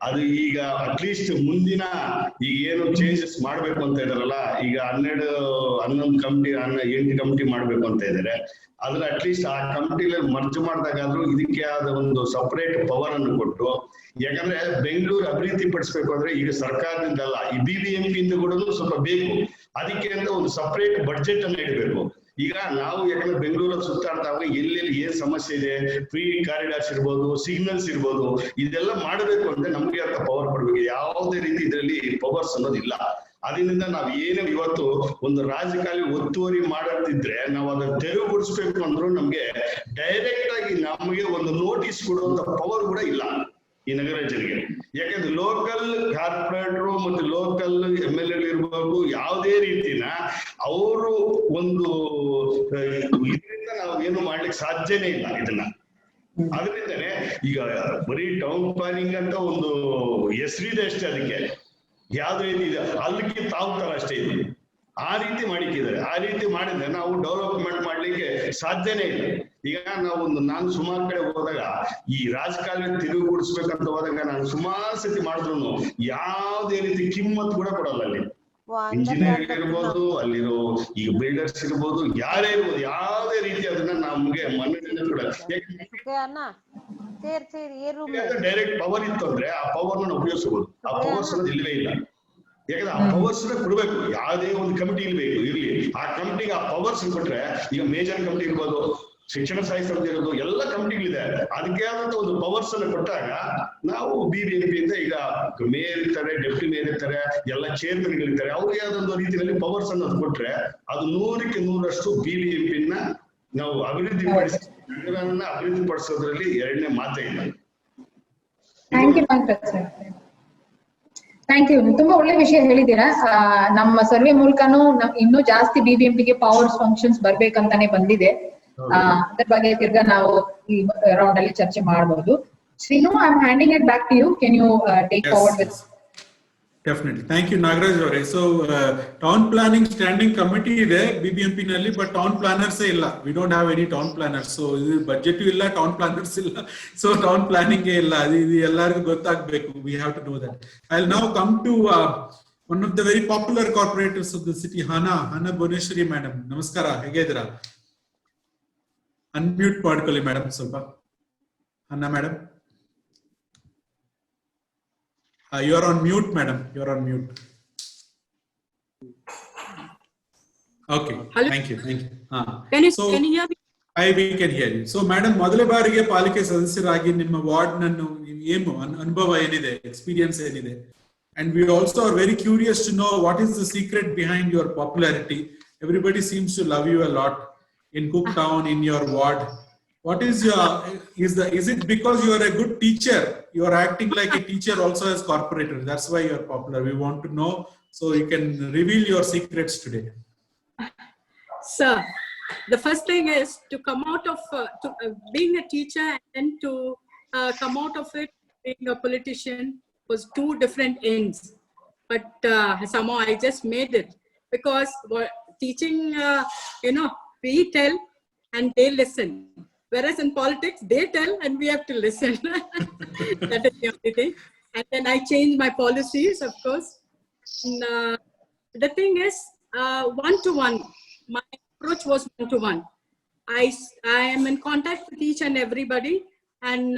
ಅದು ಈಗ ಅಟ್ಲೀಸ್ಟ್ ಮುಂದಿನ ಈಗ ಏನು ಚೇಂಜಸ್ ಮಾಡ್ಬೇಕು ಅಂತ ಇದಾರಲ್ಲ, ಈಗ 11 ಕಮಿಟಿ 8 ಕಮಿಟಿ ಮಾಡ್ಬೇಕು ಅಂತ ಇದ್ದಾರೆ. ಅದ್ರ ಅಟ್ಲೀಸ್ಟ್ ಆ ಕಮಿಟಿಲಿ ಮರ್ಜ್ ಮಾಡಿದಾಗಾದ್ರೂ ಇದಕ್ಕೆ ಆದ ಒಂದು ಸಪರೇಟ್ ಪವರ್ ಅನ್ನು ಕೊಟ್ಟು, ಯಾಕಂದ್ರೆ ಬೆಂಗಳೂರು ಅಭಿವೃದ್ಧಿ ಪಡಿಸ್ಬೇಕು ಅಂದ್ರೆ ಈಗ ಸರ್ಕಾರದಿಂದ ಅಲ್ಲ, ಈ BBMP ಇಂದ ಕೂಡ ಸ್ವಲ್ಪ ಬೇಕು. ಅದಕ್ಕೆ ಅಂತ ಒಂದು ಸಪರೇಟ್ ಬಡ್ಜೆಟ್ ಅನ್ನು ಇಡಬೇಕು. ಈಗ ನಾವು ಯಾಕಂದ್ರೆ ಬೆಂಗಳೂರಲ್ಲಿ ಸುತ್ತಾಡ್ತಾವಾಗ ಎಲ್ಲೆಲ್ಲಿ ಏನ್ ಸಮಸ್ಯೆ ಇದೆ, ಫ್ರೀ ಕಾರಿಡಾರ್ಸ್ ಇರ್ಬೋದು, ಸಿಗ್ನಲ್ಸ್ ಇರ್ಬೋದು, ಇದೆಲ್ಲ ಮಾಡಬೇಕು ಅಂದ್ರೆ ನಮ್ಗೆ ಅಂತ ಪವರ್ ಕೊಡ್ಬೇಕು. ಯಾವುದೇ ರೀತಿ ಇದರಲ್ಲಿ ಪವರ್ಸ್ ಅನ್ನೋದಿಲ್ಲ. ಅದರಿಂದ ನಾವ್ ಏನು ಇವತ್ತು ಒಂದು ರಾಜಕಾಲಿ ಒತ್ತುವರಿ ಮಾಡತ್ತಿದ್ರೆ ನಾವು ಅದನ್ನ ತೆರವುಗೊಳಿಸ್ಬೇಕು ಅಂದ್ರೂ ನಮ್ಗೆ ಡೈರೆಕ್ಟ್ ಆಗಿ ನಮ್ಗೆ ಒಂದು ನೋಟಿಸ್ ಕೊಡುವಂತ ಪವರ್ ಕೂಡ ಇಲ್ಲ ಈ ನಗರ ಜನರಿಗೆ. ಯಾಕಂದ್ರೆ ಲೋಕಲ್ ಕಾರ್ಪೊರೇಟರು ಮತ್ತೆ ಲೋಕಲ್ MLA ಇರ್ಬೋದು, ಯಾವುದೇ ರೀತಿನ ಅವರು ಒಂದು ಇದರಿಂದ ನಾವು ಏನು ಮಾಡ್ಲಿಕ್ಕೆ ಸಾಧ್ಯನೇ ಇಲ್ಲ ಇದನ್ನ. ಅದರಿಂದನೇ ಈಗ ಬರೀ ಟೌನ್ ಪ್ಲಾನಿಂಗ್ ಅಂತ ಒಂದು ಹೆಸರಿದೆ ಅಷ್ಟೇ, ಅದಕ್ಕೆ ಯಾವ್ದು ಏನಿದೆ ಅಲ್ಲಿಗೆ ತಾವ್ತಾರ ಅಷ್ಟೇ ಇದೆ. ಆ ರೀತಿ ಮಾಡಿಕ್ಕಿದ್ದಾರೆ. ಆ ರೀತಿ ಮಾಡಿದ್ರೆ ನಾವು ಡೆವಲಪ್ಮೆಂಟ್ ಮಾಡ್ಲಿಕ್ಕೆ ಸಾಧ್ಯನೇ ಇಲ್ಲ. ಈಗ ನಾನು ಸುಮಾರು ಕಡೆ ಹೋದಾಗ ಈ ರಾಜಕಾರಣ ತಿರುಗುಗೊಳಿಸ್ಬೇಕಂತ ಹೋದಾಗ ನಾನು ಸುಮಾರು ಸತಿ ಮಾಡಿದ್ರು ಯಾವುದೇ ರೀತಿ ಕಿಮ್ಮತ್ ಕೂಡ ಕೊಡಲ್ಲ. ಅಲ್ಲಿ ಇಂಜಿನಿಯರ್ ಇರ್ಬೋದು, ಅಲ್ಲಿರೋ ಈಗ ಬಿಲ್ಡರ್ಸ್ ಇರ್ಬೋದು, ಯಾರೇ ಇರ್ಬೋದು, ಯಾವುದೇ ರೀತಿ ಅದನ್ನ ನಮ್ಗೆ ಮನ್ನಣೆ ಕೊಡಲ್ಲ. ಡೈರೆಕ್ಟ್ ಪವರ್ ಇತ್ತು ಅಂದ್ರೆ ಆ ಪವರ್ ನ ಉಪಯೋಗಿಸಬಹುದು. ಆ ಪವರ್ಸ್ ಅನ್ನೋದು ಇಲ್ಲವೇ ಇಲ್ಲ. ಯಾಕಂದ್ರೆ ಆ ಪವರ್ಸ್ ಕೊಡ್ಬೇಕು. ಯಾವುದೇ ಒಂದು ಕಮಿಟಿ ಇರ್ಲಿ, ಆ ಕಮಿಟಿಗೆ ಆ ಪವರ್ಸ್ ಕೊಟ್ರೆ, ಈಗ ಮೇಜರ್ ಕಮಿಟಿ ಇರ್ಬೋದು, ಶಿಕ್ಷಣ ಸ್ಥಾಯಿ ಸಮಿತಿ ಇರೋದು, ಎಲ್ಲ ಕಮಿಟಿಗಳಿದೆ. ಅದಕ್ಕೆ ಆದಂತ ಒಂದು ಪವರ್ಸ್ ಅನ್ನು ಕೊಟ್ಟಾಗ ನಾವು BBMP ಇಂದ ಈಗ ಮೇಯರ್ ಇರ್ತಾರೆ, ಡೆಪ್ಟಿ ಮೇಯರ್ ಇರ್ತಾರೆ, ಎಲ್ಲ ಚೇರ್ಮನ್ ಗಳಿರ್ತಾರೆ, ಅವ್ರಿಗೆ ಆದಂತ ರೀತಿಯಲ್ಲಿ ಪವರ್ಸ್ ಅನ್ನೋದು ಕೊಟ್ರೆ ಅದು 100ಕ್ಕೆ 100ರಷ್ಟು BBMP ನ ನಾವು ಅಭಿವೃದ್ಧಿ ಪಡಿಸಿ ಇದನ್ನ ಅಭಿವೃದ್ಧಿಪಡಿಸೋದ್ರಲ್ಲಿ ಎರಡನೇ ಮಾತೇ ಇಲ್ಲ. Thank you Pankaj sir, thank you. ತುಂಬಾ ಒಳ್ಳೆ ವಿಷಯ ಹೇಳಿದ್ದೀರಾ. ನಮ್ಮ ಸರ್ವೆ ಮೂಲಕನೂ ಇನ್ನೂ ಜಾಸ್ತಿ ಬಿಬಿಎಂಪಿಗೆ ಪವರ್ಸ್ ಫಂಕ್ಷನ್ಸ್ ಬರ್ಬೇಕಂತಾನೆ ಬಂದಿದೆ. ಅದ್ರ ಬಗ್ಗೆ ತಿರ್ಗಾ ನಾವು ಈ ರೌಂಡ್ ಅಲ್ಲಿ ಚರ್ಚೆ ಮಾಡಬಹುದು. Srinu, I am handing it back to you. Can you take forward with? Definitely. Thank you, Nagaraj Avare. So, town planning standing committee ಇದೆ BBMP ನಲ್ಲಿ, but town planners ಇಲ್ಲ. We don't have any town planners. So, budget ಇಲ್ಲ, town planners ಇಲ್ಲ. So, town planning ಇಲ್ಲ. ಇದು ಎಲ್ಲರಿಗೂ ಗೊತ್ತಾಗಬೇಕು. We have to know that. I'll now come to one of the very popular corporators of the city, Hana Bhuneshwari madam. ನಮಸ್ಕಾರ, ಹೇಗಿದ್ದೀರಾ? Unmute ಮಾಡ್ಕೊಳ್ಳಿ madam ಸ್ವಲ್ಪ. Hana madam. You are on mute, madam. You are on mute. Okay. Hello? Thank you. Can you hear me? We can hear you. So, madam, ಮೊದಲ ಬಾರಿಗೆ ಪಾಲಿಕೆ ಸದಸ್ಯರಾಗಿ ನಿಮ್ಮ ward ನನ್ನು ಏನು ಅನುಭವ ಏನಿದೆ, ಎಕ್ಸ್ಪೀರಿಯನ್ಸ್ ಏನಿದೆ? And we also are very curious to know what is the secret behind your popularity. Everybody seems to love you a lot in Cooktown, in your ward. What is your, is it because you are a good teacher? You are acting like a teacher also as corporator. That's why you are popular. We want to know, so you can reveal your secrets today. Sir, the first thing is to come out of being a teacher and then to come out of it being a politician was two different ends. But somehow I just made it because teaching, we tell and they listen. Whereas in politics, they tell and we have to listen. That is the only thing. And then I changed my policies, of course. And, the thing is, one-to-one. My approach was one-to-one. I am in contact with each and everybody. And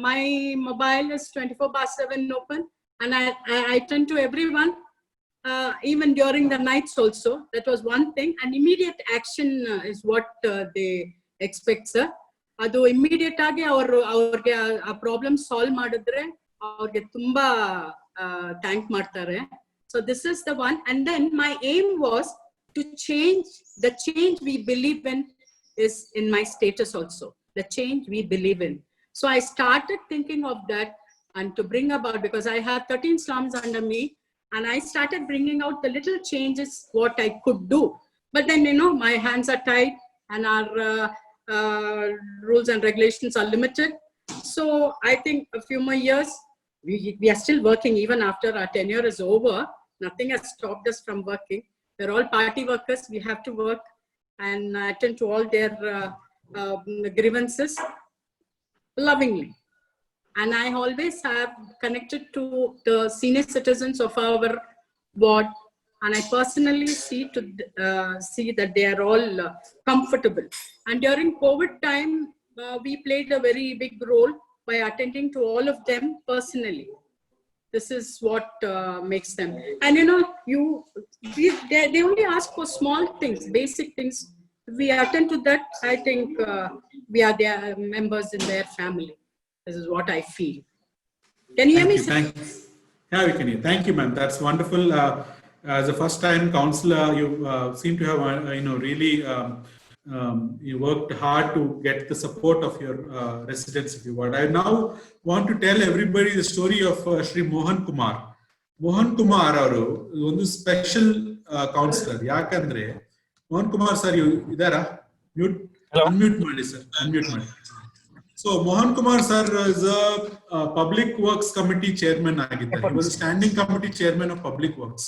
my mobile is 24/7 open. And I turn to everyone, even during the nights also. That was one thing. And immediate action is what they expect, sir. ಅದು immediate ಆಗಿ ಅವ್ರಿಗೆ ಆ problem solve ಮಾಡಿದ್ರೆ ಅವ್ರಿಗೆ ತುಂಬಾ thank ಮಾಡ್ತಾರೆ. So this is the one. And then my aim was to change the change we believe in is in my status also, the change we believe in. So I started thinking of that and to bring about, because I have 13 slums under me, and I started bringing out the little changes what I could do. But then my hands are tied and our rules and regulations are limited. So I think a few more years, we are still working even after our tenure is over. Nothing has stopped us from working. We're all party workers. We have to work and attend to all their grievances lovingly. And I always have connected to the senior citizens of our ward. And I personally see that they are all comfortable. And during COVID time, we played a very big role by attending to all of them personally. This is what makes them. And they only ask for small things, basic things. If we attend to that, I think we are their members in their family. This is what I feel. Can you hear me, sir? Yeah, we can hear. Thank you, ma'am. That's wonderful. As a first-time councillor, you seem to have, really you worked hard to get the support of your residents of your ward. I now want to tell everybody the story of Shri Mohan Kumar. Mohan Kumar ಅವರು ಒಂದು special counsellor. ಯಾಕಂದ್ರೆ Mohan Kumar sir ಇದಾರಾ? Unmute ಮಾಡಿ sir, unmute ಮಾಡಿ. So Mohan Kumar sir is a Public Works Committee chairman. He was a standing committee chairman of Public Works.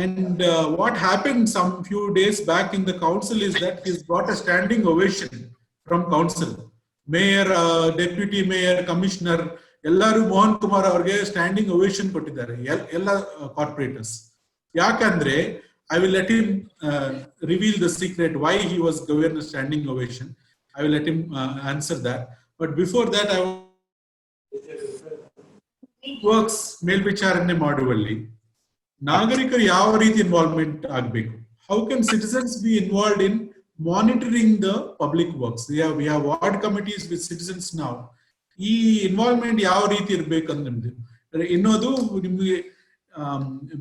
And what happened some few days back in the council is that he's got a standing ovation from council. Mayor, deputy mayor, commissioner, ellaru Mohan Kumar avarge standing ovation kottidare. Ella corporators. Yakandre, I will let him reveal the secret why he was given a standing ovation. I will let him answer that. But before that, I works ಮೇಲ್ವಿಚಾರಣೆ ಮಾಡುವಲ್ಲಿ ನಾಗರಿಕರು ಯಾವ ರೀತಿ involvement ಆಗಬೇಕು? How can citizens be involved in monitoring the public works? We have ward committees with citizens now. ಈ involvement ಯಾವ ರೀತಿ ಇರಬೇಕಂತ ನಿಮ್ದು ಇನ್ನೊಂದು ನಿಮ್ಗೆ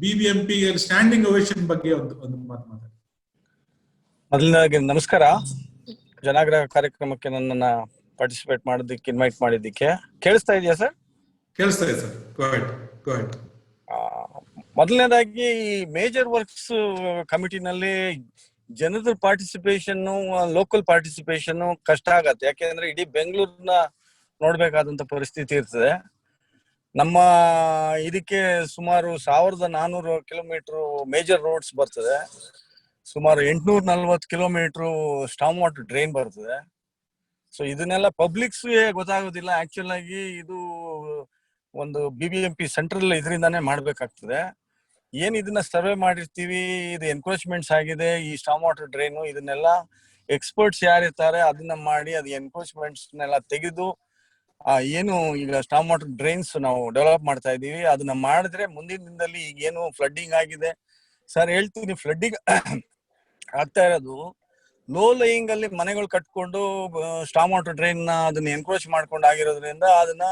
BBMP ಸ್ಟ್ಯಾಂಡಿಂಗ್ ಓವೇಷನ್ ಬಗ್ಗೆ ಒಂದು ಮಾತು ಮಾತಾಡಿ. ಮೊದಲನೇದಾಗಿ ನಮಸ್ಕಾರ. ಜನಾಗ್ರಹ ಕಾರ್ಯಕ್ರಮಕ್ಕೆ ನನ್ನನ್ನ ಪಾರ್ಟಿಸಿಪೇಟ್ ಮಾಡೋದಕ್ಕೆ ಇನ್ವೈಟ್ ಮಾಡಿದ್ದಕ್ಕೆ. ಕೇಳಿಸ್ತಾ ಇದೆಯಾ ಸರ್? ಕೇಳಿಸ್ತಾ ಇದೆ ಸರ್. Go ahead. ಮೊದಲನೇದಾಗಿ ಮೇಜರ್ ವರ್ಕ್ಸ್ ಕಮಿಟಿನಲ್ಲಿ ಜನರ ಪಾರ್ಟಿಸಿಪೇಷನ್, ಲೋಕಲ್ ಪಾರ್ಟಿಸಿಪೇಷನ್ ಕಷ್ಟ ಆಗತ್ತೆ. ಯಾಕೆಂದ್ರೆ ಇಡೀ ಬೆಂಗಳೂರನ್ನ ನೋಡ್ಬೇಕಾದಂತ ಪರಿಸ್ಥಿತಿ ಇರ್ತದೆ. ನಮ್ಮ ಇದಕ್ಕೆ ಸುಮಾರು 1400 ಕಿಲೋಮೀಟರ್ ಮೇಜರ್ ರೋಡ್ಸ್ ಬರ್ತದೆ, ಸುಮಾರು 840 ಕಿಲೋಮೀಟರ್ ಸ್ಟಾಮ್ ವಾಟರ್ ಡ್ರೈನ್ ಬರ್ತದೆ. ಸೊ ಇದನ್ನೆಲ್ಲ ಪಬ್ಲಿಕ್ಸ್ ಗೊತ್ತಾಗೋದಿಲ್ಲ. ಆಕ್ಚುಲ್ ಆಗಿ ಇದು ಒಂದು BBMP ಸೆಂಟ್ರಲ್ ಇದರಿಂದಾನೇ ಮಾಡ್ಬೇಕಾಗ್ತದೆ. ಏನ್ ಇದನ್ನ ಸರ್ವೆ ಮಾಡಿರ್ತೀವಿ, ಇದು ಎನ್ಕ್ರೋಚ್ಮೆಂಟ್ಸ್ ಆಗಿದೆ, ಈ ಸ್ಟಾಮ್ ವಾಟರ್ ಡ್ರೈನ್, ಇದನ್ನೆಲ್ಲ ಎಕ್ಸ್ಪರ್ಟ್ಸ್ ಯಾರಿರ್ತಾರೆ ಅದನ್ನ ಮಾಡಿ ಅದು ಎನ್ಕ್ರೋಚ್ಮೆಂಟ್ಸ್ ನೆಲ್ಲ ತೆಗೆದು ಏನು ಈಗ ಸ್ಟಾಮ್ ವಾಟರ್ ಡ್ರೈನ್ಸ್ ನಾವು ಡೆವಲಪ್ ಮಾಡ್ತಾ ಇದೀವಿ. ಅದನ್ನ ಮಾಡಿದ್ರೆ ಮುಂದಿನ ದಿನದಲ್ಲಿ ಈಗ ಏನು ಫ್ಲಡ್ಡಿಂಗ್ ಆಗಿದೆ ಸರ್, ಹೇಳ್ತೀನಿ, ಫ್ಲಡ್ಡಿಂಗ್ ಆಗ್ತಾ ಇರೋದು ಲೋ ಲೈಯಿಂಗ್ ಅಲ್ಲಿ ಮನೆಗಳು ಕಟ್ಕೊಂಡು ಸ್ಟಾಮ್ ವಾಟರ್ ಡ್ರೈನ್ ಅದನ್ನ ಎನ್ಕ್ರೋಚ್ ಮಾಡ್ಕೊಂಡು ಆಗಿರೋದ್ರಿಂದ ಅದನ್ನ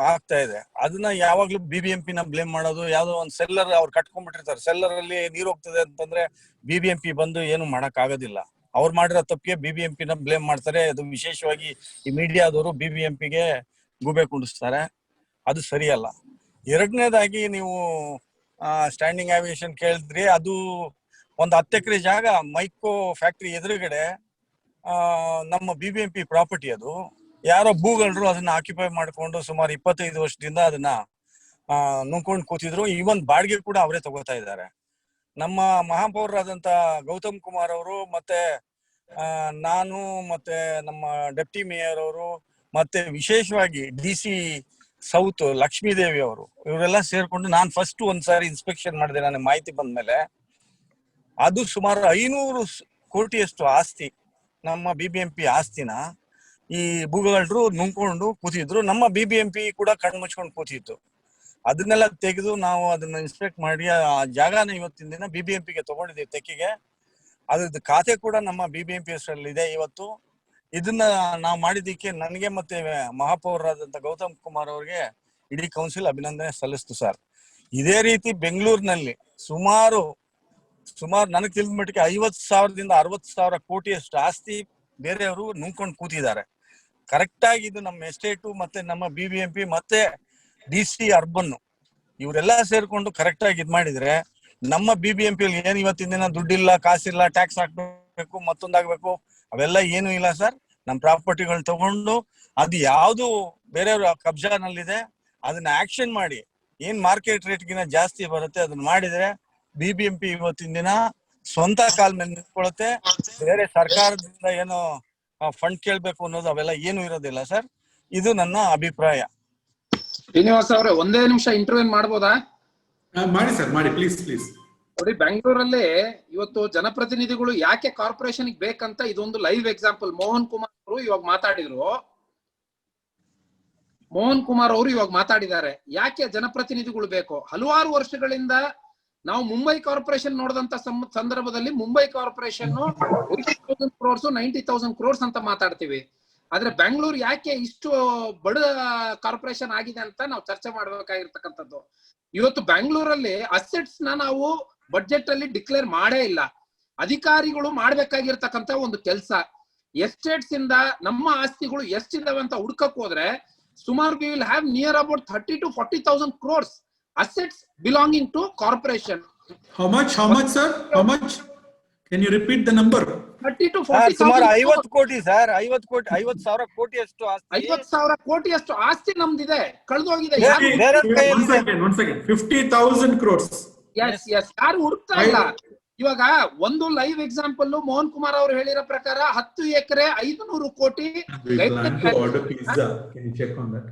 ಆಗ್ತಾ ಇದೆ. ಅದನ್ನ ಯಾವಾಗ್ಲೂ BBMP ನ ಬ್ಲೇಮ್ ಮಾಡೋದು. ಯಾವ್ದೋ ಒಂದು ಸೆಲ್ಲರ್ ಅವ್ರು ಕಟ್ಕೊಂಡ್ಬಿಟ್ಟಿರ್ತಾರೆ, ಸೆಲ್ಲರ್ ಅಲ್ಲಿ ನೀರು ಹೋಗ್ತದೆ ಅಂತಂದ್ರೆ BBMP ಬಂದು ಏನು ಮಾಡಕ್ ಆಗೋದಿಲ್ಲ. ಅವ್ರು ಮಾಡಿರೋ ತಪ್ಪಿಗೆ BBMP ನ ಬ್ಲೇಮ್ ಮಾಡ್ತಾರೆ. ಅದು ವಿಶೇಷವಾಗಿ ಈ ಮೀಡಿಯಾದವರು BBMP-ಗೆ ಗೂಬೆ ಕುಂಡಿಸ್ತಾರೆ, ಅದು ಸರಿಯಲ್ಲ. ಎರಡನೇದಾಗಿ ನೀವು ಸ್ಟ್ಯಾಂಡಿಂಗ್ ಆವಿಯೇಷನ್ ಕೇಳಿದ್ರಿ, ಅದು ಒಂದು 10 ಎಕರೆ ಜಾಗ ಮೈಕೋ ಫ್ಯಾಕ್ಟ್ರಿ ಎದುರುಗಡೆ ನಮ್ಮ BBMP ಪ್ರಾಪರ್ಟಿ. ಅದು ಯಾರೋ ಭೂಗಳರು ಅದನ್ನ ಆಕ್ಯುಪೈ ಮಾಡ್ಕೊಂಡು ಸುಮಾರು 25 ವರ್ಷದಿಂದ ಅದನ್ನ ನುಂಗ್ಕೊಂಡು ಕೂತಿದ್ರು. ಈವನ್ ಬಾಡಿಗೆ ಕೂಡ ಅವರೇ ತಗೋತಾ ಇದ್ದಾರೆ. ನಮ್ಮ ಮಹಾಪೌರರಾದಂತ ಗೌತಮ್ ಕುಮಾರ್ ಅವರು ಮತ್ತೆ ನಾನು ಮತ್ತೆ ನಮ್ಮ ಡೆಪ್ಟಿ ಮೇಯರ್ ಅವರು ಮತ್ತೆ ವಿಶೇಷವಾಗಿ DC ಸೌತ್ ಲಕ್ಷ್ಮೀದೇವಿ ಅವರು, ಇವರೆಲ್ಲ ಸೇರ್ಕೊಂಡು ನಾನು ಫಸ್ಟ್ ಒಂದ್ಸಾರಿ ಇನ್ಸ್ಪೆಕ್ಷನ್ ಮಾಡಿದೆ ನನಗೆ ಮಾಹಿತಿ ಬಂದ್ಮೇಲೆ. ಅದು ಸುಮಾರು 500 ಕೋಟಿಯಷ್ಟು ಆಸ್ತಿ, ನಮ್ಮ BBMP ಆಸ್ತಿನ ಈ ಭೂಗಳರು ನುಂಗ್ಕೊಂಡು ಕೂತಿದ್ರು. ನಮ್ಮ BBMP ಕೂಡ ಕಣ್ಣು ಮುಚ್ಕೊಂಡು ಕೂತಿತ್ತು. ಅದನ್ನೆಲ್ಲ ತೆಗೆದು ನಾವು ಅದನ್ನ ಇನ್ಸ್ಪೆಕ್ಟ್ ಮಾಡಿ ಆ ಜಾಗನ ಇವತ್ತಿನ ದಿನ BBMP-ಗೆ ತಗೊಂಡಿದ್ದೀವಿ ತೆಕ್ಕಿಗೆ. ಅದ್ರದ್ದು ಖಾತೆ ಕೂಡ ನಮ್ಮ BBMP ಹೆಸರಲ್ಲಿ ಇದೆ ಇವತ್ತು. ಇದನ್ನ ನಾವು ಮಾಡಿದ್ದಕ್ಕೆ ನನಗೆ ಮತ್ತೆ ಮಹಾಪೌರರಾದಂತ ಗೌತಮ್ ಕುಮಾರ್ ಅವ್ರಿಗೆ ಇಡೀ ಕೌನ್ಸಿಲ್ ಅಭಿನಂದನೆ ಸಲ್ಲಿಸ್ತು ಸರ್. ಇದೇ ರೀತಿ ಬೆಂಗಳೂರಿನಲ್ಲಿ ಸುಮಾರು ನನಗೆ ತಿಳಿದ ಮಟ್ಟಿಗೆ 50,000ದಿಂದ 60,000 ಕೋಟಿಯಷ್ಟು ಆಸ್ತಿ ಬೇರೆಯವರು ನುಂಗ್ಕೊಂಡು ಕೂತಿದ್ದಾರೆ. ಕರೆಕ್ಟ್ ಆಗಿ ಇದು ನಮ್ಮ ಎಸ್ಟೇಟು ಮತ್ತೆ ನಮ್ಮ BBMP ಮತ್ತೆ DC ಅರ್ಬನ್ ಇವರೆಲ್ಲ ಸೇರ್ಕೊಂಡು ಕರೆಕ್ಟ್ ಆಗಿ ಇದ್ ಮಾಡಿದ್ರೆ ನಮ್ಮ BBMP ಅಲ್ಲಿ ಏನ್ ಇವತ್ತಿನ ದಿನ ದುಡ್ಡಿಲ್ಲ, ಕಾಸಿಲ್ಲ, ಟ್ಯಾಕ್ಸ್ ಹಾಕ್ಬೇಕು, ಮತ್ತೊಂದಾಗ್ಬೇಕು, ಅವೆಲ್ಲ ಏನು ಇಲ್ಲ ಸರ್. ನಮ್ಮ ಪ್ರಾಪರ್ಟಿಗಳು ತಗೊಂಡು ಅದು ಯಾವ್ದು ಬೇರೆಯವ್ರ ಕಬ್ಜಾನಲ್ಲಿದೆ ಅದನ್ನ ಆಕ್ಷನ್ ಮಾಡಿ ಏನ್ ಮಾರ್ಕೆಟ್ ರೇಟ್ಗಿನ ಜಾಸ್ತಿ ಬರುತ್ತೆ ಅದನ್ನ ಮಾಡಿದ್ರೆ BBMP ಇವತ್ತಿನ ದಿನ ಸ್ವಂತ ಕಾಲ ಮೇಲೆ ನಿಂತ್ಕೊಳ್ಳುತ್ತೆ. ಬೇರೆ ಸರ್ಕಾರದಿಂದ ಏನೋ ಫಂಡ್ ಕೇಳ್ಬೇಕು ಅನ್ನೋದು ಅವೆಲ್ಲ ಏನು ಇರೋದಿಲ್ಲ ಸರ್. ಇದು ನನ್ನ ಅಭಿಪ್ರಾಯ. ಶ್ರೀನಿವಾಸ್ ಅವರೇ, ಒಂದೇ ನಿಮಿಷ ಇಂಟರ್ವ್ಯೂ ಮಾಡ್ಬೋದಾ? ಮಾಡಿ ಸರ್, ಮಾಡಿ ಪ್ಲೀಸ್. ನೋಡಿ, ಬೆಂಗಳೂರಲ್ಲಿ ಇವತ್ತು ಜನಪ್ರತಿನಿಧಿಗಳು ಯಾಕೆ ಕಾರ್ಪೊರೇಷನ್ ಬೇಕಂತ ಇದೊಂದು ಲೈವ್ ಎಕ್ಸಾಂಪಲ್. ಮೋಹನ್ ಕುಮಾರ್ ಅವರು ಇವಾಗ ಮಾತಾಡಿದ್ದಾರೆ. ಯಾಕೆ ಜನಪ್ರತಿನಿಧಿಗಳು ಬೇಕು? ಹಲವಾರು ವರ್ಷಗಳಿಂದ ನಾವು ಮುಂಬೈ ಕಾರ್ಪೊರೇಷನ್ ನೋಡಿದಂತ ಸಂದರ್ಭದಲ್ಲಿ ಮುಂಬೈ ಕಾರ್ಪೊರೇಷನ್ 80,000 crores 90,000 crores ಅಂತ ಮಾತಾಡ್ತೀವಿ. ಆದ್ರೆ ಬೆಂಗಳೂರು ಯಾಕೆ ಇಷ್ಟು ಬಡ ಕಾರ್ಪೊರೇಷನ್ ಆಗಿದೆ ಅಂತ ನಾವು ಚರ್ಚೆ ಮಾಡ್ಬೇಕಾಗಿರ್ತಕ್ಕಂಥದ್ದು. ಇವತ್ತು ಬೆಂಗಳೂರಲ್ಲಿ ಅಸೆಟ್ಸ್ ನಾವು ಬಡ್ಜೆಟ್ ಅಲ್ಲಿ ಡಿಕ್ಲೇರ್ ಮಾಡೇ ಇಲ್ಲ. ಅಧಿಕಾರಿಗಳು ಮಾಡ್ಬೇಕಾಗಿರ್ತಕ್ಕಂಥ ಒಂದು ಕೆಲಸ, ಎಸ್ಟೇಟ್ಸ್ ಇಂದ ನಮ್ಮ ಆಸ್ತಿಗಳು ಎಷ್ಟಿದಾವೆ ಅಂತ ಹುಡ್ಕಕ್ ಹೋದ್ರೆ ಸುಮಾರು we will have near about 30,000 to 40,000 crores assets belonging to corporation. How much sir? How much? Can you repeat the number? 30 to 40,000. ಸುಮಾರು 50 ಕೋಟಿ ಸರ್. 50,000 ಕೋಟಿ ಅಷ್ಟು ಆಸ್ತಿ. 50,000 ಕೋಟಿ ಅಷ್ಟು ಆಸ್ತಿ ನಮ್ದಿದೆ, ಕಳೆದೋಗಿದೆ. One second. 50,000 crores. Yes. ಯಾರು ಹುಡುಕ್ತಾ ಇಲ್ಲ. ಇವಾಗ ಒಂದು ಲೈವ್ ಎಕ್ಸಾಂಪಲ್ ಮೋಹನ್ ಕುಮಾರ್ ಅವರು ಹೇಳಿರೋ ಪ್ರಕಾರ 10 ಎಕರೆ 500 ಕೋಟಿ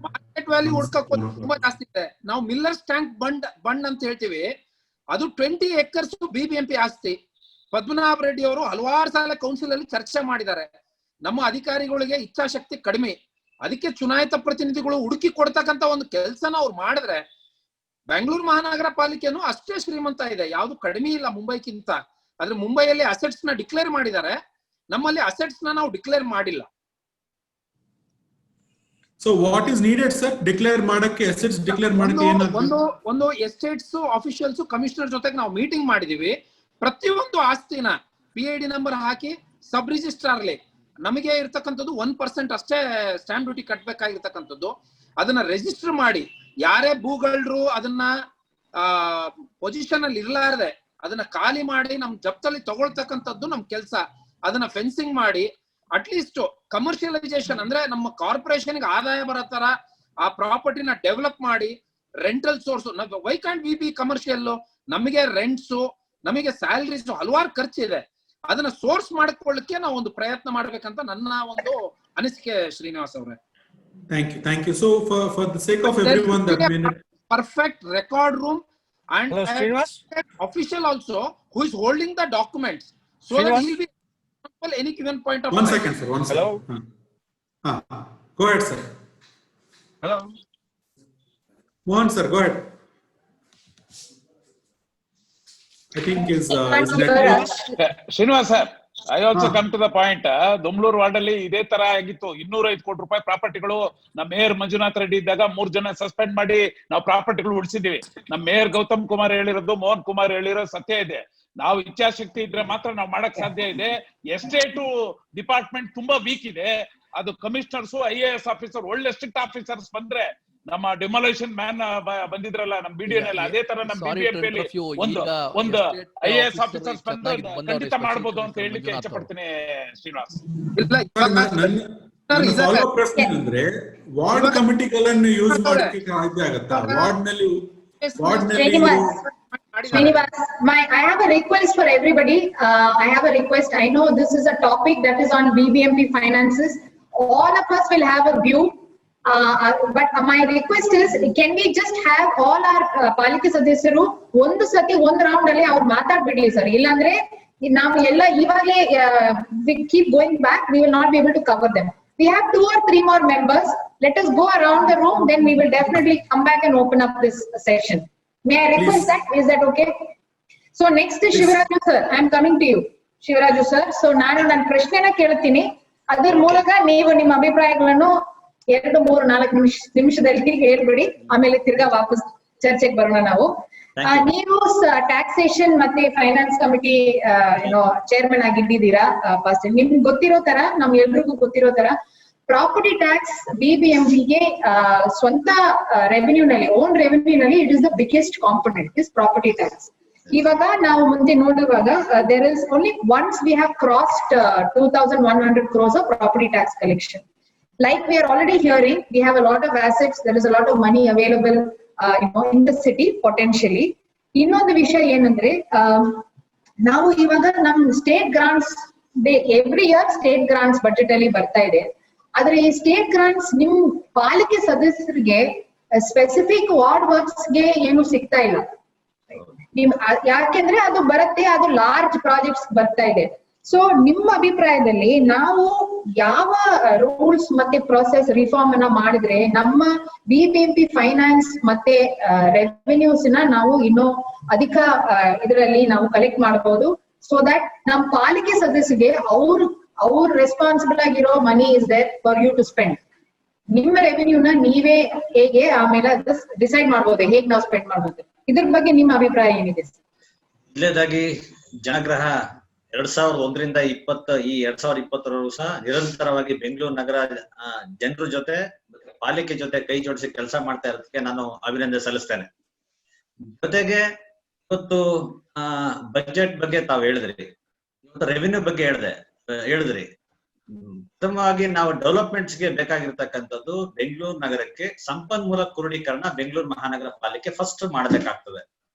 ಮಾರ್ಕೆಟ್ ವ್ಯಾಲ್ಯೂ ಹುಡ್ಕಕ್ ತುಂಬಾ ಜಾಸ್ತಿ ಇದೆ. ನಾವು ಮಿಲ್ಲರ್ಸ್ ಟ್ಯಾಂಕ್ ಬಂಡ್ ಅಂತ ಹೇಳ್ತೀವಿ, ಅದು 20 acres BBMP ಆಸ್ತಿ. ಪದ್ಮನಾಭ ರೆಡ್ಡಿ ಅವರು ಹಲವಾರು ಸಲ ಕೌನ್ಸಿಲ್ ಅಲ್ಲಿ ಚರ್ಚೆ ಮಾಡಿದ್ದಾರೆ. ನಮ್ಮ ಅಧಿಕಾರಿಗಳಿಗೆ ಇಚ್ಛಾಶಕ್ತಿ ಕಡಿಮೆ, ಅದಕ್ಕೆ ಚುನಾಯಿತ ಪ್ರತಿನಿಧಿಗಳು ಹುಡುಕಿ ಕೊಡ್ತಕ್ಕಂತ ಒಂದು ಕೆಲಸನ ಅವ್ರು ಮಾಡಿದ್ರೆ ಬೆಂಗಳೂರು ಮಹಾನಗರ ಪಾಲಿಕೆನೂ ಅಷ್ಟೇ ಶ್ರೀಮಂತ ಇದೆ, ಯಾವ್ದು ಕಡಿಮೆ ಇಲ್ಲ ಮುಂಬೈಕ್ಕಿಂತ. ಆದ್ರೆ ಮುಂಬೈಯಲ್ಲಿ ಅಸೆಟ್ಸ್ ನ ಡಿಕ್ಲೇರ್ ಮಾಡಿದ್ದಾರೆ, ನಮ್ಮಲ್ಲಿ ಅಸೆಟ್ಸ್ ನ ನಾವು ಡಿಕ್ಲೇರ್ ಮಾಡಿಲ್ಲ. So what is needed sir? Declare ಮಾಡಕ್ಕೆ ಅಸೆಟ್ಸ್ ಡಿಕ್ಲೇರ್ ಮಾಡಕ್ಕೆ ಒಂದು ಎಸ್ಟೇಟ್ಸ್ ಆಫೀಷಿಯಲ್ಸ್ ಕಮಿಷನರ್ ಜೊತೆಗೆ ನಾವು ಮೀಟಿಂಗ್ ಮಾಡಿದೀವಿ. ಪ್ರತಿಯೊಂದು ಆಸ್ತಿನ PID ನಂಬರ್ ಹಾಕಿ ಸಬ್ ರಿಜಿಸ್ಟ್ರಾರ್ಲಿ ನಮಗೆ ಇರ್ತಕ್ಕಂಥದ್ದು 1% ಅಷ್ಟೇ ಸ್ಟಾಂಪ್ ಡ್ಯೂಟಿ ಕಟ್ಟಬೇಕಾಗಿರ್ತಕ್ಕಂಥದ್ದು. ಅದನ್ನ ರಿಜಿಸ್ಟರ್ ಮಾಡಿ ಯಾರೇ ಭೂಗಳರು ಅದನ್ನ ಪೊಸಿಷನ್ ಅಲ್ಲಿ ಇರ್ಲಾರ್ದೆ ಅದನ್ನ ಖಾಲಿ ಮಾಡಿ ನಮ್ ಜಪ್ತಲ್ಲಿ ತಗೊಳ್ತಕ್ಕಂಥದ್ದು ನಮ್ ಕೆಲಸ. ಅದನ್ನ ಫೆನ್ಸಿಂಗ್ ಮಾಡಿ ಅಟ್ಲೀಸ್ಟ್ ಕಮರ್ಷಿಯಲೈಸೇಷನ್ ಅಂದ್ರೆ ನಮ್ಮ ಕಾರ್ಪೊರೇಷನ್ಗೆ ಆದಾಯ ಬರೋ ತರ ಆ ಪ್ರಾಪರ್ಟಿನ ಡೆವಲಪ್ ಮಾಡಿ rental source. Y can't V B commercial? ನಮಗೆ ರೆಂಟ್ಸು, ನಮಗೆ ಸ್ಯಾಲರೀಸ್, ಹಲವಾರು ಖರ್ಚಿದೆ. ಅದನ್ನ ಸೋರ್ಸ್ ಮಾಡ್ಕೊಳ್ಳಿಕ್ಕೆ ನಾವು ಒಂದು ಪ್ರಯತ್ನ ಮಾಡ್ಬೇಕಂತ ನನ್ನ ಒಂದು ಅನಿಸಿಕೆ ಶ್ರೀನಿವಾಸ್ ಅವರೇ. Thank you. So for the sake of everyone that minute. Perfect record room and official also who is holding the documents so that he will be at any given point of time. One second, sir. Hello. Go ahead, sir. Hello. Mohan, sir, go ahead. I think is Srinivas sir, I also come to the point. Domlur ward ಅಲ್ಲಿ ಇದೇ ತರ ಆಗಿತ್ತು. 205 ಕೋಟಿ ರೂಪಾಯಿ ಪ್ರಾಪರ್ಟಿಗಳು ನಮ್ಮ mayor Manjunath Reddy ಇದ್ದಾಗ 3 ಜನ suspend ಮಾಡಿ ನಾವು ಪ್ರಾಪರ್ಟಿಗಳು ಉಳಿಸಿದೀವಿ. ನಮ್ಮ ಮೇಯರ್ ಗೌತಮ್ ಕುಮಾರ್ ಹೇಳಿರೋದು, ಮೋಹನ್ ಕುಮಾರ್ ಹೇಳಿರೋ ಸತ್ಯ ಇದೆ. ನಾವು ಇಚ್ಛಾಶಕ್ತಿ ಇದ್ರೆ ಮಾತ್ರ ನಾವು ಮಾಡಕ್ ಸಾಧ್ಯ ಇದೆ. ಎಸ್ಟೇಟ್ ಡಿಪಾರ್ಟ್ಮೆಂಟ್ ತುಂಬಾ ವೀಕ್ ಇದೆ. ಅದು ಕಮಿಷನರ್ಸ್, IAS ಆಫೀಸರ್, ಒಳ್ಳೆ ಸ್ಟ್ರಿಕ್ಟ್ ಆಫೀಸರ್ಸ್ ಬಂದ್ರೆ ನಮ್ಮ ಡೆಮಾಲೇಷನ್ ಮ್ಯಾನ್ ಬಂದಿದ್ರಲ್ಲ ನಮ್ಮ BDN ಅಲ್ಲಿ, ಅದೇ ತರ ನಮ್ಮ BBMP ಅಲ್ಲಿ ಒಂದು IAS ಆಫೀಸರ್ಸ್ ಬಂದ್ರೆ ಖಂಡಿತ ಮಾಡ್ಬೋದು ಅಂತ ಹೇಳಲಿಕ್ಕೆ ಇಚ್ಛೆ ಪಡ್ತೀನಿ ಶ್ರೀನಿವಾಸ್. ಫಾಲೋ ಪ್ರಶ್ನೆ ಅಂದ್ರೆ ವಾರ್ಡ್ ಕಮಿಟಿಗಳನ್ನು ಯೂಸ್ ಮಾಡಕ್ಕೆ ಸಾಧ್ಯ ಆಗುತ್ತಾ? ವಾರ್ಡ್ ನಲ್ಲಿ Srinivas, I have a request for everybody. I have a request. I know this is a topic that is on BBMP finances. All of us will have a view. But my request is, can we just have all our ಪಾಲಿಕೆ ಸದಸ್ಯರು ಒಂದು ಸತಿ ಒಂದು round ಅಲ್ಲಿ ಅವ್ರು ಮಾತಾಡ್ಬಿಡ್ಲಿ sir. ಇಲ್ಲಾಂದ್ರೆ ನಾವು ಎಲ್ಲ ಇವಾಗಲೇ we keep going back, we will not be able to cover them. We have 2 or 3 more members. Let us go around the room, then we will definitely come back and open up this session. May I request that? Is that okay? So next is Shivaraju sir. I am coming to you, Shivaraju sir. So ನಾನು ನನ್ನ ಪ್ರಶ್ನೆನ ಕೇಳ್ತೀನಿ, ಅದರ ಮೂಲಕ ನೀವು ನಿಮ್ಮ ಅಭಿಪ್ರಾಯಗಳನ್ನು 2, 3, 4 ನಿಮಿಷದಲ್ಲಿ ಹೇಳ್ಬಿಡಿ. ಆಮೇಲೆ ತಿರ್ಗಾ ವಾಪಸ್ ಚರ್ಚೆಗೆ ಬರೋಣ ನಾವು. ನೀವು ಟ್ಯಾಕ್ಸೇಷನ್ ಮತ್ತೆ ಫೈನಾನ್ಸ್ ಕಮಿಟಿ ಚೇರ್ಮನ್ ಆಗಿದ್ದೀರಾ. ಫಸ್ಟ್ ನಿಮ್ಗೆ ಗೊತ್ತಿರೋ ತರ, ನಮ್ ಎಲ್ರಿಗೂ ಗೊತ್ತಿರೋ ತರ ಪ್ರಾಪರ್ಟಿ ಟ್ಯಾಕ್ಸ್ BBMPಗೆ ಸ್ವಂತ ರೆವೆನ್ಯೂ ನಲ್ಲಿ, ಓನ್ ರೆವೆನ್ಯೂ ನಲ್ಲಿ it is the biggest component is property tax. ಇವಾಗ ನಾವು ಮುಂದೆ ನೋಡುವಾಗ there is only once we have crossed 2100 crores of property tax collection. Like we are already hearing, we have a lot of assets, there is a lot of money available in the city potentially. ಇನ್ನೊಂದು ವಿಷಯ ಏನಂದ್ರೆ, ನಾವು ಇವಾಗ ನಮ್ state grants every year state grants budget ಅಲ್ಲಿ ಬರ್ತಾ ಇದೆ. ಆದ್ರೆ ಈ ಸ್ಟೇಟ್ ಗ್ರಾಂಟ್ಸ್ ನಿಮ್ ಪಾಲಿಕೆ ಸದಸ್ಯರಿಗೆ ಸ್ಪೆಸಿಫಿಕ್ ವಾರ್ಡ್ ವರ್ಕ್ಸ್ ಗೆ ಏನು ಸಿಗ್ತಾ ಇಲ್ಲ. ಯಾಕೆಂದ್ರೆ ಅದು ಬರುತ್ತೆ, ಅದು ಲಾರ್ಜ್ ಪ್ರಾಜೆಕ್ಟ್ಸ್ ಬರ್ತಾ ಇದೆ. ಸೊ ನಿಮ್ಮ ಅಭಿಪ್ರಾಯದಲ್ಲಿ ನಾವು ಯಾವ ರೂಲ್ಸ್ ಮತ್ತೆ ಪ್ರೊಸೆಸ್ ರಿಫಾರ್ಮ್ ಅನ್ನ ಮಾಡಿದ್ರೆ ನಮ್ಮ BBMP ಫೈನಾನ್ಸ್ ಮತ್ತೆ ರೆವೆನ್ಯೂಸ್ ನ ನಾವು ಇನ್ನೂ ಅಧಿಕ ಇದರಲ್ಲಿ ನಾವು ಕಲೆಕ್ಟ್ ಮಾಡಬಹುದು, ಸೊ ದಟ್ ನಮ್ಮ ಪಾಲಿಕೆ ಸದಸ್ಯರಿಗೆ ಅವ್ರ ರೆಸ್ಪಾನ್ಸಿಬಲ್ ಆಗಿರೋ money is there for you to spend. ನಿಮ್ಮ ರೆವೆನ್ಯೂನ ನೀವೇ ಹೇಗೆ ಆಮೇಲೆ ಡಿಸೈಡ್ ಮಾಡಬಹುದು ಹೇಗೆ ನಾವು ಸ್ಪೆಂಡ್ ಮಾಡಬಹುದು. ಇದ್ರ ಬಗ್ಗೆ ನಿಮ್ಮ ಅಭಿಪ್ರಾಯ ಏನಿದೆ? ಇಲ್ಲದಾಗಿ ಜನಗ್ರಹ 2001ರಿಂದ 2020 ಸಹ ನಿರಂತರವಾಗಿ ಬೆಂಗಳೂರು ನಗರ ಜನರ ಜೊತೆ ಪಾಲಿಕೆ ಜೊತೆ ಕೈ ಜೋಡಿಸಿ ಕೆಲಸ ಮಾಡ್ತಾ ಇರೋದಕ್ಕೆ ನಾನು ಅಭಿನಂದನೆ ಸಲ್ಲಿಸ್ತೇನೆ. ಜೊತೆಗೆ ಇವತ್ತು ಬಜೆಟ್ ಬಗ್ಗೆ ತಾವು ಹೇಳಿದ್ರಿ, ಇವತ್ತು ರೆವಿನ್ಯೂ ಬಗ್ಗೆ ಹೇಳಿದ್ರಿ. ಉತ್ತಮವಾಗಿ ನಾವು ಡೆವಲಪ್ಮೆಂಟ್ಸ್ ಗೆ ಬೇಕಾಗಿರ್ತಕ್ಕಂಥದ್ದು ಬೆಂಗಳೂರು ನಗರಕ್ಕೆ ಸಂಪನ್ಮೂಲ ಕ್ರೋಢೀಕರಣ ಬೆಂಗಳೂರು ಮಹಾನಗರ ಪಾಲಿಕೆ ಫಸ್ಟ್ ಮಾಡಬೇಕಾಗ್ತದೆ.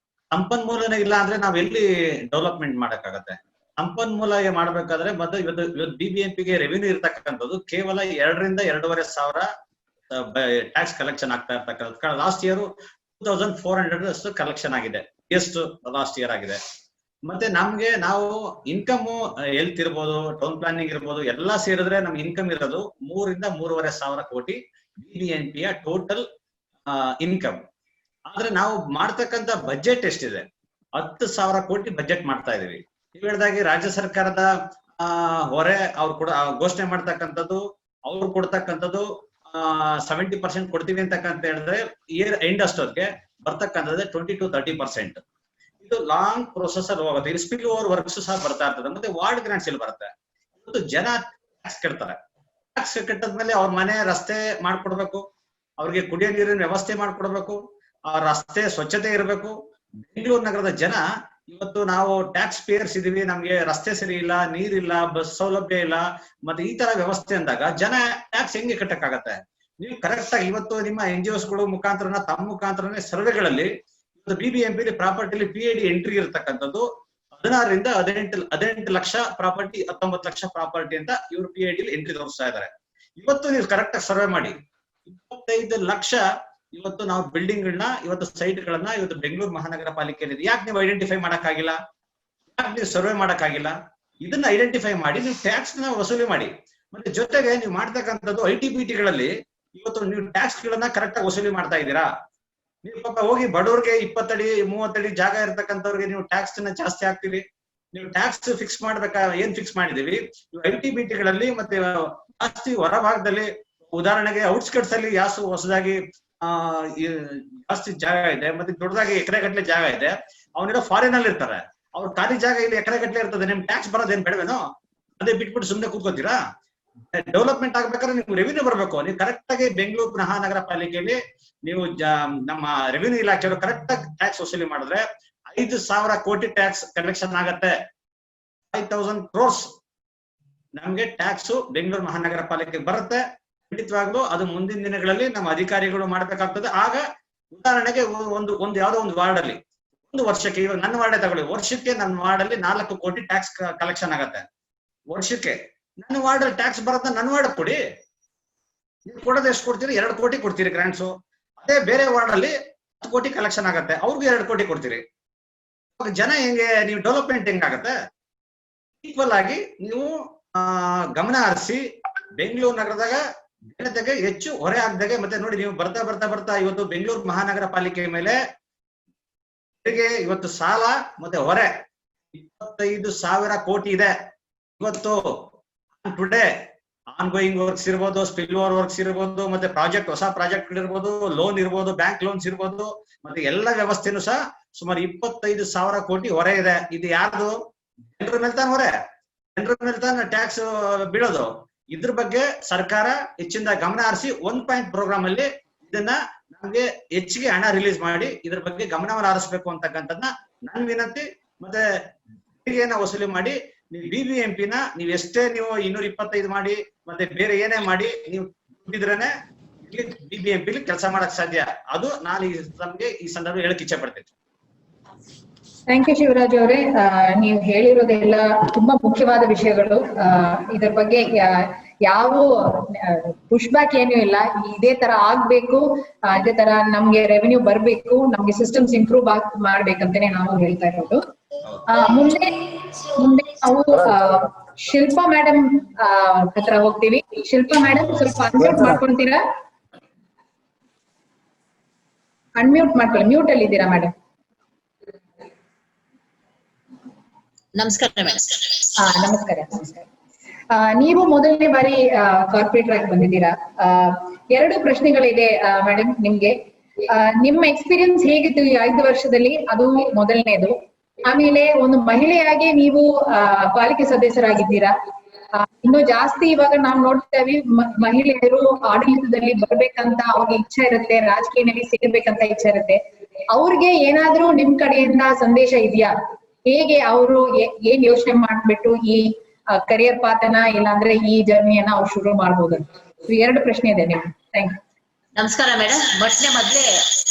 ಸಂಪನ್ಮೂಲನೇ ಇಲ್ಲ ಅಂದ್ರೆ ನಾವ್ ಎಲ್ಲಿ ಡೆವಲಪ್ಮೆಂಟ್ ಮಾಡಕ್ಕಾಗತ್ತೆ? ಸಂಪನ್ಮೂಲ ಮಾಡ್ಬೇಕಾದ್ರೆ ಮೊದಲು ಇವತ್ತು BBMPಗೆ ರೆವಿನ್ಯೂ ಇರ್ತಕ್ಕಂಥದ್ದು ಕೇವಲ 2,000 ರಿಂದ 2,500 ಟ್ಯಾಕ್ಸ್ ಕಲೆಕ್ಷನ್ ಆಗ್ತಾ ಇರ್ತಕ್ಕಂಥ. ಲಾಸ್ಟ್ ಇಯರ್ 2,400 ಅಷ್ಟು ಕಲೆಕ್ಷನ್ ಆಗಿದೆ, ಎಷ್ಟು ಲಾಸ್ಟ್ ಇಯರ್ ಆಗಿದೆ. ಮತ್ತೆ ನಾವು ಇನ್ಕಮ್ ಹೆಲ್ತ್ ಇರ್ಬೋದು, ಟೌನ್ ಪ್ಲಾನಿಂಗ್ ಇರ್ಬೋದು, ಎಲ್ಲಾ ಸೇರಿದ್ರೆ ನಮ್ ಇನ್ಕಮ್ ಇರೋದು 3,000 ರಿಂದ 3,500 ಕೋಟಿ BBMPಯ ಟೋಟಲ್ ಇನ್ಕಮ್. ಆದ್ರೆ ನಾವು ಮಾಡ್ತಕ್ಕಂಥ ಬಜೆಟ್ ಎಷ್ಟಿದೆ? 10,000 ಕೋಟಿ ಬಜೆಟ್ ಮಾಡ್ತಾ ಇದೀವಿ. ನೀವು ಹೇಳಿದಾಗೆ ರಾಜ್ಯ ಸರ್ಕಾರದ ಹೊರೆ ಅವ್ರು ಕೂಡ ಘೋಷಣೆ ಮಾಡ್ತಕ್ಕಂಥದ್ದು, ಅವ್ರು ಕೊಡ್ತಕ್ಕಂಥದ್ದು 70% ಕೊಡ್ತೀವಿ ಅಂತಕ್ಕಂತ ಹೇಳಿದ್ರೆ ಇಯರ್ ಎಂಡ್ ಅಷ್ಟೊತ್ತಿಗೆ ಬರ್ತಕ್ಕಂಥದ್ದೇ 20 to 30%. ಇದು ಲಾಂಗ್ ಪ್ರೊಸೆಸ್ ಅಲ್ಲಿ ಹೋಗುತ್ತೆ. ಇಲ್ಲಿ ಸ್ಪಿಲ್ ಓವರ್ ವರ್ಕ್ಸ್ ಸಹ ಬರ್ತಾ ಇರ್ತದೆ. ಮತ್ತೆ ವಾರ್ಡ್ ಗ್ರಾಂಟ್ಸ್ ಇಲ್ಲಿ ಬರುತ್ತೆ. ಇವತ್ತು ಜನ ಟ್ಯಾಕ್ಸ್ ಕಟ್ತಾರೆ. ಟ್ಯಾಕ್ಸ್ ಕಟ್ಟದ್ಮೇಲೆ ಅವ್ರ ಮನೆ ರಸ್ತೆ ಮಾಡ್ಕೊಡ್ಬೇಕು, ಅವ್ರಿಗೆ ಕುಡಿಯೋ ನೀರಿನ ವ್ಯವಸ್ಥೆ ಮಾಡ್ಕೊಡ್ಬೇಕು, ಆ ರಸ್ತೆ ಸ್ವಚ್ಛತೆ ಇರಬೇಕು. ಬೆಂಗಳೂರು ನಗರದ ಜನ ಇವತ್ತು ನಾವು ಟ್ಯಾಕ್ಸ್ ಪೇಯರ್ಸ್ ಇದೀವಿ, ನಮ್ಗೆ ರಸ್ತೆ ಸರಿ ಇಲ್ಲ, ನೀರಿಲ್ಲ, ಬಸ್ ಸೌಲಭ್ಯ ಇಲ್ಲ, ಮತ್ತೆ ಈ ತರ ವ್ಯವಸ್ಥೆ ಅಂದಾಗ ಜನ ಟ್ಯಾಕ್ಸ್ ಹೆಂಗೆ ಕಟ್ಟಕ್ಕಾಗತ್ತೆ? ನೀವು ಕರೆಕ್ಟ್ ಆಗಿ ಇವತ್ತು ನಿಮ್ಮ NGOs ಗಳು ಮುಖಾಂತರನ ತಮ್ಮ ಮುಖಾಂತರನೇ ಸರ್ವೆಗಳಲ್ಲಿ ಇವತ್ತು BBMP ಪ್ರಾಪರ್ಟಿಲಿ PID ಎಂಟ್ರಿ ಇರತಕ್ಕಂಥದ್ದು 16ರಿಂದ 18 ಲಕ್ಷ ಪ್ರಾಪರ್ಟಿ, 19 ಲಕ್ಷ ಪ್ರಾಪರ್ಟಿ ಅಂತ ಇವರು PID ಎಂಟ್ರಿ ತೋರಿಸ್ತಾ ಇದ್ದಾರೆ. ಇವತ್ತು ನೀವು ಕರೆಕ್ಟ್ ಆಗಿ ಸರ್ವೆ ಮಾಡಿ 25 ಲಕ್ಷ ಇವತ್ತು ನಾವು ಬಿಲ್ಡಿಂಗ್ ಗಳನ್ನ ಇವತ್ತು ಸೈಟ್ ಗಳನ್ನ ಇವತ್ತು ಬೆಂಗಳೂರು ಮಹಾನಗರ ಪಾಲಿಕೆಯಲ್ಲಿ ಯಾಕೆ ನೀವು ಐಡೆಂಟಿಫೈ ಮಾಡಕ್ಕಾಗಿಲ್ಲ? ಯಾಕೆ ನೀವು ಸರ್ವೆ ಮಾಡಕ್ಕಾಗಿಲ್ಲ? ಇದನ್ನ ಐಡೆಂಟಿಫೈ ಮಾಡಿ ನೀವು ಟ್ಯಾಕ್ಸ್ ನ ವಸೂಲಿ ಮಾಡಿ. ಮತ್ತೆ ಜೊತೆಗೆ ನೀವು ಮಾಡ್ತಕ್ಕಂಥದ್ದು ITBT ಗಳಲ್ಲಿ ಇವತ್ತು ನೀವು ಟ್ಯಾಕ್ಸ್ ಗಳನ್ನ ಕರೆಕ್ಟ್ ಆಗಿ ವಸೂಲಿ ಮಾಡ್ತಾ ಇದ್ದೀರಾ? ನೀವು ಪಾಪ ಹೋಗಿ ಬಡವ್ರಿಗೆ 20 ಅಡಿ 30 ಅಡಿ ಜಾಗ ಇರ್ತಕ್ಕಂಥವ್ರಿಗೆ ನೀವು ಟ್ಯಾಕ್ಸ್ ನ ಜಾಸ್ತಿ ಹಾಕ್ತೀರಿ. ನೀವು ಟ್ಯಾಕ್ಸ್ ಫಿಕ್ಸ್ ಮಾಡ್ಬೇಕಾ? ಏನ್ ಫಿಕ್ಸ್ ಮಾಡಿದೀವಿ? ITBT ಗಳಲ್ಲಿ ಮತ್ತೆ ಜಾಸ್ತಿ ಹೊರಭಾಗದಲ್ಲಿ, ಉದಾಹರಣೆಗೆ ಔಟ್ಸ್ಕರ್ಟ್ಸ್ ಅಲ್ಲಿ ಹೊಸದಾಗಿ ಜಾಸ್ತಿ ಜಾಗ ಇದೆ, ಮತ್ತೆ ದೊಡ್ಡದಾಗಿ ಎಕರೆ ಗಟ್ಟಲೆ ಜಾಗ ಇದೆ, ಅವನೆಲ್ಲ ಫಾರಿನ್ ಅಲ್ಲಿ ಇರ್ತಾರೆ, ಅವ್ರ ಖಾಲಿ ಜಾಗ ಇಲ್ಲಿ ಎಕರೆ ಗಟ್ಟಲೆ ಇರ್ತದೆ, ನಿಮ್ ಟ್ಯಾಕ್ಸ್ ಬರೋದೇನ್ ಬೇಡವೇನೋ? ಅದೇ ಬಿಟ್ಬಿಟ್ಟು ಸುಮ್ಮನೆ ಕೂತ್ಕೋತೀರಾ? ಡೆವಲಪ್ಮೆಂಟ್ ಆಗ್ಬೇಕಾದ್ರೆ ನೀವು ರೆವಿನ್ಯೂ ಬರ್ಬೇಕು. ನೀವು ಕರೆಕ್ಟ್ ಆಗಿ ಬೆಂಗಳೂರು ಮಹಾನಗರ ಪಾಲಿಕೆಯಲ್ಲಿ ನೀವು ನಮ್ಮ ರೆವಿನ್ಯೂ ಇಲಾಖೆಯವರು ಕರೆಕ್ಟ್ ಆಗಿ ಟ್ಯಾಕ್ಸ್ ವಸೂಲಿ ಮಾಡಿದ್ರೆ 5,000 ಕೋಟಿ ಟ್ಯಾಕ್ಸ್ ಕಲೆಕ್ಷನ್ ಆಗತ್ತೆ. 5,000 crores ನಮ್ಗೆ ಟ್ಯಾಕ್ಸ್ ಬೆಂಗಳೂರು ಮಹಾನಗರ ಪಾಲಿಕೆಗೆ ಬರುತ್ತೆ. ಖಂಡಿತವಾಗ್ಲೂ ಅದು ಮುಂದಿನ ದಿನಗಳಲ್ಲಿ ನಮ್ಮ ಅಧಿಕಾರಿಗಳು ಮಾಡ್ಬೇಕಾಗ್ತದೆ. ಆಗ ಉದಾಹರಣೆಗೆ ಒಂದು ಯಾವ್ದೋ ಒಂದು ವಾರ್ಡ್ ಅಲ್ಲಿ ಒಂದು ವರ್ಷಕ್ಕೆ, ಇವಾಗ ನನ್ನ ವಾರ್ಡೇ ತಗೊಳ್ಳಿ, ವರ್ಷಕ್ಕೆ ನನ್ನ ವಾರ್ಡ್ ಅಲ್ಲಿ 4 ಕೋಟಿ ಟ್ಯಾಕ್ಸ್ ಕಲೆಕ್ಷನ್ ಆಗತ್ತೆ. ವರ್ಷಕ್ಕೆ ನನ್ನ ವಾರ್ಡ್ ಅಲ್ಲಿ ಟ್ಯಾಕ್ಸ್ ಬರತ್ತ, ನನ್ನ ವಾರ್ಡ್ ಕೊಡಿ. ನೀವು ಕೊಡೋದು ಎಷ್ಟು ಕೊಡ್ತೀರಿ? 2 ಕೋಟಿ ಕೊಡ್ತೀರಿ ಗ್ರಾಂಟ್ಸು. ಅದೇ ಬೇರೆ ವಾರ್ಡ್ ಅಲ್ಲಿ 10 ಕೋಟಿ ಕಲೆಕ್ಷನ್ ಆಗತ್ತೆ, ಅವ್ರಿಗೂ 2 ಕೋಟಿ ಕೊಡ್ತೀರಿ. ಜನ ಹೆಂಗೆ, ನೀವು ಡೆವಲಪ್ಮೆಂಟ್ ಹೆಂಗಾಗತ್ತೆ? ಈಕ್ವಲ್ ಆಗಿ ನೀವು ಗಮನ ಹರಿಸಿ ಬೆಂಗಳೂರು ನಗರದಾಗ ಜನತೆಗೆ ಹೆಚ್ಚು ಹೊರೆ ಆಗದಾಗೆ. ಮತ್ತೆ ನೋಡಿ, ನೀವು ಬರ್ತಾ ಬರ್ತಾ ಬರ್ತಾ ಇವತ್ತು ಬೆಂಗಳೂರು ಮಹಾನಗರ ಪಾಲಿಕೆ ಮೇಲೆ ಇವತ್ತು ಸಾಲ ಮತ್ತೆ ಹೊರೆ 25,000 ಕೋಟಿ ಇದೆ. ಇವತ್ತು ಟುಡೇ ಆನ್ಗೋಯಿಂಗ್ ವರ್ಕ್ಸ್ ಇರ್ಬೋದು, ಸ್ಪಿಲ್ ಓವರ್ ವರ್ಕ್ಸ್ ಇರ್ಬೋದು, ಮತ್ತೆ ಹೊಸ ಪ್ರಾಜೆಕ್ಟ್ ಇರ್ಬೋದು, ಲೋನ್ ಇರ್ಬೋದು, ಬ್ಯಾಂಕ್ ಲೋನ್ಸ್ ಇರ್ಬೋದು, ಮತ್ತೆ ಎಲ್ಲ ವ್ಯವಸ್ಥೆನೂ ಸಹ ಸುಮಾರು 25,000 ಕೋಟಿ ಹೊರೆ ಇದೆ. ಇದು ಯಾರ್ದು? ಜನರ ಮೇಲೆ ತಾನು ಹೊರೆ, ಜನರ ಮೇಲೆ ತಾನು ಟ್ಯಾಕ್ಸ್ ಬೀಳೋದು. ಇದ್ರ ಬಗ್ಗೆ ಸರ್ಕಾರ ಹೆಚ್ಚಿನ ಗಮನ ಹರಿಸಿ 1 ಪಾಯಿಂಟ್ ಪ್ರೋಗ್ರಾಮ್ ಅಲ್ಲಿ ಇದನ್ನ ನಮ್ಗೆ ಹೆಚ್ಚಿಗೆ ಹಣ ರಿಲೀಸ್ ಮಾಡಿ ಇದ್ರ ಬಗ್ಗೆ ಗಮನವನ್ನು ಹರಿಸಬೇಕು ಅಂತಕ್ಕಂಥದ್ದನ್ನ ನನ್ ವಿನಂತಿ. ಮತ್ತೆ ತೆರಿಗೆಯನ್ನ ವಸೂಲಿ ಮಾಡಿ ನೀವು BBMP ನ ನೀವು ಎಷ್ಟೇ ನೀವು 225 ಮಾಡಿ ಮತ್ತೆ ಬೇರೆ ಏನೇ ಮಾಡಿ ನೀವು ದುಡ್ಡಿದ್ರೇನೆ ಇಲ್ಲಿ BBMP ಕೆಲಸ ಮಾಡಕ್ ಸಾಧ್ಯ. ಅದು ನಾನು ನಮ್ಗೆ ಈ ಸಂದರ್ಭ ಹೇಳಕ್ ಇಚ್ಛೆ ಪಡ್ತೇನೆ. ಥ್ಯಾಂಕ್ ಯು ಶಿವರಾಜ್ ಅವರೇ. ನೀವು ಹೇಳಿರೋದೆಲ್ಲ ತುಂಬಾ ಮುಖ್ಯವಾದ ವಿಷಯಗಳು. ಇದ್ರ ಬಗ್ಗೆ ಯಾವ ಪುಷ್ ಬ್ಯಾಕ್ ಏನೂ ಇಲ್ಲ. ಇದೇ ತರ ಆಗ್ಬೇಕು, ಇದೇ ತರ ನಮ್ಗೆ ರೆವೆನ್ಯೂ ಬರ್ಬೇಕು, ನಮ್ಗೆ ಸಿಸ್ಟಮ್ಸ್ ಇಂಪ್ರೂವ್ ಮಾಡ್ಬೇಕಂತಾನೆ ನಾವು ಹೇಳ್ತಾ ಇರೋದು. ಮುಂದೆ ನಾವು ಶಿಲ್ಪಾ ಮೇಡಮ್ ಹತ್ರ ಹೋಗ್ತೀವಿ. ಶಿಲ್ಪಾ ಮೇಡಮ್ ಸ್ವಲ್ಪ ಅನ್ಮ್ಯೂಟ್ ಮಾಡ್ಕೊಂತೀರಾ? ಅನ್ಮ್ಯೂಟ್ ಮಾಡ್ಕೊಳ್ಳಿ, ಮ್ಯೂಟ್ ಅಲ್ಲಿ ಇದ್ದೀರಾ ಮೇಡಮ್? ನಮಸ್ಕಾರ ಮೇಡಮ್. ನಮಸ್ಕಾರ. ನಮಸ್ಕಾರ. ನೀವು ಮೊದಲನೇ ಬಾರಿ ಕಾರ್ಪೊರೇಟರ್ ಆಗಿ ಬಂದಿದ್ದೀರಾ. 2 ಪ್ರಶ್ನೆಗಳಿದೆ ಮೇಡಮ್ ನಿಮ್ಗೆ. ನಿಮ್ಮ ಎಕ್ಸ್ಪೀರಿಯನ್ಸ್ ಹೇಗಿತ್ತು ಈ 5 ವರ್ಷದಲ್ಲಿ? ಅದು ಮೊದಲನೇದು. ಆಮೇಲೆ ಒಂದು ಮಹಿಳೆಯಾಗಿ ನೀವು ಪಾಲಿಕೆ ಸದಸ್ಯರಾಗಿದ್ದೀರಾ. ಇನ್ನು ಜಾಸ್ತಿ ಇವಾಗ ನಾವು ನೋಡ್ತೇವೆ, ಮಹಿಳೆಯರು ಆಡಳಿತದಲ್ಲಿ ಬರ್ಬೇಕಂತ ಅವ್ರಿಗೆ ಇಚ್ಛೆ ಇರುತ್ತೆ, ರಾಜಕೀಯದಲ್ಲಿ ಸೇರ್ಬೇಕಂತ ಇಚ್ಛೆ ಇರುತ್ತೆ. ಅವ್ರಿಗೆ ಏನಾದ್ರೂ ನಿಮ್ ಕಡೆಯಿಂದ ಸಂದೇಶ ಇದೆಯಾ? ಹೇಗೆ ಅವರು ಏನ್ ಯೋಚನೆ ಮಾಡ್ಬಿಟ್ಟು ಈ ಕರಿಯರ್ ಪಾತನ ಇಲ್ಲಾಂದ್ರೆ ಈ ಜರ್ನಿಯನ್ನ ಅವ್ರು ಶುರು ಮಾಡ್ಬೋದು? 2 ಪ್ರಶ್ನೆ ಇದೆ ನಿಮ್ಗೆ. Thank you. ನಮಸ್ಕಾರ ಮೇಡಮ್. ಮೊದಲೇ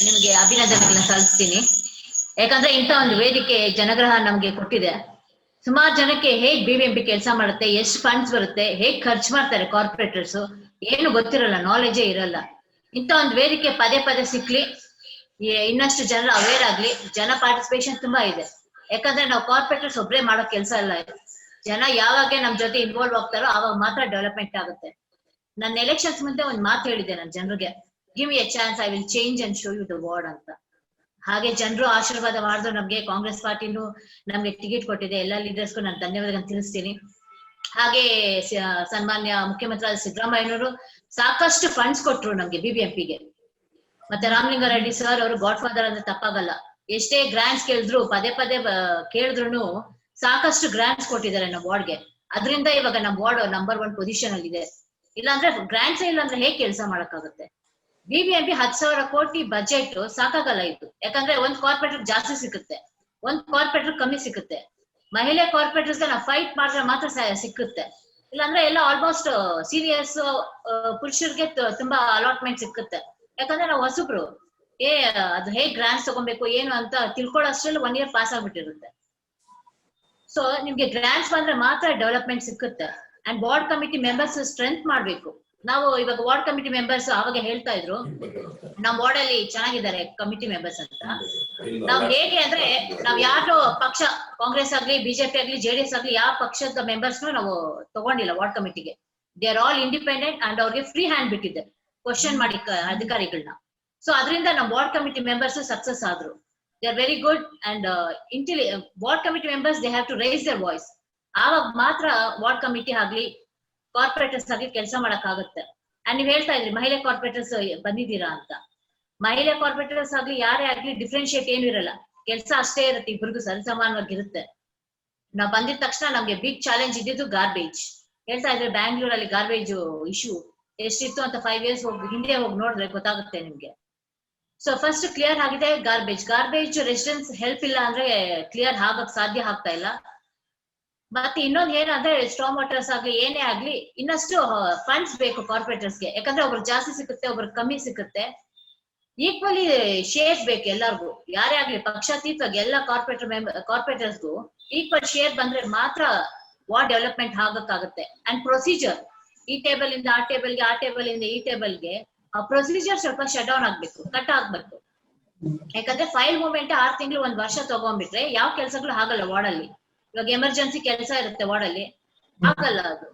ನಿಮ್ಗೆ ಅಭಿನಂದನೆಗಳನ್ನ ಸಲ್ಲಿಸ್ತೀನಿ. ಯಾಕಂದ್ರೆ ಇಂಥ ಒಂದು ವೇದಿಕೆ ಜನಗ್ರಹ ನಮ್ಗೆ ಕೊಟ್ಟಿದೆ. ಸುಮಾರು ಜನಕ್ಕೆ ಹೇಗ್ BBMP ಕೆಲಸ ಮಾಡುತ್ತೆ, ಎಷ್ಟು ಫಂಡ್ಸ್ ಬರುತ್ತೆ, ಹೇಗ್ ಖರ್ಚು ಮಾಡ್ತಾರೆ ಕಾರ್ಪೊರೇಟರ್ಸ್, ಏನು ಗೊತ್ತಿರಲ್ಲ, ನಾಲೆಜೇ ಇರಲ್ಲ. ಇಂಥ ಒಂದು ವೇದಿಕೆ ಪದೇ ಪದೇ ಸಿಕ್ಲಿ, ಇನ್ನಷ್ಟು ಜನರು ಅವೇರ್ ಆಗ್ಲಿ. ಜನ ಪಾರ್ಟಿಸಿಪೇಷನ್ ತುಂಬಾ ಇದೆ. ಯಾಕಂದ್ರೆ ನಾವು ಕಾರ್ಪೊರೇಟರ್ಸ್ ಒಬ್ಬರೇ ಮಾಡೋ ಕೆಲಸ ಇಲ್ಲ. ಜನ ಯಾವಾಗ ನಮ್ ಜೊತೆ ಇನ್ವಾಲ್ವ್ ಆಗ್ತಾರೋ ಆವಾಗ ಮಾತ್ರ ಡೆವಲಪ್ಮೆಂಟ್ ಆಗುತ್ತೆ. ನನ್ನ ಎಲೆಕ್ಷನ್ಸ್ ಮುಂದೆ ಒಂದು ಮಾತು ಹೇಳಿದೆ ನಾನು ಜನರಿಗೆ, give me a chance, I will change and show you the word ಅಂತ. ಹಾಗೆ ಜನರು ಆಶೀರ್ವಾದ ಮಾಡಿದ್ರು. ನಮ್ಗೆ ಕಾಂಗ್ರೆಸ್ ಪಾರ್ಟಿನೂ ನಮ್ಗೆ ಟಿಕೆಟ್ ಕೊಟ್ಟಿದೆ. ಎಲ್ಲ ಲೀಡರ್ಸ್ಗೂ ನಾನು ಧನ್ಯವಾದಗಳನ್ನು ತಿಳಿಸ್ತೀನಿ. ಹಾಗೆ ಸನ್ಮಾನ್ಯ ಮುಖ್ಯಮಂತ್ರಿ ಸಿದ್ದರಾಮಯ್ಯನವರು ಸಾಕಷ್ಟು ಫಂಡ್ಸ್ ಕೊಟ್ರು ನಮ್ಗೆ BBMPಗೆ. ಮತ್ತೆ ರಾಮಲಿಂಗಾರೆಡ್ಡಿ ಸರ್ ಅವರು ಗಾಡ್ ಫಾದರ್ ಅಂದ್ರೆ ತಪ್ಪಾಗಲ್ಲ. ಎಷ್ಟೇ ಗ್ರಾಂಟ್ಸ್ ಕೇಳಿದ್ರು, ಪದೇ ಪದೇ ಕೇಳಿದ್ರು ಸಾಕಷ್ಟು ಗ್ರಾಂಟ್ಸ್ ಕೊಟ್ಟಿದ್ದಾರೆ ನಮ್ಮ ವಾರ್ಡ್ಗೆ. ಅದರಿಂದ ಇವಾಗ ನಮ್ ವಾರ್ಡ್ ನಂಬರ್ 1 ಪೊಸಿಷನ್ ಅಲ್ಲಿ ಇದೆ. ಇಲ್ಲಾಂದ್ರೆ ಗ್ರಾಂಟ್ಸ್ ಇಲ್ಲ ಅಂದ್ರೆ ಹೇಗೆ ಕೆಲಸ ಮಾಡಕ್ಕಾಗುತ್ತೆ? BBMP 10,000 ಕೋಟಿ ಬಜೆಟ್ ಸಾಕಾಗಲ್ಲ ಇದು. ಯಾಕಂದ್ರೆ ಒಂದ್ ಕಾರ್ಪೊರೇಟರ್ ಜಾಸ್ತಿ ಸಿಕ್ಕುತ್ತೆ, ಒಂದ್ ಕಾರ್ಪೊರೇಟರ್ ಕಮ್ಮಿ ಸಿಕ್ಕುತ್ತೆ. ಮಹಿಳೆ ಕಾರ್ಪೊರೇಟರ್ಸ್ ನಾವು ಫೈಟ್ ಮಾಡಿದ್ರೆ ಮಾತ್ರ ಸಿಕ್ಕುತ್ತೆ. ಇಲ್ಲಾಂದ್ರೆ ಎಲ್ಲ ಆಲ್ಮೋಸ್ಟ್ ಸೀನಿಯರ್ಸ್ ಪುರುಷರಿಗೆ ತುಂಬಾ ಅಲಾಟ್ಮೆಂಟ್ ಸಿಕ್ಕುತ್ತೆ. ಯಾಕಂದ್ರೆ ನಾವು ಹೊಸಬ್ರು ಅದು ಹೇಗ್ ಗ್ರಾಂಟ್ಸ್ ತಗೊಬೇಕು ಏನು ಅಂತ ತಿಳ್ಕೊಳ್ಳೋಷ್ಟ್ರಲ್ಲಿ 1 ಇಯರ್ ಪಾಸ್ ಆಗ್ಬಿಟ್ಟಿರುತ್ತೆ. ಸೊ ನಿಮ್ಗೆ ಗ್ರಾಂಟ್ಸ್ ಬಂದ್ರೆ ಮಾತ್ರ ಡೆವಲಪ್ಮೆಂಟ್ ಸಿಕ್ಕುತ್ತೆ. And ward committee members strength ಮಾಡ್ಬೇಕು. ನಾವು ಇವಾಗ ವಾರ್ಡ್ ಕಮಿಟಿ ಮೆಂಬರ್ಸ್ ಅವಾಗ ಹೇಳ್ತಾ ಇದ್ರು ನಮ್ ವಾರ್ಡ್ ಅಲ್ಲಿ ಚೆನ್ನಾಗಿದ್ದಾರೆ ಕಮಿಟಿ ಮೆಂಬರ್ಸ್ ಅಂತ. ನಾವ್ ಹೇಗೆ ಅಂದ್ರೆ ನಾವ್ ಯಾರು ಪಕ್ಷ ಕಾಂಗ್ರೆಸ್ ಆಗ್ಲಿ ಬಿಜೆಪಿ ಆಗ್ಲಿ JDS ಆಗ್ಲಿ ಯಾವ ಪಕ್ಷದ ಮೆಂಬರ್ಸ್ ನಾವು ತಗೊಂಡಿಲ್ಲ ವಾರ್ಡ್ ಕಮಿಟಿಗೆ. They are all independent and ಅವ್ರಿಗೆ ಫ್ರೀ ಹ್ಯಾಂಡ್ ಬಿಟ್ಟಿದೆ ಕ್ವಶನ್ ಮಾಡಿ ಅಧಿಕಾರಿಗಳನ್ನ. ಸೊ ಅದರಿಂದ ನಮ್ ವಾರ್ಡ್ ಕಮಿಟಿ ಮೆಂಬರ್ಸ್ ಸಕ್ಸಸ್ ಆದ್ರು. They are very good and ward committee members they have to raise their voice. ಆವಾಗ ಮಾತ್ರ ವಾರ್ಡ್ ಕಮಿಟಿ ಆಗ್ಲಿ ಕಾರ್ಪೊರೇಟರ್ಸ್ ಆಗಿ ಕೆಲಸ ಮಾಡಕ್ ಆಗುತ್ತೆ. ಅಂಡ್ ನೀವ್ ಹೇಳ್ತಾ ಇದ್ರಿ ಮಹಿಳೆ ಕಾರ್ಪೊರೇಟರ್ಸ್ ಬಂದಿದ್ದೀರಾ ಅಂತ. ಮಹಿಳೆ ಕಾರ್ಪೊರೇಟರ್ಸ್ ಆಗ್ಲಿ ಯಾರೇ ಆಗ್ಲಿ ಡಿಫ್ರೆನ್ಶಿಯೇಟ್ ಏನು ಇರಲ್ಲ, ಕೆಲಸ ಅಷ್ಟೇ ಇರುತ್ತೆ, ಇಬ್ಬರಿಗೂ ಸರಿಸಮಾನವಾಗಿರುತ್ತೆ. ನಾವ್ ಬಂದಿದ ತಕ್ಷಣ ನಮ್ಗೆ ಬಿಗ್ ಚಾಲೆಂಜ್ ಇದ್ದಿದ್ದು ಗಾರ್ಬೇಜ್. ಹೇಳ್ತಾ ಇದ್ರೆ ಬ್ಯಾಂಗ್ಳೂರಲ್ಲಿ ಗಾರ್ಬೇಜ್ ಇಶ್ಯೂ ಎಷ್ಟಿತ್ತು ಅಂತ 5 years ಹಿಂದೆ ಹೋಗಿ ನೋಡಿದ್ರೆ ಗೊತ್ತಾಗುತ್ತೆ ನಿಮ್ಗೆ. ಸೊ ಫಸ್ಟ್ ಕ್ಲಿಯರ್ ಆಗಿದೆ ಗಾರ್ಬೇಜ್ ರೆಸಿಡೆನ್ಸ್ ಹೆಲ್ಪ್ ಇಲ್ಲ ಅಂದ್ರೆ ಕ್ಲಿಯರ್ ಆಗಕ್ ಸಾಧ್ಯ ಆಗ್ತಾ ಇಲ್ಲ. ಮತ್ತೆ ಇನ್ನೊಂದು ಏನಂದ್ರೆ ಸ್ಟ್ರಾಂಗ್ ವಾಟರ್ಸ್ ಆಗ್ಲಿ ಏನೇ ಆಗ್ಲಿ ಇನ್ನಷ್ಟು ಫಂಡ್ಸ್ ಬೇಕು ಕಾರ್ಪೊರೇಟರ್ಸ್ಗೆ. ಯಾಕಂದ್ರೆ ಒಬ್ರು ಜಾಸ್ತಿ ಸಿಕ್ಕುತ್ತೆ, ಒಬ್ರು ಕಮ್ಮಿ ಸಿಕ್ಕುತ್ತೆ. ಈಕ್ವಲಿ ಶೇರ್ ಬೇಕು ಎಲ್ಲರಿಗೂ, ಯಾರೇ ಆಗ್ಲಿ ಪಕ್ಷಾತೀತವಾಗಿ ಎಲ್ಲ ಕಾರ್ಪೊರೇಟರ್ಸ್ಗೂ ಈಕ್ವಲ್ ಶೇರ್ ಬಂದ್ರೆ ಮಾತ್ರ ವಾರ್ಡ್ ಡೆವಲಪ್ಮೆಂಟ್ ಆಗಕ್ಕಾಗುತ್ತೆ. ಅಂಡ್ ಪ್ರೊಸೀಜರ್ ಈ ಟೇಬಲ್ ಇಂದ ಆ ಟೇಬಲ್ಗೆ, ಆ ಟೇಬಲ್ ಇಂದ ಈ ಟೇಬಲ್ಗೆ ಪ್ರೊಸೀಜರ್ ಸ್ವಲ್ಪ ಶಟ್ ಡೌನ್ ಆಗ್ಬೇಕು, ಕಟ್ ಆಗ್ಬೇಕು. ಯಾಕಂದ್ರೆ ಫೈಲ್ ಮೂವ್ಮೆಂಟ್ 6 ತಿಂಗಳು 1 ವರ್ಷ ತಗೊಂಡ್ಬಿಟ್ರೆ ಯಾವ ಕೆಲಸಗಳು ಆಗಲ್ಲ ವಾರ್ಡ್ ಅಲ್ಲಿ. ಇವಾಗ ಎಮರ್ಜೆನ್ಸಿ ಕೆಲಸ ಇರುತ್ತೆ ವಾರ್ಡ್ ಅಲ್ಲಿ, ಆಗಲ್ಲ ಅದು.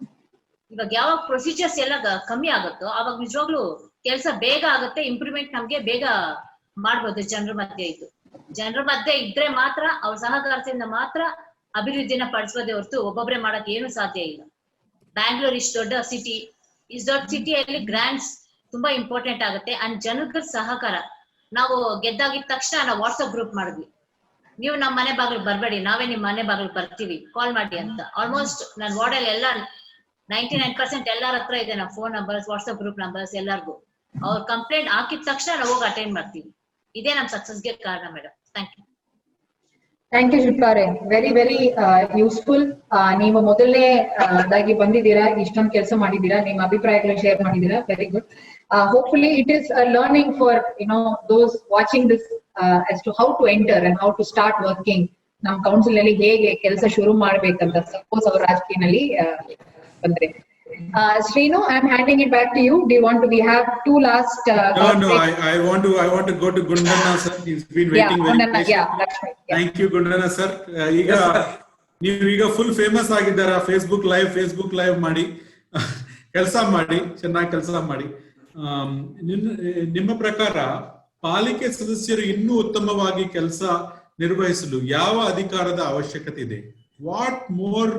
ಇವಾಗ ಯಾವಾಗ ಪ್ರೊಸೀಜರ್ಸ್ ಎಲ್ಲ ಕಮ್ಮಿ ಆಗುತ್ತೋ ಅವಾಗ ನಿಜವಾಗ್ಲೂ ಕೆಲಸ ಬೇಗ ಆಗುತ್ತೆ, ಇಂಪ್ರೂವ್ಮೆಂಟ್ ನಮ್ಗೆ ಬೇಗ ಮಾಡ್ಬೋದು. ಜನರ ಮಧ್ಯೆ ಇದ್ರೆ ಮಾತ್ರ ಅವ್ರ ಸಹಕಾರದಿಂದ ಮಾತ್ರ ಅಭಿವೃದ್ಧಿನ ಪಡಿಸೋದೇ ಹೊರತು ಒಬ್ಬೊಬ್ರೆ ಮಾಡಕ್ ಏನು ಸಾಧ್ಯ ಇಲ್ಲ. ಬ್ಯಾಂಗ್ಳೂರ್ ಇಷ್ಟು ದೊಡ್ಡ ಸಿಟಿಯಲ್ಲಿ ಗ್ರಾಂಟ್ಸ್ ತುಂಬಾ ಇಂಪಾರ್ಟೆಂಟ್ ಆಗುತ್ತೆ. ಅಂಡ್ ಜನರ ಸಹಕಾರ. ನಾವು ಗೆದ್ದಾಗಿದ ತಕ್ಷಣ ನಾವು ವಾಟ್ಸ್ಆಪ್ ಗ್ರೂಪ್ ಮಾಡಿದ್ವಿ, ನೀವು ನಮ್ಮ ಮನೆ ಬಾಗಿಲು ಬರ್ಬೇಡಿ, ನಾವೇ ನಿಮ್ ಮನೆ ಬಾಗಿಲು ಬರ್ತೀವಿ, ಕಾಲ್ ಮಾಡಿ ಅಂತ. ಆಲ್ಮೋಸ್ಟ್ ನನ್ನ ವಾರ್ಡ್ ಅಲ್ಲಿ ಎಲ್ಲ 99% ಎಲ್ಲರ ಹತ್ರ ಇದೆ ನಮ್ಮ phone numbers, WhatsApp group numbers ಎಲ್ಲರಿಗೂ. ಅವ್ರ ಕಂಪ್ಲೇಂಟ್ ಹಾಕಿದ ತಕ್ಷಣ ನಾವು ಹೋಗಿ ಅಟೆಂಡ್ ಮಾಡ್ತೀವಿ. ಇದೇ ನಮ್ ಸಕ್ಸಸ್ಗೆ ಕಾರಣ madam. Thank you. Thank you ಶಿಲ್ಪಾರೆ, ವೆರಿ ವೆರಿ ಯೂಸ್ಫುಲ್. ನೀವು ಮೊದಲನೇ ಅದಾಗಿ ಬಂದಿದ್ದೀರಾ, ಇಷ್ಟೊಂದು ಕೆಲಸ ಮಾಡಿದ್ದೀರಾ, ನಿಮ್ಮ ಅಭಿಪ್ರಾಯಗಳನ್ನ ಶೇರ್ ಮಾಡಿದ್ದೀರಾ, very good. Hopefully it is a learning for those watching this as to how to enter and how to start working. Nam council ನಲ್ಲಿ ಹೇಗೆ ಕೆಲಸ ಶುರು ಮಾಡಬೇಕಂತ ಸಪೋಸ್ ಅವರು ರಾಜಕೀಯದಲ್ಲಿ ಬಂದ್ರೆ. Srinu, I am handing it back to you. Do you want to? We have 2 last. No. I want to go to Gundana sir. He's been waiting very patiently. Yeah, that's right. Yeah. Thank you, Gundana sir. ಈಗ full famous ಆಗಿದ್ದಾರಾ Facebook live ಮಾಡಿ ಕೆಲಸ ಮಾಡಿ, ಚೆನ್ನಾಗಿ ಕೆಲಸ ಮಾಡಿ. ನಿಮ್ಮ ಪ್ರಕಾರ ಪಾಲಿಕೆ ಸದಸ್ಯರು ಇನ್ನೂ ಉತ್ತಮವಾಗಿ ಕೆಲಸ ನಿರ್ವಹಿಸಲು ಯಾವ ಅಧಿಕಾರದ ಅವಶ್ಯಕತೆ ಇದೆ? What more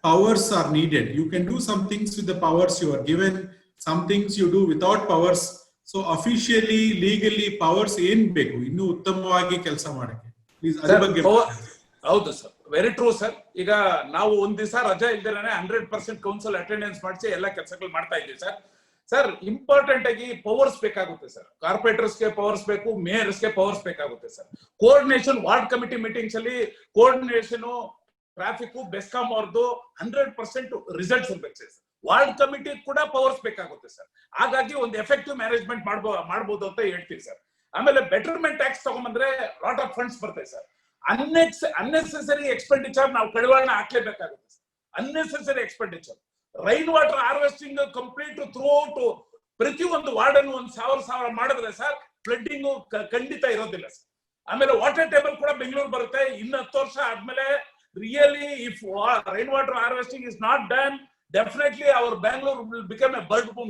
powers are needed? You can do some things with the powers you are given, some things you do without powers. So officially, legally powers ಏನ್ ಬೇಕು ಇನ್ನೂ ಉತ್ತಮವಾಗಿ ಕೆಲಸ ಮಾಡಕ್ಕೆ? ಪ್ಲೀಸ್ ಅದರ ಬಗ್ಗೆ. ಹೌದು ಸರ್, ವೆರಿ ಟ್ರೂ ಸರ್. ಈಗ ನಾವು ಒಂದ್ ದಿವಸ ರಜಾ ಇಲ್ದೇನೆ 100% ಕೌನ್ಸಿಲ್ ಅಟೆಂಡೆನ್ಸ್ ಮಾಡಿಸಿ ಎಲ್ಲ ಕೆಲಸಗಳು ಮಾಡ್ತಾ ಇದ್ದೀವಿ ಸರ್. ಸರ್ ಇಂಪಾರ್ಟೆಂಟ್ ಆಗಿ ಪವರ್ಸ್ ಬೇಕಾಗುತ್ತೆ ಸರ್. ಕಾರ್ಪೊರೇಟರ್ಸ್ಗೆ ಪವರ್ಸ್ ಬೇಕು, ಮೇಯರ್ಸ್ಗೆ ಪವರ್ಸ್ ಬೇಕಾಗುತ್ತೆ sir. Coordination ward committee meetings ಅಲ್ಲಿ ಕೋಆರ್ಡಿನೇಷನ್, ಟ್ರಾಫಿಕ್, ಬೆಸ್ಕಾಂ ಅವ್ರದ್ದು 100% ರಿಸಲ್ಟ್ಸ್ ಇರ್ಬೇಕು ಸರ್. ವಾರ್ಡ್ ಕಮಿಟಿ ಕೂಡ ಪವರ್ಸ್ ಬೇಕಾಗುತ್ತೆ ಸರ್. ಹಾಗಾಗಿ ಒಂದು ಎಫೆಕ್ಟಿವ್ ಮ್ಯಾನೇಜ್ಮೆಂಟ್ ಮಾಡ್ಬೋದು ಅಂತ ಹೇಳ್ತೀವಿ ಸರ್. ಆಮೇಲೆ ಬೆಟರ್ಮೆಂಟ್ ಟ್ಯಾಕ್ಸ್ ತಗೊಂಡ್ಬಂದ್ರೆ ಲಾಟ್ ಆಫ್ ಫಂಡ್ಸ್ ಬರ್ತದೆ ಸರ್. ಅನ್ನೆಸೆಸರಿ ಎಕ್ಸ್ಪೆಂಡಿಚರ್ ನಾವು ಕಡಿವಾಣ ಹಾಕ್ಲೇಬೇಕಾಗುತ್ತೆ sir. Unnecessary expenditure, rain water harvesting complete throughout ಪ್ರತಿ ಒಂದು ವಾರ್ಡ್ ಅನ್ನು 1,000 ಮಾಡಿದ್ರೆ ಸರ್ ಫ್ಲಡ್ಡಿಂಗ್ ಖಂಡಿತ ಇರೋದಿಲ್ಲ ಸರ್. ಆಮೇಲೆ ವಾಟರ್ ಟೇಬಲ್ ಕೂಡ ಬೆಂಗಳೂರು ಬರುತ್ತೆ. ಇನ್ನು 10 ವರ್ಷ ಆದ್ಮೇಲೆ really if rainwater harvesting is not done, definitely our Bangalore will become a bird boom.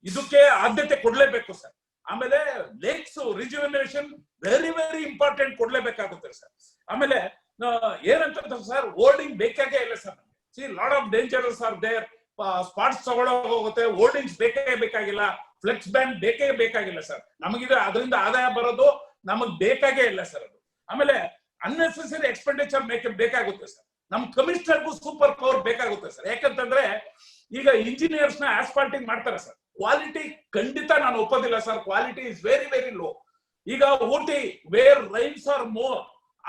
ಇದಕ್ಕೆ ಆದ್ಯತೆ ಕೊಡ್ಲೇಬೇಕು ಸರ್. ಆಮೇಲೆ ಲೇಕ್ಸ್ ರಿಜುವಿನೇಷನ್ ವೆರಿ ಇಂಪಾರ್ಟೆಂಟ್ ಕೊಡ್ಲೇಬೇಕಾಗುತ್ತೆ ಸರ್. ಆಮೇಲೆ ಏನಂತ ಸರ್, ಹೋರ್ಡಿಂಗ್ ಬೇಕಾಗೇ ಇಲ್ಲ sir. See lot of dangers are there. Spots ತಗೊಳ್ಳೋಗುತ್ತೆ, ಹೋರ್ಡಿಂಗ್ಸ್ ಬೇಕಾಗಿಲ್ಲ, ಫ್ಲೆಕ್ಸ್ ಬ್ಯಾನ್ ಬೇಕಾಗಿಲ್ಲ ಸರ್. ನಮಗಿದೆ ಅದರಿಂದ ಆದಾಯ ಬರೋದು ನಮಗ್ ಬೇಕಾಗೇ ಇಲ್ಲ ಸರ್ ಅದು. ಆಮೇಲೆ ಅನ್ನೆಸೆಸರಿ ಎಕ್ಸ್ಪೆಂಡಿಚರ್ ಬೇಕಾಗುತ್ತೆ ಸರ್. ನಮ್ ಕಮಿಷನರ್ಗೂ ಸೂಪರ್ ಪವರ್ ಬೇಕಾಗುತ್ತೆ ಸರ್. ಯಾಕಂತಂದ್ರೆ ಈಗ ಇಂಜಿನಿಯರ್ಸ್ ನ ಆಸ್ಫಾಲ್ಟಿಂಗ್ ಮಾಡ್ತಾರೆ ಸರ್, ಕ್ವಾಲಿಟಿ ಖಂಡಿತ ನಾನು ಒಪ್ಪೋದಿಲ್ಲ sir. Quality is very very low. ಈಗ Ooty where rains are more,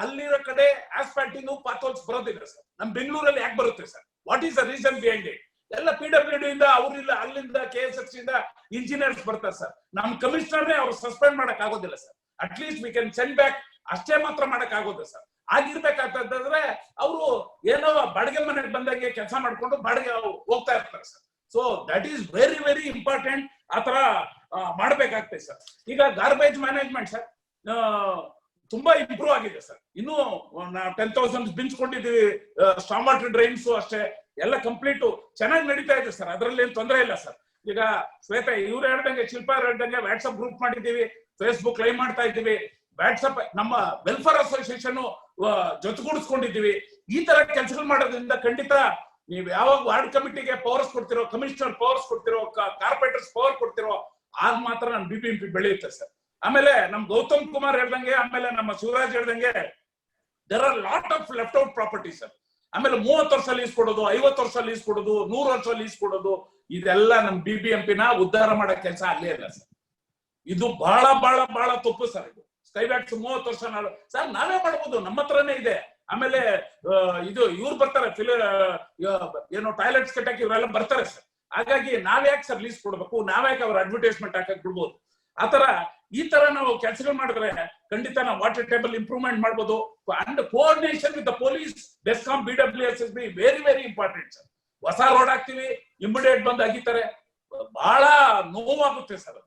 ಅಲ್ಲಿರೋ ಕಡೆ ಆಸ್ಫಾಲ್ಟಿಂಗ್ ಪಾತೋಲ್ಸ್ ಬರೋದಿಲ್ಲ ಸರ್. ನಮ್ ಬೆಂಗಳೂರಲ್ಲಿ ಯಾಕೆ ಬರುತ್ತೆ sir? What is the reason behind it? ಎಲ್ಲ PWD ಇಂದ ಅವ್ರಿಲ್ಲ, ಅಲ್ಲಿಂದ KSFC ಇಂದ ಇಂಜಿನಿಯರ್ಸ್ ಬರ್ತಾರೆ ಸರ್. ನಮ್ ಕಮಿಷನರ್ನೇ ಅವ್ರು ಸಸ್ಪೆಂಡ್ ಮಾಡಕ್ ಆಗೋದಿಲ್ಲ sir. At least we can send back, ಅಷ್ಟೇ ಮಾತ್ರ ಮಾಡಕ್ ಆಗೋದು ಸರ್. ಆಗಿರ್ಬೇಕಾಗ್ತಂದ್ರೆ ಅವರು ಏನೋ ಬಾಡಿಗೆ ಮನೆಗೆ ಬಂದಾಗೆ ಕೆಲಸ ಮಾಡ್ಕೊಂಡು ಬಾಡಿಗೆ ಹೋಗ್ತಾ ಇರ್ತಾರೆ sir. So that is very very important. ಆತರ ಮಾಡ್ಬೇಕಾಗ್ತದೆ ಸರ್. ಈಗ ಗಾರ್ಬೇಜ್ ಮ್ಯಾನೇಜ್ಮೆಂಟ್ ಸರ್ ತುಂಬಾ ಇಂಪ್ರೂವ್ ಆಗಿದೆ ಸರ್. ಇನ್ನು 10,000 ಬಿನ್ಸ್ ಕೊಂಡಿದೀವಿ. ಸ್ಟಾರ್ಮ್ ವಾಟರ್ ಡ್ರೈನ್ಸ್ ಅಷ್ಟೇ ಎಲ್ಲ ಕಂಪ್ಲೀಟ್ ಚೆನ್ನಾಗಿ ನಡೀತಾ ಇದೆ ಸರ್. ಅದ್ರಲ್ಲಿ ಏನ್ ತೊಂದರೆ ಇಲ್ಲ ಸರ್. ಈಗ ಶ್ವೇತಾ ಇವ್ರು ಹೇಳ್ದಂಗೆ, ಶಿಲ್ಪಾ ಹೇಳ್ದಂಗೆ ವಾಟ್ಸ್ಆಪ್ ಗ್ರೂಪ್ ಮಾಡಿದೀವಿ, ಫೇಸ್ಬುಕ್ ಲೈವ್ ಮಾಡ್ತಾ ಇದ್ದೀವಿ, ವಾಟ್ಸ್ಆಪ್ ನಮ್ಮ ವೆಲ್ಫೇರ್ ಅಸೋಸಿಯೇಷನ್ ಜೊತೆಗೂಡಿಸ್ಕೊಂಡಿದ್ದೀವಿ. ಈ ತರ ಕೆಲಸಗಳು ಮಾಡೋದ್ರಿಂದ ಖಂಡಿತ ನೀವು ಯಾವಾಗ ವಾರ್ಡ್ ಕಮಿಟಿಗೆ ಪವರ್ಸ್ ಕೊಡ್ತಿರೋ, ಕಮಿಷನರ್ ಪವರ್ಸ್ ಕೊಡ್ತಿರೋ, ಕಾರ್ಪೊರೇಟರ್ಸ್ ಪವರ್ ಕೊಡ್ತಿರೋ, ಆಗ ಮಾತ್ರ ನಮ್ಮ BBMP ಬೆಳೆಯುತ್ತೆ ಸರ್. ಆಮೇಲೆ ನಮ್ ಗೌತಮ್ ಕುಮಾರ್ ಹೇಳ್ದಂಗೆ, ಆಮೇಲೆ ನಮ್ಮ ಶಿವರಾಜ್ ಹೇಳ್ದಂಗೆ, there are lot of left out property sir. ಆಮೇಲೆ 30 ವರ್ಷ ಲೀಸ್ ಕೊಡೋದು, 50 ವರ್ಷ ಲೀಸ್ ಕೊಡೋದು, 100 ವರ್ಷ ಲೀಸ್ ಕೊಡೋದು, ಇದೆಲ್ಲ ನಮ್ BBMP ನ ಉದ್ಧಾರ ಮಾಡೋ ಕೆಲಸ ಆಗಲೇ ಇಲ್ಲ ಸರ್. ಇದು ಬಹಳ ಬಹಳ ಬಹಳ ತಪ್ಪು ಸರ್. ಇದು ಸ್ಕೈಬ್ಯಾಕ್ಸ್ 30 ವರ್ಷ ಸರ್ ನಾವೇ ಮಾಡ್ಬೋದು, ನಮ್ಮ ಹತ್ರನೇ ಇದೆ. ಆಮೇಲೆ ಇದು ಇವ್ರು ಬರ್ತಾರೆ, ಏನೋ ಟಾಯ್ಲೆಟ್ಸ್ ಕಟ್ಟಕ್ಕೆ ಇವರೆಲ್ಲ ಬರ್ತಾರೆ ಸರ್. ಹಾಗಾಗಿ ನಾವ್ಯಾಕೆ ಸರ್ ಲೀಸ್ ಕೊಡ್ಬೇಕು? ನಾವ್ಯಾಕೆ ಅವ್ರ ಅಡ್ವರ್ಟೈಸ್ಮೆಂಟ್ ಹಾಕಕ್ ಬಿಡ್ಬೋದು? ಆತರ ಈ ತರ ನಾವು ಕೆಲಸಗಳು ಮಾಡಿದ್ರೆ ಖಂಡಿತ ನಾವು ವಾಟರ್ ಟೇಬಲ್ ಇಂಪ್ರೂವ್ಮೆಂಟ್ ಮಾಡ್ಬೋದು. And coordination with the police, BESCOM, BWSSB very very important sir. ಹೊಸ ರೋಡ್ ಹಾಕ್ತಿವಿ, ಇಮಿಡಿಯೇಟ್ ಬಂದು ಅಗಿತಾರೆ, ಬಹಳ ನೋವಾಗುತ್ತೆ ಸರ್.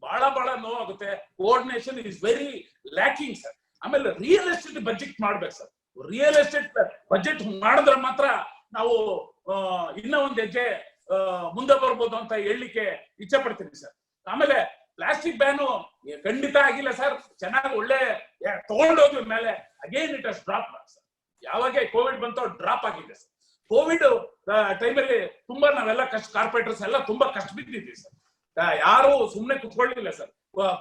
ಬಹಳ ಬಹಳ ನೋವಾಗುತ್ತೆ. Coordination is very lacking sir. ಆಮೇಲೆ ರಿಯಲ್ ಎಸ್ಟೇಟ್ ಬಜೆಟ್ ಮಾಡ್ಬೇಕು ಸರ್. ರಿಯಲ್ ಎಸ್ಟೇಟ್ ಬಜೆಟ್ ಮಾಡಿದ್ರೆ ಮಾತ್ರ ನಾವು ಇನ್ನೂ ಒಂದ್ ಹೆಜ್ಜೆ ಮುಂದೆ ಬರ್ಬೋದು ಅಂತ ಹೇಳಲಿಕ್ಕೆ ಇಚ್ಛೆ ಪಡ್ತೀನಿ ಸರ್. ಆಮೇಲೆ ಪ್ಲಾಸ್ಟಿಕ್ ಬ್ಯಾನು ಖಂಡಿತ ಆಗಿಲ್ಲ ಸರ್. ಚೆನ್ನಾಗಿ ಒಳ್ಳೆ ತಗೊಂಡೋದ್ವಿ ಮೇಲೆ again it has drop sir. ಯಾವಾಗ ಕೋವಿಡ್ ಬಂತೋ ಡ್ರಾಪ್ ಆಗಿದೆ ಸರ್. ಕೋವಿಡ್ ಟೈಮಲ್ಲಿ ತುಂಬಾ ನಾವೆಲ್ಲ ಕಾರ್ಪೊರೇಟರ್ಸ್ ಎಲ್ಲ ತುಂಬಾ ಕಷ್ಟ ಬಿದ್ದಿದ್ವಿ ಸರ್. ಯಾರು ಸುಮ್ನೆ ಕುತ್ಕೊಳ್ಳಿಲ್ಲ ಸರ್.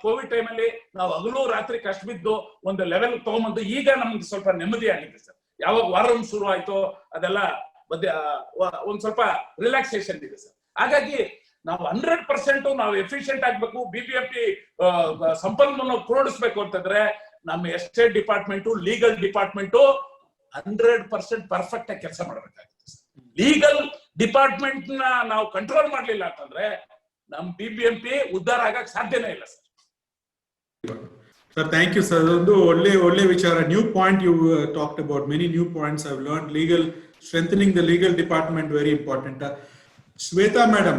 ಕೋವಿಡ್ ಟೈಮಲ್ಲಿ ನಾವು ಹಗಲು ರಾತ್ರಿ ಕಷ್ಟ ಬಿದ್ದು ಒಂದು ಲೆವೆಲ್ ತಗೊಂಬಂದು ಈಗ ನಮ್ಗೆ ಸ್ವಲ್ಪ ನೆಮ್ಮದಿ ಆಗಿದೆ ಸರ್. ಯಾವಾಗ ವಾರಂ ಶುರು ಆಯ್ತೋ ಅದೆಲ್ಲ ಒಂದ್ ಸ್ವಲ್ಪ ರಿಲ್ಯಾಕ್ಸೇಷನ್ ಇದೆ ಸರ್. ಹಾಗಾಗಿ ನಾವು 100% ನಾವು ಎಫಿಷಿಯಂಟ್ ಆಗ್ಬೇಕು. BBMP ಸಂಪನ್ಮೂಲ ಕೂಡಿಸ್ಬೇಕು ಅಂತಂದ್ರೆ ನಮ್ಮ estate department, legal department 100% perfect ಆಗಿ ಕೆಲಸ ಮಾಡಬೇಕಾಗುತ್ತೆ. ಲೀಗಲ್ ಡಿಪಾರ್ಟ್ಮೆಂಟ್ ನ ನಾವು ಕಂಟ್ರೋಲ್ ಮಾಡ್ಲಿಲ್ಲ ಅಂತಂದ್ರೆ ನಮ್ BBMP ಉದ್ಧಾರ ಆಗಕ್ ಸಾಧ್ಯನೇ ಇಲ್ಲ sir. Sir, thank you, sir. ಒಂದು ಒಳ್ಳೆ ವಿಚಾರ. New point you talked about. Many new points I've learned. Legal, strengthening the legal department, very important. Shweta madam,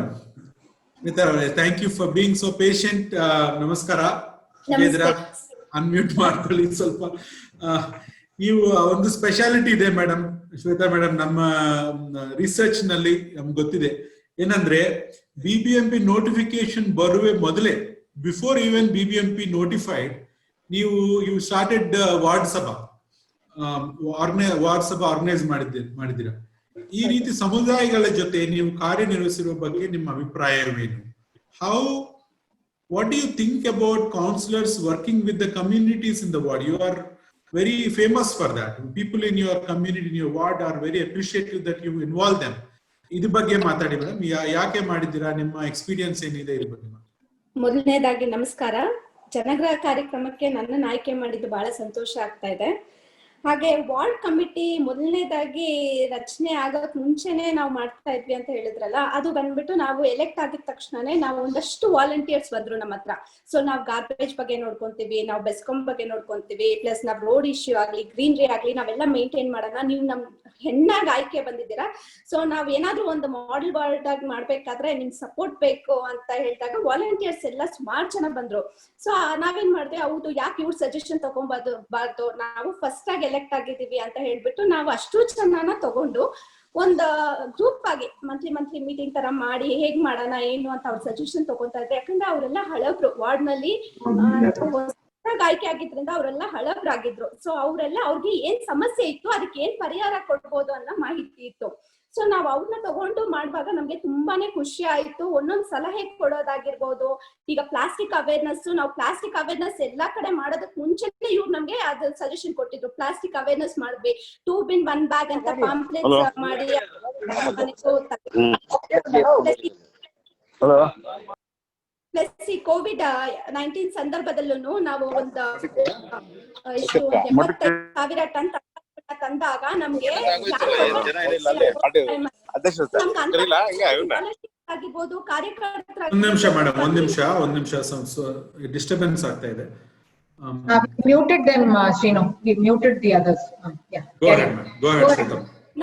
thank you for being so patient. ನಮಸ್ಕಾರ. Unmute ಮಾಡ್ಕೊಳ್ಳಿ ಸ್ವಲ್ಪ. ನೀವು ಒಂದು speciality ಇದೆ madam, Shweta madam, ನಮ್ಮ ರಿಸರ್ಚ್ ನಲ್ಲಿ ನಮ್ಗೆ ಗೊತ್ತಿದೆ ಏನಂದ್ರೆ BBMP ನೋಟಿಫಿಕೇಶನ್ ಬರುವೆ ಮೊದಲೇ, before even BBMP notified, you started ward ಸಭಾ ಆರ್ಗನೈಸ್ ಮಾಡಿದ್ದೀರಾ. ಈ ರೀತಿ ಸಮುದಾಯಗಳ ಜೊತೆ ನೀವು ಕಾರ್ಯನಿರ್ವಹಿಸಿರುವ ಬಗ್ಗೆ ನಿಮ್ಮ ಅಭಿಪ್ರಾಯವೇನು? what do you think about councillors working with the communities in the ward? You are very famous for that. People in your community, in your ward are very appreciative that you involve them. ಇದ್ರ ಬಗ್ಗೆ ಮಾತಾಡಿ madam. ಯಾಕೆ ಮಾಡಿದ್ದೀರಾ? ನಿಮ್ಮ experience ಏನಿದೆ ಇದ್ರ ಬಗ್ಗೆ? ಮೊದಲನೇದಾಗಿ ನಮಸ್ಕಾರ. ಜನಗ್ರಹ ಕಾರ್ಯಕ್ರಮಕ್ಕೆ ನನ್ನನ್ನು ಆಯ್ಕೆ ಮಾಡಿದ್ದು ಬಹಳ ಸಂತೋಷ ಆಗ್ತಾ ಇದೆ. ಹಾಗೆ ವಾರ್ಡ್ ಕಮಿಟಿ ಮೊದಲನೇದಾಗಿ ರಚನೆ ಆಗೋಕ್ ಮುಂಚೆನೆ ನಾವು ಮಾಡ್ತಾ ಇದ್ವಿ ಅಂತ ಹೇಳಿದ್ರಲ್ಲ, ಅದು ಬಂದ್ಬಿಟ್ಟು ನಾವು ಎಲೆಕ್ಟ್ ಆಗಿದ ತಕ್ಷಣನೇ ನಾವು ಒಂದಷ್ಟು ವಾಲಂಟಿಯರ್ಸ್ ಬಂದ್ರು ನಮ್ಮ ಹತ್ರ. ಸೊ ನಾವು ಗಾರ್ಬೇಜ್ ಬಗ್ಗೆ ನೋಡ್ಕೊಂತೀವಿ, ನಾವು ಬೆಸ್ಕಾಂ ಬಗ್ಗೆ ನೋಡ್ಕೊಂತೀವಿ, ಪ್ಲಸ್ ನಾವು ರೋಡ್ ಇಶ್ಯೂ ಆಗ್ಲಿ, ಗ್ರೀನರಿ ಆಗ್ಲಿ ನಾವೆಲ್ಲ ಮೇಂಟೈನ್ ಮಾಡೋಣ, ನೀವು ನಮ್ ಹೆಣ್ಣಾಗಿ ಆಯ್ಕೆ ಬಂದಿದ್ದೀರಾ, ಸೊ ನಾವ್ ಏನಾದ್ರೂ ಒಂದು ಮಾಡೆಲ್ ವಾರ್ಡ್ ಆಗಿ ಮಾಡ್ಬೇಕಾದ್ರೆ ನಿಮ್ ಸಪೋರ್ಟ್ ಬೇಕು ಅಂತ ಹೇಳಿದಾಗ ವಾಲಂಟಿಯರ್ಸ್ ಎಲ್ಲ ಸುಮಾರು ಜನ ಬಂದ್ರು. ಸೊ ನಾವೇನ್ ಮಾಡಿದ್ವಿ, ಹೌದು ಯಾಕೆ ಇವ್ರ ಸಜೆಷನ್ ತಗೊಂಬಾರ್ದು, ನಾವು ಫಸ್ಟ್ ಆಗಿ ಎಲೆಕ್ಟ್ ಆಗಿದ್ದೀವಿ ಅಂತ ಹೇಳ್ಬಿಟ್ಟು ನಾವು ಅಷ್ಟು ಜನನ ತಗೊಂಡು ಒಂದು ಗ್ರೂಪ್ ಆಗಿ ಮಂತ್ಲಿ ಮೀಟಿಂಗ್ ತರ ಮಾಡಿ ಹೇಗ್ ಮಾಡೋಣ ಏನು ಅಂತ ಅವ್ರ ಸಜೆಷನ್ ತಗೊಂತಾ ಇದ್ರೆ. ಯಾಕಂದ್ರೆ ಅವರೆಲ್ಲ ಹಳಬ್ರು, ವಾರ್ಡ್ ನಲ್ಲಿ ಆಯ್ಕೆ ಆಗಿದ್ರಿಂದ ಅವರೆಲ್ಲ ಹಳಬ್ರಾಗಿದ್ರು. ಸೊ ಅವ್ರಿಗೆ ಏನ್ ಸಮಸ್ಯೆ ಇತ್ತು, ಅದಕ್ಕೆ ಏನ್ ಪರಿಹಾರ ಕೊಡ್ಬೋದು ಅನ್ನೋ ಮಾಹಿತಿ ಇತ್ತು. ಸೊ ನಾವು ಅವ್ರನ್ನ ತಗೊಂಡು ಮಾಡುವಾಗ ನಮ್ಗೆ ತುಂಬಾನೇ ಖುಷಿ ಆಯ್ತು. ಒಂದೊಂದ್ ಸಲಹೆ ಕೊಡೋದಾಗಿರ್ಬೋದು, ಈಗ ಪ್ಲಾಸ್ಟಿಕ್ ಅವೇರ್ನೆಸ್, ನಾವು ಪ್ಲಾಸ್ಟಿಕ್ ಅವೇರ್ನೆಸ್ ಎಲ್ಲಾ ಕಡೆ ಮಾಡೋದಕ್ಕೆ ಮುಂಚೆನೆ ಇವ್ರು ನಮ್ಗೆ ಅದ್ರ ಸಜೆಷನ್ ಕೊಟ್ಟಿದ್ರು. ಪ್ಲಾಸ್ಟಿಕ್ ಅವೇರ್ನೆಸ್ ಮಾಡ್ವಿ, 2 bin 1 bag ಅಂತ ಪಾಂಪ್ಲೆಟ್ಸ್ ಮಾಡಿ ಪ್ಲಸ್ ಈ COVID-19 ಸಂದರ್ಭದಲ್ಲೂ ನಾವು ಒಂದು 75,000 ಟನ್ ತಂದಾಗ ನಮ್ಗೆ ಆಗಿರ್ಬೋದು ಕಾರ್ಯಕರ್ತರ ಒಂದ್ ನಿಮಿಷ ಮೇಡಮ್, ಒಂದ್ ನಿಮಿಷ ಡಿಸ್ಟರ್ಬೆನ್ಸ್ ಆಗ್ತಾ ಇದೆ. Muted them, Srinu. We muted the others. Yeah. Go ahead.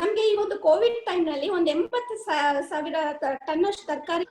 ನಮ್ಗೆ ಈ ಒಂದು ಕೋವಿಡ್ ಟೈಮ್ ನಲ್ಲಿ ಒಂದು 80,000 ಟನ್ ಅಷ್ಟು ತರಕಾರಿ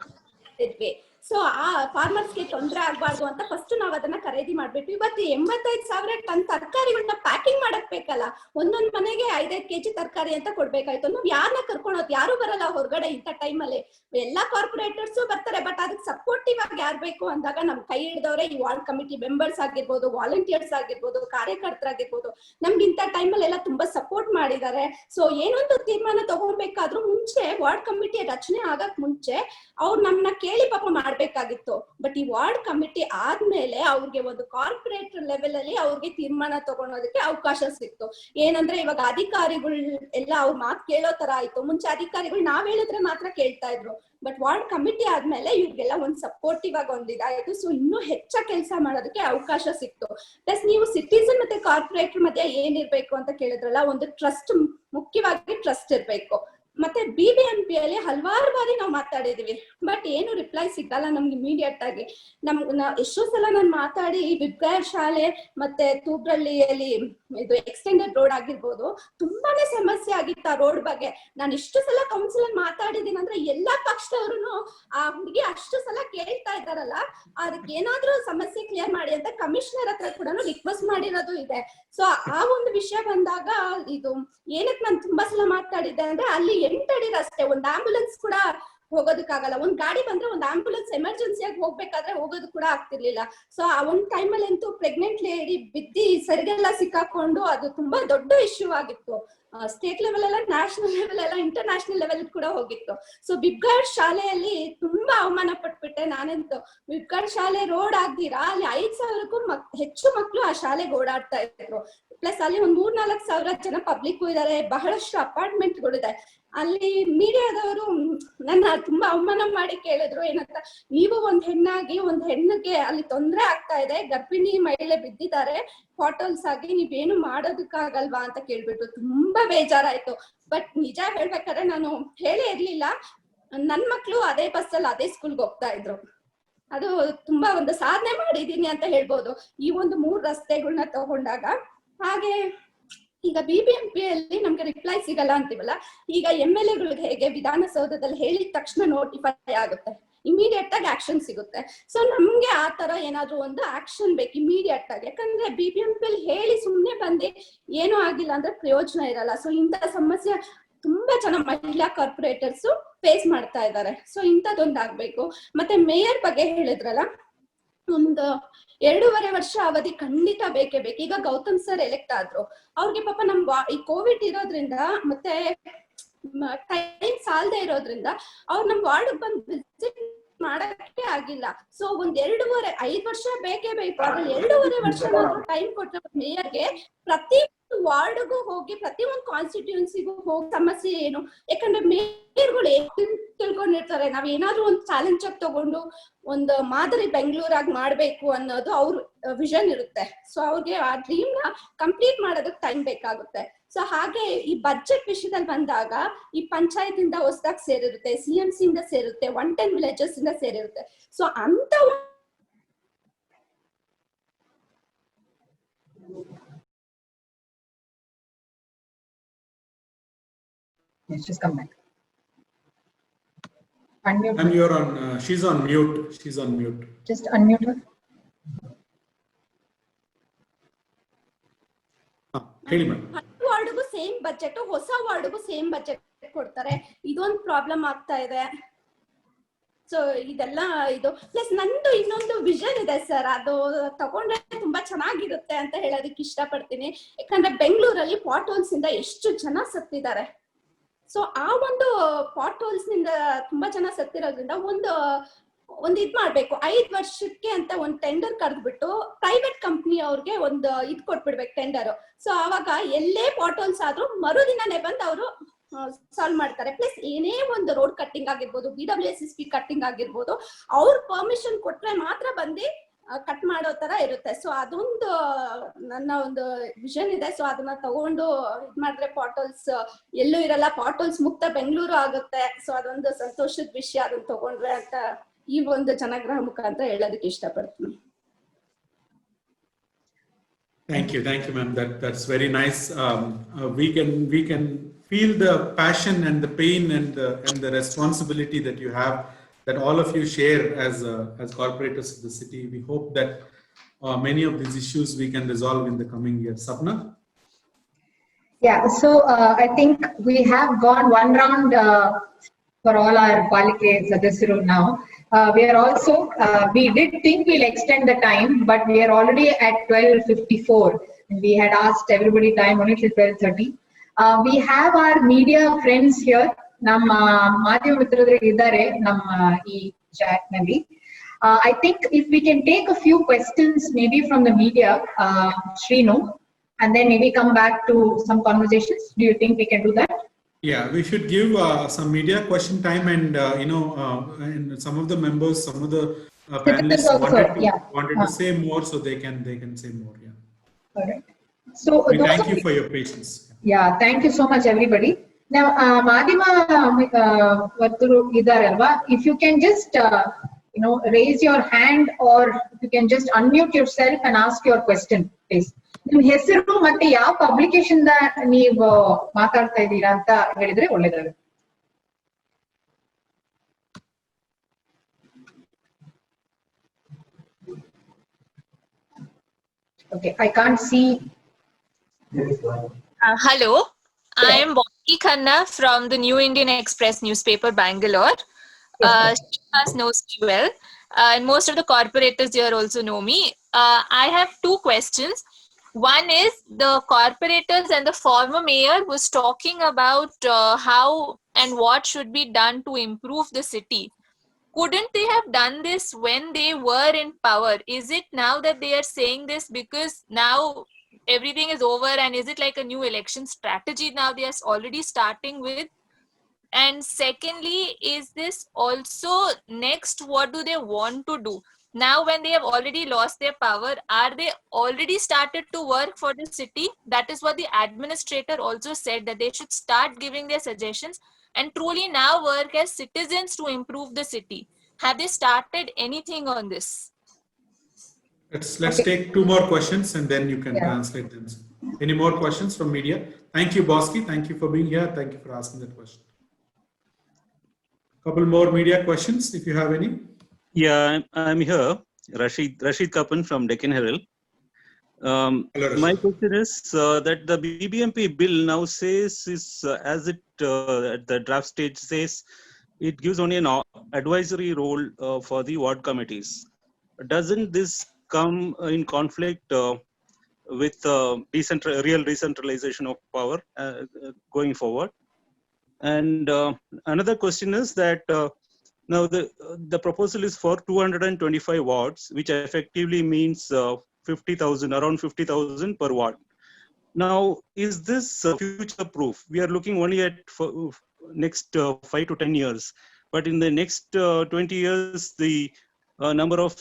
ಇದ್ವಿ. ಸೊ ಆ ಫಾರ್ಮರ್ಸ್ ಗೆ ತೊಂದರೆ ಆಗ್ಬಾರ್ದು ಅಂತ ಫಸ್ಟ್ ನಾವ್ ಅದನ್ನ ಖರೀದಿ ಮಾಡ್ಬಿಟ್ವಿ. ಇವತ್ತು 85,000 ಟನ್ ತರಕಾರಿಗಳನ್ನ ಪ್ಯಾಕಿಂಗ್ ಮಾಡಕ್ ಬೇಕಲ್ಲ, ಒಂದೊಂದ್ ಮನೆಗೆ 5-5 kg ತರಕಾರಿ ಅಂತ ಕೊಡ್ಬೇಕಾಯ್ತು. ನಾವ್ ಯಾರನ್ನ ಕರ್ಕೊಂಡೋದ್, ಯಾರು ಬರಲ್ಲ ಹೊರಗಡೆ ಇಂಥ ಟೈಮ್ ಅಲ್ಲಿ. ಎಲ್ಲಾ ಕಾರ್ಪೊರೇಟರ್ಸ್ ಬರ್ತಾರೆ, ಬಟ್ ಅದಕ್ಕೆ ಸಪೋರ್ಟಿವ್ ಆಗಿ ಯಾರು ಬೇಕು ಅಂದಾಗ ನಮ್ ಕೈ ಹಿಡಿದವ್ರೆ ಈ ವಾರ್ಡ್ ಕಮಿಟಿ ಮೆಂಬರ್ಸ್ ಆಗಿರ್ಬೋದು, ವಾಲಂಟಿಯರ್ಸ್ ಆಗಿರ್ಬೋದು, ಕಾರ್ಯಕರ್ತರಾಗಿರ್ಬೋದು, ನಮ್ಗೆ ಇಂಥ ಟೈಮ್ ಅಲ್ಲಿ ಎಲ್ಲ ತುಂಬಾ ಸಪೋರ್ಟ್ ಮಾಡಿದ್ದಾರೆ. ಸೊ ಏನೊಂದು ತೀರ್ಮಾನ ತಗೊಳ್ಬೇಕಾದ್ರೂ ಮುಂಚೆ ವಾರ್ಡ್ ಕಮಿಟಿ ರಚನೆ ಆಗಕ್ ಮುಂಚೆ ಅವ್ರು ನಮ್ಮನ್ನ ಕೇಳಿ ಪಾಪ ಮಾಡ್ಬೇಕಾಗಿತ್ತು. ಬಟ್ ಈ ವಾರ್ಡ್ ಕಮಿಟಿ ಆದ್ಮೇಲೆ ಅವ್ರಿಗೆ ಒಂದು ಕಾರ್ಪೊರೇಟ್ ಲೆವೆಲ್ ಅಲ್ಲಿ ಅವ್ರಿಗೆ ತೀರ್ಮಾನ ತಗೊಳೋದಕ್ಕೆ ಅವಕಾಶ ಸಿಕ್ತು. ಏನಂದ್ರೆ ಇವಾಗ ಅಧಿಕಾರಿಗಳು ಎಲ್ಲ ಅವ್ರ ಮಾತು ಕೇಳೋ ತರ ಆಯ್ತು. ಮುಂಚೆ ಅಧಿಕಾರಿಗಳು ನಾವ್ ಹೇಳಿದ್ರೆ ಮಾತ್ರ ಕೇಳ್ತಾ ಇದ್ರು, ಬಟ್ ವಾರ್ಡ್ ಕಮಿಟಿ ಆದ್ಮೇಲೆ ಇವ್ರಿಗೆಲ್ಲ ಒಂದ್ ಸಪೋರ್ಟಿವ್ ಆಗಿ ಒಂದ್ ಇದಾಯ್ತು. ಸೊ ಇನ್ನೂ ಹೆಚ್ಚ ಕೆಲಸ ಮಾಡೋದಕ್ಕೆ ಅವಕಾಶ ಸಿಕ್ತು. ಪ್ಲಸ್ ನೀವು ಸಿಟಿಸನ್ ಮತ್ತೆ ಕಾರ್ಪೊರೇಟರ್ ಮಧ್ಯೆ ಏನಿರ್ಬೇಕು ಅಂತ ಕೇಳಿದ್ರಲ್ಲ, ಒಂದು ಟ್ರಸ್ಟ್, ಮುಖ್ಯವಾಗಿ ಟ್ರಸ್ಟ್ ಇರ್ಬೇಕು. ಮತ್ತೆ BBMP ಅಲ್ಲಿ ಹಲವಾರು ಬಾರಿ ನಾವು ಮಾತಾಡಿದೀವಿ, ಬಟ್ ಏನು ರಿಪ್ಲೈ ಸಿಗಲ್ಲ ನಮ್ಗೆ ಇಮಿಡಿಯೇಟ್ ಆಗಿ. ಎಷ್ಟೋ ಸಲ ನಾನು ಮಾತಾಡಿ ವಿಬ್ಗೈರ್ ಶಾಲೆ ಮತ್ತೆ ತೂಬ್ರಳ್ಳಿಯಲ್ಲಿ ಇದು ಎಕ್ಸ್ಟೆಂಡೆಡ್ ರೋಡ್ ಆಗಿರ್ಬೋದು, ತುಂಬಾನೇ ಸಮಸ್ಯೆ ಆಗಿತ್ತು ಆ ರೋಡ್ ಬಗ್ಗೆ. ನಾನು ಇಷ್ಟು ಸಲ ಕೌನ್ಸಿಲ್ ಅಲ್ಲಿ ಮಾತಾಡಿದೀನಿ ಅಂದ್ರೆ ಎಲ್ಲಾ ಪಕ್ಷದವ್ರು ಆ ಹುಡುಗಿ ಅಷ್ಟು ಸಲ ಕೇಳ್ತಾ ಇದ್ದಾರಲ್ಲ, ಅದಕ್ಕೆ ಏನಾದ್ರೂ ಸಮಸ್ಯೆ ಕ್ಲಿಯರ್ ಮಾಡಿ ಅಂತ ಕಮಿಷನರ್ ಹತ್ರ ಕೂಡ ರಿಕ್ವೆಸ್ಟ್ ಮಾಡಿರೋದು ಇದೆ. ಸೊ ಆ ಒಂದು ವಿಷಯ ಬಂದಾಗ ಇದು ಏನಕ್ಕೆ ನಾನು ತುಂಬಾ ಸಲ ಮಾತಾಡಿದ್ದೆ ಅಂದ್ರೆ, ಅಲ್ಲಿ 8 ಅಡಿ ರಸ್ತೆ, ಒಂದು ಆಂಬ್ಯುಲೆನ್ಸ್ ಕೂಡ ಹೋಗೋದಕ್ಕಾಗಲ್ಲ. ಒಂದ್ ಗಾಡಿ ಬಂದ್ರೆ ಒಂದು ಆಂಬ್ಯುಲೆನ್ಸ್ ಎಮರ್ಜೆನ್ಸಿಯಾಗಿ ಹೋಗ್ಬೇಕಾದ್ರೆ ಹೋಗೋದು ಕೂಡ ಆಗ್ತಿರ್ಲಿಲ್ಲ. ಸೊ ಆ ಒಂದ್ ಟೈಮಲ್ಲಿ ಅಂತೂ ಪ್ರೆಗ್ನೆಂಟ್ ಲೇಡಿ ಬಿದ್ದಿ ಸರಿಗೆಲ್ಲ ಸಿಕ್ಕಾಕೊಂಡು ಅದು ತುಂಬಾ ದೊಡ್ಡ ಇಶ್ಯೂ ಆಗಿತ್ತು. ಸ್ಟೇಟ್ ಲೆವೆಲ್ ಎಲ್ಲ, ನ್ಯಾಷನಲ್ ಲೆವೆಲ್ ಎಲ್ಲ, ಇಂಟರ್ನ್ಯಾಷನಲ್ ಲೆವೆಲ್ ಕೂಡ ಹೋಗಿತ್ತು. ಸೊ ವಿಬ್ಗೈರ್ ಶಾಲೆಯಲ್ಲಿ ತುಂಬಾ ಅವಮಾನ ಪಟ್ಬಿಟ್ಟೆ ನಾನಂತೂ. ವಿಬ್ಗೈರ್ ಶಾಲೆ ರೋಡ್ ಆಗ್ದಿರಾ ಅಲ್ಲಿ 5,000ಕ್ಕೂ ಹೆಚ್ಚು ಮಕ್ಕಳು ಆ ಶಾಲೆಗೆ ಓಡಾಡ್ತಾ ಇದ್ರು. ಪ್ಲಸ್ ಅಲ್ಲಿ ಒಂದ್ 3-4 ಜನ ಪಬ್ಲಿಕ್ ಇದಾರೆ, ಬಹಳಷ್ಟು ಅಪಾರ್ಟ್ಮೆಂಟ್ಗಳಿದೆ. ಅಲ್ಲಿ ಮೀಡಿಯಾದವರು ನನ್ನ ತುಂಬಾ ಅವಮಾನ ಮಾಡಿ ಕೇಳಿದ್ರು, ಏನಂತ, ನೀವು ಒಂದ್ ಹೆಣ್ಣಾಗಿ ಒಂದ್ ಹೆಣ್ಣಿಗೆ ಅಲ್ಲಿ ತೊಂದ್ರೆ ಆಗ್ತಾ ಇದೆ, ಗರ್ಭಿಣಿ ಮಹಿಳೆ ಬಿದ್ದಿದ್ದಾರೆ ಫಾಟೋಲ್ಸ್ ಆಗಿ, ನೀವೇನು ಮಾಡೋದಕ್ಕಾಗಲ್ವಾ ಅಂತ ಕೇಳ್ಬಿಟ್ಟು ತುಂಬಾ ಬೇಜಾರಾಯ್ತು. ಬಟ್ ನಿಜ ಹೇಳ್ಬೇಕಾದ್ರೆ ನಾನು ಹೇಳೇ ಇರ್ಲಿಲ್ಲ, ನನ್ ಮಕ್ಳು ಅದೇ ಬಸ್ಸಲ್ಲಿ ಅದೇ ಸ್ಕೂಲ್ಗೆ ಹೋಗ್ತಾ ಇದ್ರು. ಅದು ತುಂಬಾ ಒಂದು ಸಾಧನೆ ಮಾಡಿದೀನಿ ಅಂತ ಹೇಳ್ಬೋದು ಈ ಒಂದು 3 ರಸ್ತೆಗಳನ್ನ ತಗೊಂಡಾಗ. ಹಾಗೆ ಈಗ BBMP ಅಲ್ಲಿ ನಮ್ಗೆ ರಿಪ್ಲೈ ಸಿಗಲ್ಲ ಅಂತೀವಲ್ಲ, ಈಗ MLA ಗಳಿಗೆ ಹೇಗೆ ವಿಧಾನಸೌಧದಲ್ಲಿ ಹೇಳಿದ ತಕ್ಷಣ ನೋಟಿಫೈ ಆಗುತ್ತೆ, ಇಮಿಡಿಯೇಟ್ ಆಗಿ ಆಕ್ಷನ್ ಸಿಗುತ್ತೆ. ಸೊ ನಮ್ಗೆ ಆ ತರ ಏನಾದ್ರು ಒಂದು ಆಕ್ಷನ್ ಬೇಕು ಇಮಿಡಿಯೇಟ್ ಆಗಿ. ಯಾಕಂದ್ರೆ BBMP ಅಲ್ಲಿ ಹೇಳಿ ಸುಮ್ನೆ ಬಂದು ಏನೂ ಆಗಿಲ್ಲ ಅಂದ್ರೆ ಪ್ರಯೋಜನ ಇರಲ್ಲ. ಸೊ ಇಂಥ ಸಮಸ್ಯೆ ತುಂಬಾ ಜನ ಮಹಿಳಾ ಕಾರ್ಪೊರೇಟರ್ಸ್ ಫೇಸ್ ಮಾಡ್ತಾ ಇದ್ದಾರೆ. ಸೊ ಇಂಥದ್ದೊಂದು ಆಗ್ಬೇಕು. ಮತ್ತೆ ಮೇಯರ್ ಬಗ್ಗೆ ಹೇಳಿದ್ರಲ್ಲ, ಒಂದು 2.5 ವರ್ಷ ಅವಧಿ ಖಂಡಿತ ಬೇಕೇ ಬೇಕು. ಈಗ ಗೌತಮ್ ಸರ್ ಎಲೆಕ್ಟ್ ಆದ್ರು, ಅವ್ರಿಗೆ ಪಾಪ ಈ ಕೋವಿಡ್ ಇರೋದ್ರಿಂದ ಮತ್ತೆ ಟೈಮ್ ಸಾಲದೆ ಇರೋದ್ರಿಂದ ಅವ್ರು ನಮ್ ವಾರ್ಡ್ ಬಂದು ವಿಸಿಟ್ ಮಾಡಕ್ಕೆ ಆಗಿಲ್ಲ. ಸೊ ಒಂದ್ 5 ವರ್ಷ ಬೇಕೇ ಬೇಕು. ಅದ್ರಲ್ಲಿ 2.5 ವರ್ಷ ಟೈಮ್ ಕೊಟ್ಟ ಮೇಯರ್ಗೆ ಪ್ರತಿ ವಾರ್ಡ್ಗೂ ಹೋಗಿ, ಪ್ರತಿ ಒಂದು ಕಾನ್ಸ್ಟಿಟ್ಯೂನ್ಸಿಗೂ ಹೋಗಿ ಸಮಸ್ಯೆ ಏನು, ಯಾಕಂದ್ರೆ ಮೇಯರ್ಗಳು ತಿಳ್ಕೊಂಡಿರ್ತಾರೆ ನಾವ್ ಏನಾದ್ರು ಒಂದು ಚಾಲೆಂಜ್ ಆಗಿ ತಗೊಂಡು ಒಂದು ಮಾದರಿ ಬೆಂಗಳೂರಾಗಿ ಮಾಡ್ಬೇಕು ಅನ್ನೋದು ಅವ್ರ ವಿಷನ್ ಇರುತ್ತೆ. ಸೊ ಅವ್ರಿಗೆ ಆ ಡ್ರೀಮ್ ನ ಕಂಪ್ಲೀಟ್ ಮಾಡೋದಕ್ಕೆ ಟೈಮ್ ಬೇಕಾಗುತ್ತೆ. ಸೊ ಹಾಗೆ ಈ ಬಜೆಟ್ ವಿಷಯದಲ್ಲಿ ಬಂದಾಗ ಈ ಪಂಚಾಯತ್ ಇಂದ ಹೊಸದಾಗಿ ಸೇರಿರುತ್ತೆ, CMC ಇಂದ ಸೇರುತ್ತೆ, 110 ವಿಲೇಜಸ್ ಇಂದ ಸೇರಿರುತ್ತೆ. ಸೊ ಅಂತ Let's just come back. Unmute. And you're on, she's on mute. She's on mute. Just unmute her. ಹೇಳಿ ಮೇಡಮ್. ವಾರ್ಡ್ಗೂ ಸೇಮ್ ಬಜೆಟ್, ಹೊಸ ವಾರ್ಡ್ಗೂ ಸೇಮ್ ಬಜೆಟ್ ಕೊಡ್ತಾರೆ. ಇದೊಂದು ಪ್ರಾಬ್ಲಮ್ ಆಗ್ತಾ ಇದೆ. ಸೊ ಇದೆಲ್ಲ ಇದು ಪ್ಲಸ್ ನಂದು ಇನ್ನೊಂದು ವಿಷನ್ ಇದೆ ಸರ್, ಅದು ತಗೊಂಡ್ರೆ ತುಂಬಾ ಚೆನ್ನಾಗಿರುತ್ತೆ ಅಂತ ಹೇಳೋದಕ್ಕೆ ಇಷ್ಟಪಡ್ತೀನಿ. ಯಾಕಂದ್ರೆ ಬೆಂಗಳೂರಲ್ಲಿ ಪಾಟ್ ಹೋಲ್ಸ್ ಇಂದ ಎಷ್ಟು ಜನ ಸತ್ತಿದ್ದಾರೆ. ಸೊ ಆ ಒಂದು ಪಾಟ್ ಹೋಲ್ಸ್ ನಿಂದ ತುಂಬಾ ಜನ ಸತ್ತಿರೋದ್ರಿಂದ ಒಂದು ಇದ್ ಮಾಡ್ಬೇಕು, 5 ವರ್ಷಕ್ಕೆ ಅಂತ ಒಂದು ಟೆಂಡರ್ ಕರೆದ್ಬಿಟ್ಟು ಪ್ರೈವೇಟ್ ಕಂಪ್ನಿ ಅವ್ರಿಗೆ ಒಂದು ಇದ್ ಕೊಟ್ಬಿಡ್ಬೇಕು ಟೆಂಡರ್. ಸೊ ಆವಾಗ ಎಲ್ಲೇ ಪಾಟ್ ಹೋಲ್ಸ್ ಆದ್ರೂ ಮರುದಿನನೇ ಬಂದು ಅವರು ಸಾಲ್ವ್ ಮಾಡ್ತಾರೆ. ಪ್ಲಸ್ ಏನೇ ಒಂದು ರೋಡ್ ಕಟ್ಟಿಂಗ್ ಆಗಿರ್ಬೋದು, BWSSP ಕಟ್ಟಿಂಗ್ ಆಗಿರ್ಬೋದು, ಅವ್ರ ಪರ್ಮಿಷನ್ ಕೊಟ್ರೆ ಮಾತ್ರ ಬಂದು ಕಟ್ ಮಾಡೋ ತರ ಇರುತ್ತೆ. ಸೊ ಅದೊಂದು ನನ್ನ ಒಂದು ವಿಷನ್ ಇದೆ. ಸೊ ಅದನ್ನ ತಗೊಂಡು ಇದ್ ಮಾಡಿದ್ರೆ ಪಾಟೋಲ್ಸ್ ಎಲ್ಲೂ ಇರಲ್ಲ, ಪಾಟೋಲ್ಸ್ ಮುಕ್ತ ಬೆಂಗಳೂರು ಆಗುತ್ತೆ. ಸೊ ಅದೊಂದು ಸಂತೋಷದ ವಿಷಯ, ಅದನ್ನ ತಗೊಂಡ್ರೆ ಅಂತ ಈ ಒಂದು ಜನಗ್ರಹ ಮುಖಾಂತರ ಹೇಳೋದಕ್ಕೆ ಇಷ್ಟಪಡ್ತೀನಿ. Thank you, ma'am. That's very nice. We can feel the passion and the pain and the responsibility that you have, that all of you share as corporators of the city. We hope that many of these issues we can resolve in the coming year. Sapna? Yeah, so I think we have gone one round for all our Palike Sadasyaru now. We are also, we did think we'll extend the time, but we are already at 12:54. We had asked everybody time only till 12:30. We have our media friends here. ನಮ್ಮ ಮಾಧ್ಯಮ ಮಿತ್ರರು ಇದ್ದಾರೆ ನಮ್ಮ ಈ chat ನಲ್ಲಿ. I think if we can take a few questions maybe from the media, Srinu, and then maybe come back to some conversations. Do you think we can do that? Yeah, we should give some media question time, and and some of the members, some of the panelists wanted to say more, so they can say more. Yeah. All right. So we thank you for your patience. Yeah, thank you so much, everybody. Now, Madhima Vatturu idaralva, if you can just raise your hand, or you can just unmute yourself and ask your question, please. ನಿಮ್ಮ ಹೆಸರು ಮತ್ತೆ ಯಾವ publication ನೀವು ಮಾತಾಡ್ತಾ ಇದ್ದೀರಾ ಅಂತ ಹೇಳಿದ್ರೆ ಒಳ್ಳೇದಾಗುತ್ತೆ. Okay, I can't see. Hello, I am Bonnie Khanna from the New Indian Express newspaper, Bangalore. Srinivas knows me well, and most of the corporators here also know me. I have 2 questions. One is, the corporators and the former mayor was talking about how and what should be done to improve the city. Couldn't they have done this when they were in power? Is it now that they are saying this because now everything is over, and is it like a new election strategy now they are already starting with? And secondly, is this also next, what do they want to do? Now when they have already lost their power, are they already started to work for the city? That is what the administrator also said, that they should start giving their suggestions and truly now work as citizens to improve the city. Have they started anything on this? Let's take 2 more questions and then you can translate them. Any more questions from media? Thank you, Bosky. Thank you for being here. Thank you for asking that question. Couple more media questions if you have any. Yeah, I'm here. Rashid Kapan from Deccan Herald. My question is that the BBMP bill now says as it at the draft stage says, it gives only an advisory role for the ward committees. Doesn't this come in conflict with real decentralization of power going forward? And another question is that now the proposal is for 225 wards, which effectively means 50,000, around 50,000 per ward. Now, is this future proof? We are looking only at next 5 to 10 years, but in the next 20 years, the number of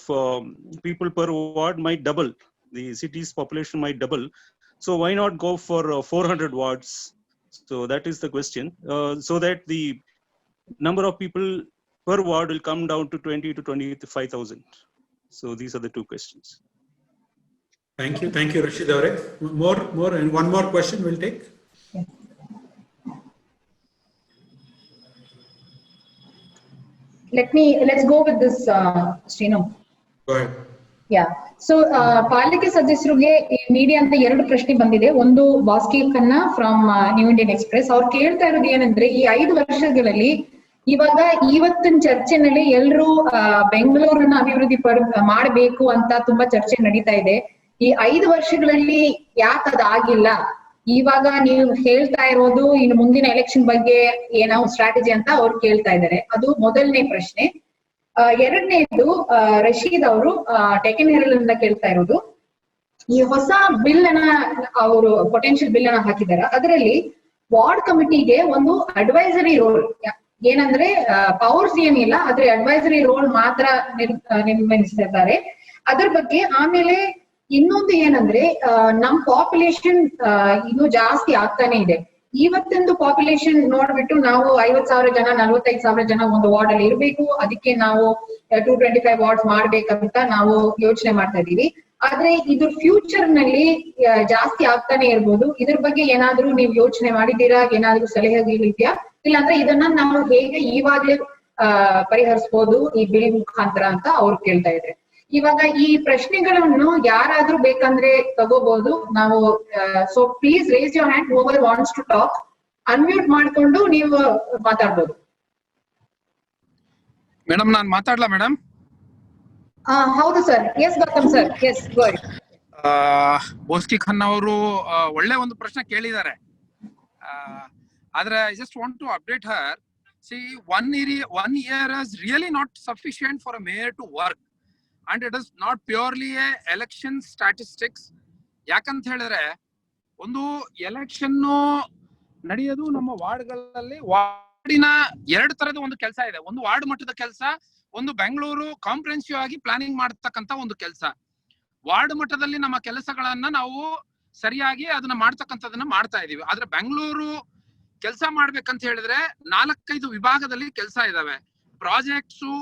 people per ward might double. The city's population might double. So why not go for 400 wards? So that is the question. So that the number of people per ward will come down to 20 to 25,000. So these are the 2 questions. Thank you, Rashid Aure. More, and one more question we'll take. Let's go with this, Srinu. Go ahead. Yeah. So ಪಾಲಿಕೆ ಸದಸ್ಯರಿಗೆ media ಅಂತ 2 ಪ್ರಶ್ನೆ ಬಂದಿದೆ. ಒಂದು Boski Khanna from New Indian Express. ಅವ್ರು ಕೇಳ್ತಾ ಇರೋದು ಏನಂದ್ರೆ, ಈ 5 ವರ್ಷಗಳಲ್ಲಿ ಇವಾಗ ಇವತ್ತಿನ ಚರ್ಚೆನಲ್ಲಿ ಎಲ್ಲರೂ ಬೆಂಗಳೂರನ್ನ ಅಭಿವೃದ್ಧಿ ಮಾಡಬೇಕು ಅಂತ ತುಂಬಾ ಚರ್ಚೆ ನಡೀತಾ ಇದೆ. ಈ 5 ವರ್ಷಗಳಲ್ಲಿ ಯಾಕೆ ಅದಾಗಿಲ್ಲ, ಇವಾಗ ನೀವು ಹೇಳ್ತಾ ಇರೋದು ಇನ್ನು ಮುಂದಿನ ಎಲೆಕ್ಷನ್ ಬಗ್ಗೆ ಏನೋ ಸ್ಟ್ರಾಟಜಿ ಅಂತ ಅವ್ರು ಕೇಳ್ತಾ ಇದ್ದಾರೆ. ಅದು ಮೊದಲನೇ ಪ್ರಶ್ನೆ. ಎರಡನೇದು ರಶೀದ್ ಅವರು ಟೆಕೆನ್ ಹೆರಲ್ ಇಂದ ಕೇಳ್ತಾ ಇರೋದು, ಈ ಹೊಸ ಬಿಲ್ ಅನ್ನ ಅವರು ಪೊಟೆನ್ಶಿಯಲ್ ಬಿಲ್ ಅನ್ನ ಹಾಕಿದಾರ, ಅದರಲ್ಲಿ ವಾರ್ಡ್ ಕಮಿಟಿಗೆ ಒಂದು ಅಡ್ವೈಸರಿ ರೋಲ್, ಏನಂದ್ರೆ ಪವರ್ಸ್ ಏನಿಲ್ಲ, ಆದ್ರೆ ಅಡ್ವೈಸರಿ ರೋಲ್ ಮಾತ್ರ ನಿರ್ವಹಿಸ್ತಿದ್ದಾರೆ. ಅದ್ರ ಬಗ್ಗೆ ಆಮೇಲೆ ಇನ್ನೊಂದು ಏನಂದ್ರೆ ನಮ್ ಪಾಪ್ಯುಲೇಷನ್ ಇನ್ನೂ ಜಾಸ್ತಿ ಆಗ್ತಾನೆ ಇದೆ. ಇವತ್ತೊಂದು ಪಾಪ್ಯುಲೇಷನ್ ನೋಡ್ಬಿಟ್ಟು ನಾವು 50,000 ಜನ 45,000 ಜನ ಒಂದು ವಾರ್ಡ್ ಅಲ್ಲಿ ಇರ್ಬೇಕು, ಅದಕ್ಕೆ ನಾವು 225 ವಾರ್ಡ್ಸ್ ಮಾಡ್ಬೇಕಂತ ನಾವು ಯೋಚನೆ ಮಾಡ್ತಾ ಇದೀವಿ. ಆದ್ರೆ ಇದು ಫ್ಯೂಚರ್ ನಲ್ಲಿ ಜಾಸ್ತಿ ಆಗ್ತಾನೆ ಇರ್ಬೋದು. ಇದ್ರ ಬಗ್ಗೆ ಏನಾದ್ರೂ ನೀವು ಯೋಚನೆ ಮಾಡಿದ್ದೀರಾ? ಏನಾದ್ರೂ ಸಲಹೆಗಳಿದೆಯಾ? ಇಲ್ಲಾಂದ್ರೆ ಇದನ್ನ ನಾವು ಹೇಗೆ ಇವಾಗ್ಲೇ ಪರಿಹರಿಸಬಹುದು ಈ ಬಿಲ್ ಮುಖಾಂತರ ಅಂತ ಅವ್ರು ಕೇಳ್ತಾ ಇದ್ರೆ. ಇವಾಗ ಈ ಪ್ರಶ್ನೆಗಳನ್ನು ಯಾರಾದ್ರೂ ಬೇಕಂದ್ರೆ ತಗೋಬಹುದು ನಾವು. So please raise your hand, whoever wants to talk. Unmute ಮಾಡ್ಕೊಂಡು ನೀವು ಮಾತಾಡ್ಬೋದು. ಮೇಡಮ್ ನಾನ್ ಮಾತಾಡ್ಲಾ ಮೇಡಮ್? ಹೌದು sir. Yes Gautam sir, yes go ahead. Boski Khanna ಅವರು ಒಳ್ಳೆ ಒಂದು ಪ್ರಶ್ನೆ ಕೇಳಿದ್ದಾರೆ. ಆದ್ರೆ I just want to update her. See, 1 year is really not sufficient for a mayor to work, and it is not purely a election statistics. ಯಾಕಂತ ಹೇಳಿದ್ರೆ ಒಂದು election ನಡೆಯೋದು ನಮ್ಮ ವಾರ್ಡ್ಗಳಲ್ಲಿ. ವಾರ್ಡಿನ 2 ತರದ ಒಂದು ಕೆಲಸ ಇದೆ. ಒಂದು ವಾರ್ಡ್ ಮಟ್ಟದ ಕೆಲಸ, ಒಂದು ಬೆಂಗಳೂರು ಕಾಂಪ್ರಿಹೆನ್ಸಿವ್ ಆಗಿ ಪ್ಲಾನಿಂಗ್ ಮಾಡತಕ್ಕಂತ ಒಂದು ಕೆಲಸ. ವಾರ್ಡ್ ಮಟ್ಟದಲ್ಲಿ ನಮ್ಮ ಕೆಲಸಗಳನ್ನ ನಾವು ಸರಿಯಾಗಿ ಅದನ್ನ ಮಾಡ್ತಕ್ಕಂಥದನ್ನ ಮಾಡ್ತಾ ಇದೀವಿ. ಆದ್ರೆ ಬೆಂಗಳೂರು ಕೆಲಸ ಮಾಡ್ಬೇಕಂತ ಹೇಳಿದ್ರೆ 4-5 ವಿಭಾಗದಲ್ಲಿ ಕೆಲಸ ಇದಾವೆ. Projects,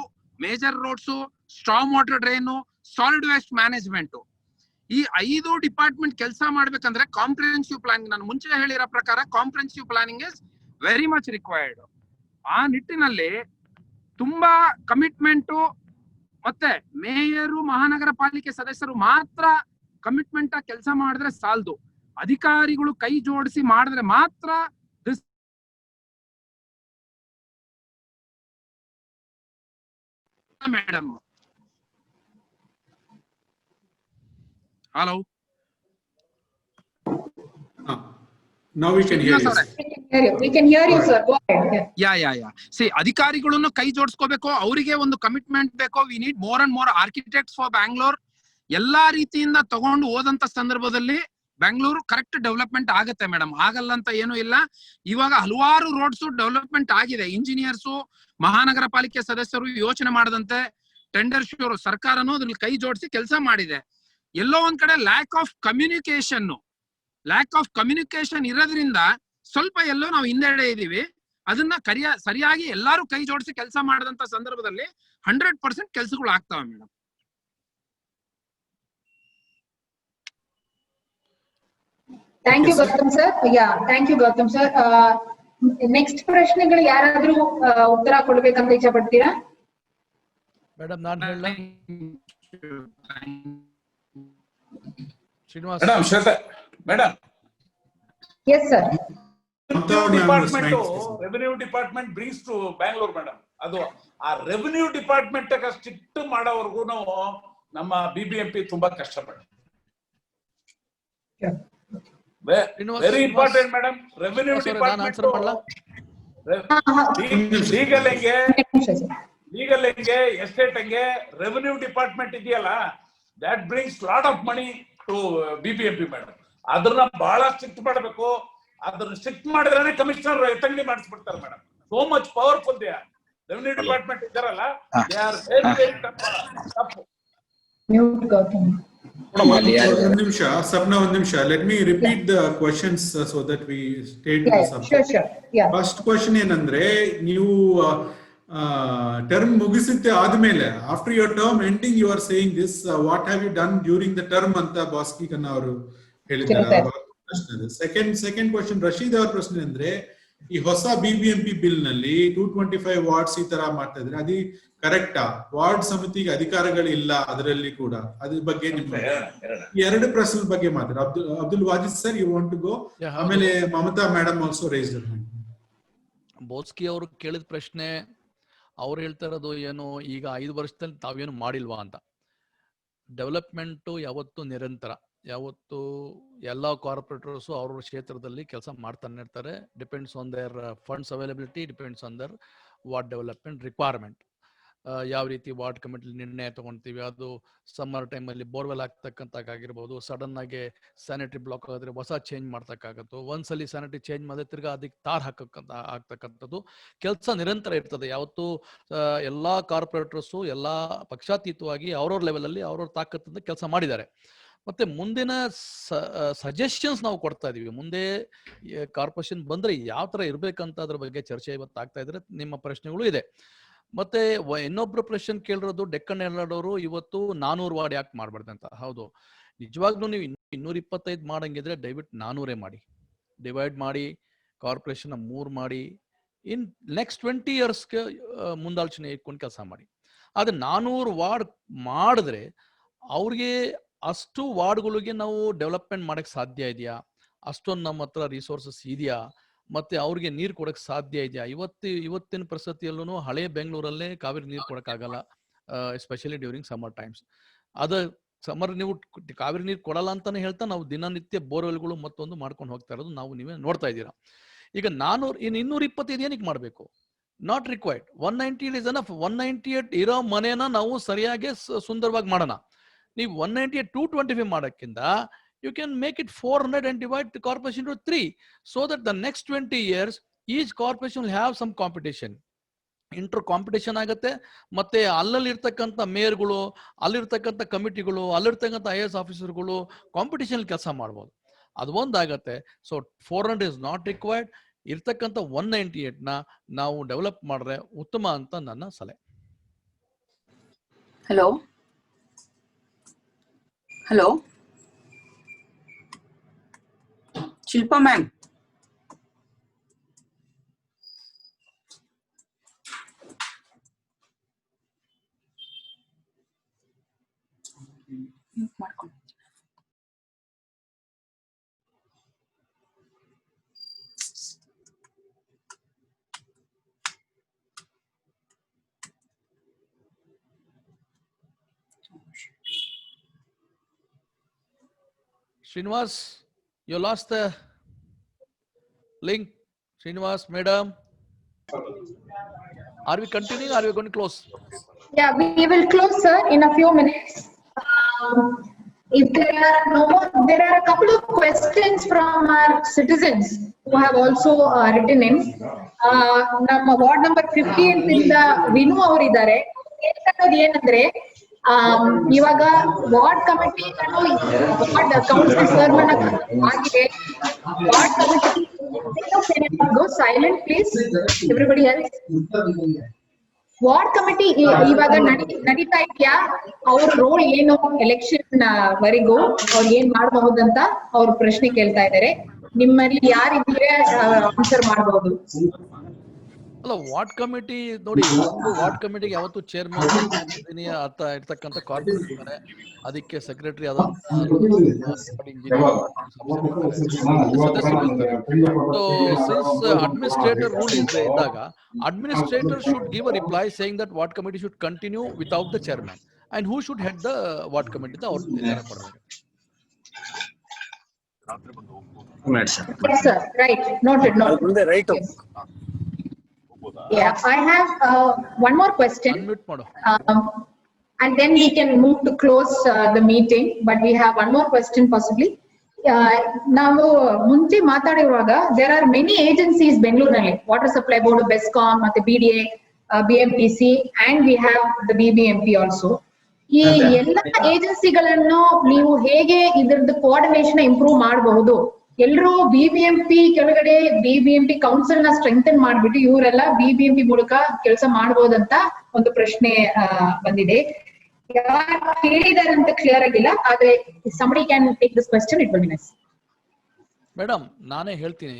major roads, strong water drain, solid waste management. ಈ 5 ಡಿಪಾರ್ಟ್ಮೆಂಟ್ ಕೆಲಸ ಮಾಡ್ಬೇಕಂದ್ರೆ ಕಾಂಪ್ರಿಹೆನ್ಸಿವ್ ಪ್ಲಾನಿಂಗ್, ನಾನು ಮುಂಚೆ ಹೇಳಿರೋ ಪ್ರಕಾರ comprehensive planning is very much required. ಆ ನಿಟ್ಟಿನಲ್ಲಿ ತುಂಬಾ ಕಮಿಟ್ಮೆಂಟು, ಮತ್ತೆ ಮೇಯರು, ಮಹಾನಗರ ಪಾಲಿಕೆ ಸದಸ್ಯರು ಮಾತ್ರ ಕಮಿಟ್ಮೆಂಟ್ ಆ ಕೆಲಸ ಮಾಡಿದ್ರೆ ಸಾಲದು. ಅಧಿಕಾರಿಗಳು ಕೈ ಜೋಡಿಸಿ ಮಾಡಿದ್ರೆ ಮಾತ್ರ madam. Hello, now we can hear you. We can hear you sir, go ahead. Yeah C, ಅಧಿಕಾರಿಗಳನ್ನು ಕೈ ಜೋಡಿಸ್ಕೋಬೇಕು, ಅವರಿಗೆ ಒಂದು ಕಮಿಟ್ಮೆಂಟ್ ಬೇಕು. We need more and more architects for Bangalore. ಎಲ್ಲಾ ರೀತಿಯಿಂದ ತಗೊಂಡು ಹೋದಂತ ಸಂದರ್ಭದಲ್ಲಿ ಬೆಂಗಳೂರು ಕರೆಕ್ಟ್ ಡೆವಲಪ್ಮೆಂಟ್ ಆಗುತ್ತೆ ಮೇಡಮ್. ಆಗಲ್ಲ ಅಂತ ಏನು ಇಲ್ಲ. ಇವಾಗ ಹಲವಾರು ರೋಡ್ಸ್ ಡೆವಲಪ್ಮೆಂಟ್ ಆಗಿದೆ. ಇಂಜಿನಿಯರ್ಸು, ಮಹಾನಗರ ಪಾಲಿಕೆ ಸದಸ್ಯರು ಯೋಚನೆ ಮಾಡದಂತೆ ಟೆಂಡರ್ ಶೂರ್ ಸರ್ಕಾರನು ಅದ್ರಲ್ಲಿ ಕೈ ಜೋಡಿಸಿ ಕೆಲಸ ಮಾಡಿದೆ. ಎಲ್ಲೋ ಒಂದ್ ಕಡೆ ಲ್ಯಾಕ್ ಆಫ್ ಕಮ್ಯುನಿಕೇಶನ್ ಇರೋದ್ರಿಂದ ಸ್ವಲ್ಪ ಎಲ್ಲೋ ನಾವು ಹಿಂದೆಡೆ ಇದೀವಿ. ಅದನ್ನ ಸರಿಯಾಗಿ ಎಲ್ಲಾರು ಕೈ ಜೋಡಿಸಿ ಕೆಲಸ ಮಾಡದಂತ ಸಂದರ್ಭದಲ್ಲಿ 100% ಕೆಲಸಗಳು ಆಗ್ತಾವೆ madam. Thank you Gautam sir. Thank you Gautam sir. Next ಪ್ರಶ್ನೆಗಳು ಯಾರಾದ್ರೂ ಉತ್ತರ ಕೊಡ್ಬೇಕಂತ ಇಚ್ಛೆ ಪಡ್ತೀರಾ? ಮೇಡಮ್ ನಾನು ಹೇಳ Srinivas madam. Yes sir. Revenue department brings to Bangalore madam. ಅದು ಆ ರೆವೆನ್ಯೂ ಡಿಪಾರ್ಟ್ಮೆಂಟ್ ಸ್ಟ್ರಿಕ್ಟ್ ಮಾಡೋವರೆಗೂ ನಮ್ಮ BBMP ತುಂಬಾ ಕಷ್ಟಪಡ. Very important madam. Revenue department legal ಹೆಂಗೆ, ಎಸ್ಟೇಟ್ ಹೆಂಗೆ, ರೆವೆನ್ಯೂ ಡಿಪಾರ್ಟ್ಮೆಂಟ್ ಇದೆಯಲ್ಲ, that brings lot of money to BBMP madam. ಅದನ್ನ ಬಹಳ ಸ್ಟ್ರಿಕ್ಟ್ ಮಾಡಬೇಕು. ಅದನ್ನ ಸ್ಟ್ರಿಕ್ಟ್ ಮಾಡಿದ್ರೆ ಕಮಿಷನರ್ ಎತ್ತಂಗಡಿ ಮಾಡಿಸ್ಬಿಡ್ತಾರೆ madam. So much powerful they are. Revenue department ಇದ್ದಾರಲ್ಲ, they are very very tough. ಒಂದ್ ನಿಮಿಷ. Let me repeat the questions so that we stay to the subject. Sure. First question ಏನಂದ್ರೆ, ನೀವು ಟರ್ಮ್ ಮುಗಿಸುತ್ತೆ ಆದ್ಮೇಲೆ, after your term ending you are saying this, what have you done during the term ಅಂತ ಬಾಸ್ಕಿ ಖನ್ನಾ ಅವರು ಹೇಳಿದ್ದಾರೆ. Second question Rashid ಅವ್ರ ಪ್ರಶ್ನೆ ಅಂದ್ರೆ, ಈ ಹೊಸ BBMP ಬಿಲ್ ನಲ್ಲಿ 225 ವಾರ್ಡ್ಸ್ ಈ ತರ ಮಾಡ್ತಾ ಇದ್ರೆ ಅದು ಕರೆಕ್ಟಾ? ವಾರ್ಡ್ ಸಮಿತಿಗೆ ಅಧಿಕಾರಗಳಿಲ್ಲ ಅದರಲ್ಲಿ ಕೂಡ. ಅದ್ರ ಬಗ್ಗೆ ನಿಮ್ಮ 2 ಪ್ರಶ್ನೆ ಬಗ್ಗೆ ಮಾತ್ರ. Abdul Wajid sir, you want to go? ಆಮೇಲೆ Mamata madam also raise their hand. Boski ಅವರು ಕೇಳಿದ ಪ್ರಶ್ನೆ, ಅವ್ರು ಹೇಳ್ತಾ ಇರೋದು ಏನು, ಈಗ 5 ವರ್ಷದಲ್ಲಿ ತಾವೇನು ಮಾಡಿಲ್ವಾ ಅಂತ. ಡೆವಲಪ್ಮೆಂಟು ಯಾವತ್ತು ನಿರಂತರ, ಯಾವತ್ತು ಎಲ್ಲ ಕಾರ್ಪೊರೇಟರ್ಸು ಅವ್ರ ಕ್ಷೇತ್ರದಲ್ಲಿ ಕೆಲಸ ಮಾಡ್ತಾನೆ ಇರ್ತಾರೆ. Depends on there funds availability, depends on there ward development requirement. ಯಾವ ರೀತಿ ವಾರ್ಡ್ ಕಮಿಟಿ ನಿರ್ಣಯ ತಗೊಳ್ತೀವಿ, ಅದು ಸಮ್ಮರ್ ಟೈಮಲ್ಲಿ ಬೋರ್ವೆಲ್ ಆಗ್ತಕ್ಕಂಥಕ್ಕಾಗಿರ್ಬೋದು, ಸಡನ್ ಆಗಿ ಸ್ಯಾನಿಟರಿ ಬ್ಲಾಕ್ ಆದರೆ ಹೊಸ ಚೇಂಜ್ ಮಾಡ್ತಕ್ಕಾಗತ್ತು, ಒಂದ್ಸಲಿ ಸ್ಯಾನಿಟರಿ ಚೇಂಜ್ ಮಾಡಿದ್ರೆ ತಿರ್ಗಾ ಅದಕ್ಕೆ ತಾರ್ ಆಗ್ತಕ್ಕಂಥದ್ದು ಕೆಲಸ ನಿರಂತರ ಇರ್ತದೆ. ಯಾವತ್ತು ಎಲ್ಲ ಕಾರ್ಪೊರೇಟರ್ಸು ಎಲ್ಲ ಪಕ್ಷಾತೀತವಾಗಿ ಅವ್ರವ್ರ ಲೆವೆಲಲ್ಲಿ ಅವ್ರವ್ರ ತಾಕತ್ತಿಂದ ಕೆಲಸ ಮಾಡಿದ್ದಾರೆ. ಮತ್ತೆ ಮುಂದಿನ ಸಜೆಷನ್ಸ್ ನಾವು ಕೊಡ್ತಾ ಇದೀವಿ. ಮುಂದೆ ಕಾರ್ಪೊರೇಷನ್ ಬಂದ್ರೆ ಯಾವ ತರ ಇರ್ಬೇಕಂತ ಅದ್ರ ಬಗ್ಗೆ ಚರ್ಚೆ ಇವತ್ತು ಆಗ್ತಾ ಇದ್ರೆ ನಿಮ್ಮ ಪ್ರಶ್ನೆಗಳು ಇದೆ. ಮತ್ತೆ ಇನ್ನೊಬ್ರು ಪ್ರಶ್ನೆ ಕೇಳಿರೋದು ಡೆಕ್ಕನ್ ಹೆರಾಲ್ಡ್ ಅವರು ಇವತ್ತು 400 ವಾರ್ಡ್ ಯಾಕೆ ಮಾಡ್ಬಾರ್ದು ಅಂತ. ಹೌದು, ನಿಜವಾಗ್ಲೂ ನೀವು 225 ಮಾಡಂಗಿದ್ರೆ ದಯವಿಟ್ಟು 400 ಮಾಡಿ, ಡಿವೈಡ್ ಮಾಡಿ, ಕಾರ್ಪೊರೇಷನ್ 3 ಮಾಡಿ, ಇನ್ ನೆಕ್ಸ್ಟ್ 20 ಇಯರ್ಸ್ಗೆ ಮುಂದಾಲೋಚನೆ ಇಟ್ಕೊಂಡು ಕೆಲಸ ಮಾಡಿ. ಆದ್ರೆ 400 ವಾರ್ಡ್ ಮಾಡಿದ್ರೆ ಅವ್ರಿಗೆ ಅಷ್ಟು ವಾರ್ಡ್ಗಳಿಗೆ ನಾವು ಡೆವಲಪ್ಮೆಂಟ್ ಮಾಡಕ್ ಸಾಧ್ಯ ಇದೆಯಾ, ಅಷ್ಟೊಂದು ನಮ್ಮ ಹತ್ರ ರಿಸೋರ್ಸಸ್ ಇದೆಯಾ, ಮತ್ತೆ ಅವ್ರಿಗೆ ನೀರು ಕೊಡಕ್ ಸಾಧ್ಯ ಇದೆಯಾ? ಇವತ್ತಿನ ಪರಿಸ್ಥಿತಿಯಲ್ಲೂ ಹಳೆ ಬೆಂಗಳೂರಲ್ಲೇ ಕಾವೇರಿ ನೀರು ಕೊಡಕ್ಕಾಗಲ್ಲ, especially during summer times. Summer ನೀವು ಕಾವೇರಿ ನೀರು ಕೊಡಲ್ಲ ಅಂತಾನೆ ಹೇಳ್ತಾ ನಾವು ದಿನನಿತ್ಯ ಬೋರ್ವೆಲ್ಗಳು ಮತ್ತೊಂದು ಮಾಡ್ಕೊಂಡು ಹೋಗ್ತಾ ಇರೋದು ನಾವು ನೀವೇ ನೋಡ್ತಾ ಇದ್ದೀರಾ. ಈಗ 225 ಏನಕ್ಕೆ ಮಾಡಬೇಕು? Not required. 198 is enough. 198 ಇರೋ ಮನೇನ ನಾವು ಸರಿಯಾಗಿ ಸುಂದರವಾಗಿ ಮಾಡೋಣ. ನೀವು 198 225 ಮಾಡೋಕ್ಕಿಂತ you can make it 400 and divide the corporation into 3, so that the next 20 years each corporation will have some competition. Inter competition ಆಗುತ್ತೆ. ಮತ್ತೆ ಅಲ್ಲಲ್ಲಿ ಇರ್ತಕ್ಕಂಥ ಮೇಯರ್ಗಳು, ಅಲ್ಲಿರ್ತಕ್ಕಂಥ ಕಮಿಟಿಗಳು, ಅಲ್ಲಿರ್ತಕ್ಕಂಥ IAS ಆಫೀಸರ್ಗಳು ಕಾಂಪಿಟೇಷನ್ ಕೆಲಸ ಮಾಡ್ಬೋದು. ಅದು ಒಂದಾಗತ್ತೆ. So 400 is not required. ಇರ್ತಕ್ಕಂಥ 198ನ ನಾವು ಡೆವಲಪ್ ಮಾಡಿದ್ರೆ ಉತ್ತಮ ಅಂತ ನನ್ನ ಸಲಹೆ. Hello hello Shilpa ma'am. Srinivas, you lost the link. Srinivas, madam, are we continuing or are we going to close? Yeah, we will close, sir, in a few minutes. If there are no more, there are a couple of questions from our citizens who have also written in. ನಮ್ಮ ward number 15 ಇಂದ ವಿನು ಅವರಿದ್ದಾರೆ. ಹೇಳ್ತಕ್ಕದ್ದು ಏನಂದ್ರೆ, ಇವಾಗ ward committee ward council chairman ಆಗಿದೆ. Ward committee silent please, everybody else. Ward committee ಇವಾಗ ನಡೀತಾ ಇದೆಯಾ? ಅವ್ರ ರೋಲ್ ಏನು ಎಲೆಕ್ಷನ್ ವರೆಗೂ ಅವ್ರು ಏನ್ ಮಾಡಬಹುದಂತ ಅವ್ರ ಪ್ರಶ್ನೆ ಕೇಳ್ತಾ ಇದ್ದಾರೆ. ನಿಮ್ಮಲ್ಲಿ ಯಾರಿದ್ರೆ ಆನ್ಸರ್ ಮಾಡಬಹುದು. ಅಲ್ಲ, ವಾರ್ಡ್ ಕಮಿಟಿ ನೋಡಿ, ವಾರ್ಡ್ ಕಮಿಟಿಗೆ ಯಾವತ್ತು ಚೇರ್ಮನ್ ಅರ್ಥ ಇರ್ತಕ್ಕಂಥ ಕಾರ್ಪೊರೇಟ್ ಇದ್ದಾರೆ, ಅದಕ್ಕೆ ಸೆಕ್ರೆಟರಿ ಆದ ಅಡ್ಮಿನಿಸ್ಟ್ರೇಟರ್ ರೂಲ್ ಇದ್ದಾಗ administrator should give a reply saying that ward committee should continue without the chairman and who should head the ward committee ಅಂತ ಅವ್ರು ನಿರ್ಧಾರ ಕೊಡಬೇಕು. Yes, sir. Right. Noted. Right. Yeah, I have one more question. And then we can move to close the meeting. But we have one more question possibly. ನಾವು ಮುಂಚೆ ಮಾತಾಡಿರುವಾಗ there are many agencies ಬೆಂಗಳೂರಿನಲ್ಲಿ, water supply board, BESCOM, ಮತ್ತೆ BDA, BMTC, and we have the BBMP also. ಈ ಎಲ್ಲ ಏಜೆನ್ಸಿಗಳನ್ನು ನೀವು ಹೇಗೆ ಇದ್ರದ್ದು coordination improve ಮಾಡಬಹುದು? ಎಲ್ಲರೂ BBMP ಕೆಳಗಡೆ BBMP ಕೌನ್ಸಿಲ್ ನ ಸ್ಟ್ರೆಂಥನ್ ಮಾಡ್ಬಿಟ್ಟು ಇವರೆಲ್ಲ BBMP ಮೂಲಕ ಕೆಲಸ ಮಾಡಬಹುದಂತ ಒಂದು ಪ್ರಶ್ನೆ ಬಂದಿದೆ. ಯಾರು ಕೇಳಿದಾರೆ ಅಂತ ಕ್ಲಿಯರ್ ಆಗಿಲ್ಲ, ಆದ್ರೆ somebody can take this question, it will be nice. Madam, ನಾನೇ ಹೇಳ್ತೀನಿ.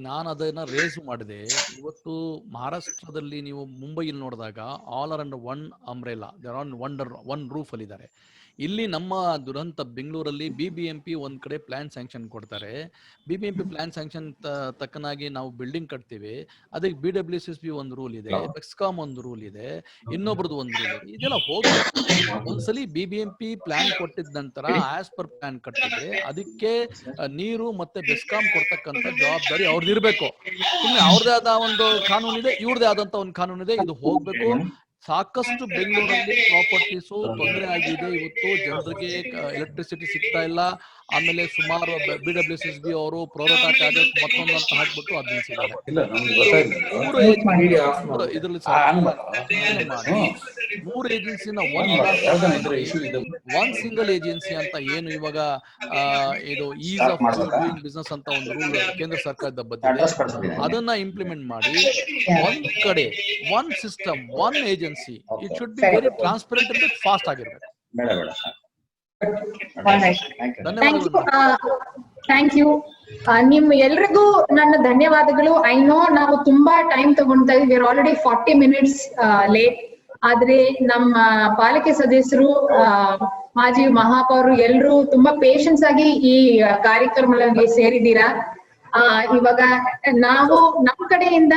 ನಾನು ಅದನ್ನ ರೇಸ್ ಮಾಡಿದೆ. ಇವತ್ತು ಮಹಾರಾಷ್ಟ್ರದಲ್ಲಿ ನೀವು ಮುಂಬೈಯಲ್ಲಿ ನೋಡಿದಾಗ all are under one umbrella, they are on one roof ಅಲ್ಲಿ ಇದ್ದಾರೆ. ಇಲ್ಲಿ ನಮ್ಮ ದುರಂತ ಬೆಂಗಳೂರಲ್ಲಿ BBMP ಒಂದ್ ಕಡೆ ಪ್ಲಾನ್ ಸ್ಯಾಂಕ್ಷನ್ ಕೊಡ್ತಾರೆ. BBMP ಪ್ಲಾನ್ ಸ್ಯಾಂಕ್ಷನ್ ತಕ್ಕನಾಗಿ ನಾವು ಬಿಲ್ಡಿಂಗ್ ಕಟ್ತೀವಿ, ಅದಕ್ಕೆ BWCSB ಒಂದು ರೂಲ್ ಇದೆ, ಬೆಸ್ಕಾಂ ಒಂದು ರೂಲ್ ಇದೆ, ಇನ್ನೊಬ್ರದ್ದು ಒಂದು ರೂಲ್ ಇದೆ. ಇದೆಲ್ಲ ಹೋಗ್ಬೇಕು. ಒಂದ್ಸಲಿ BBMP ಪ್ಲಾನ್ ಕೊಟ್ಟಿದ ನಂತರ ಆಸ್ ಪರ್ ಪ್ಲಾನ್ ಕಟ್ಟಿದ್ರೆ ಅದಕ್ಕೆ ನೀರು ಮತ್ತೆ ಬೆಸ್ಕಾಂ ಕೊಡ್ತಕ್ಕಂಥ ಜವಾಬ್ದಾರಿ ಅವ್ರದ್ದಿರ್ಬೇಕು. ಸುಮ್ಮನೆ ಅವ್ರದೇ ಆದ ಒಂದು ಕಾನೂನಿದೆ, ಇವ್ರದೇ ಆದಂತ ಒಂದು ಕಾನೂನಿದೆ, ಇದು ಹೋಗ್ಬೇಕು. ಸಾಕಷ್ಟು ಬೆಂಗಳೂರಲ್ಲಿ ಪ್ರಾಪರ್ಟೀಸ್ ತೊಂದರೆ ಆಗಿದೆ. ಇವತ್ತು ಜನರಿಗೆ ಎಲೆಕ್ಟ್ರಿಸಿಟಿ ಸಿಗ್ತಾ ಇಲ್ಲ. ಆಮೇಲೆ ಸುಮಾರು BWCSB ಅವರು ಪ್ರೋರೋಟಾ ಚಾರ್ಜಸ್ ಮತ್ತೊಂದಂತ ಹಾಕ್ಬಿಟ್ಟು ಅದ್ ನಿಲ್ಸಿದ್ದಾರೆ. ಇದ್ರಲ್ಲಿ ಮೂರು ಏಜೆನ್ಸಿನ ಒನ್ ಸಿಂಗಲ್ ಏಜೆನ್ಸಿ ಅಂತ ಏನು ಇವಾಗ ಇದು ಈಸ್ ಆಫ್ ಡೂಯಿಂಗ್ ಬಿಸ್ನೆಸ್ ಅಂತ ಒಂದು ರೂಲ್ ಕೇಂದ್ರ ಸರ್ಕಾರದ ಬಂದಿದೆ, ಅದನ್ನ ಇಂಪ್ಲಿಮೆಂಟ್ ಮಾಡಿ ಒಂದ್ ಕಡೆ one system one agency, it should be very transparent and fast ಆಗಿರ್ಬೇಕು. Thank you. ನಿಮ್ ಎಲ್ರಿಗೂ ನನ್ನ ಧನ್ಯವಾದಗಳು. ಐ ನೋ ನಾವು ತುಂಬಾ ಟೈಮ್ ತಗೊಂತಾ ಇದೀವಿ, we are already 40 minutes late. ಆದ್ರೆ ನಮ್ಮ ಪಾಲಿಕೆ ಸದಸ್ಯರು, ಮಾಜಿ ಮಹಾಪೌರರು ಎಲ್ರು ತುಂಬಾ ಪೇಷನ್ಸ್ ಆಗಿ ಈ ಕಾರ್ಯಕ್ರಮದಲ್ಲಿ ಸೇರಿದ್ದೀರಾ. ಇವಾಗ ನಾವು ನಮ್ ಕಡೆಯಿಂದ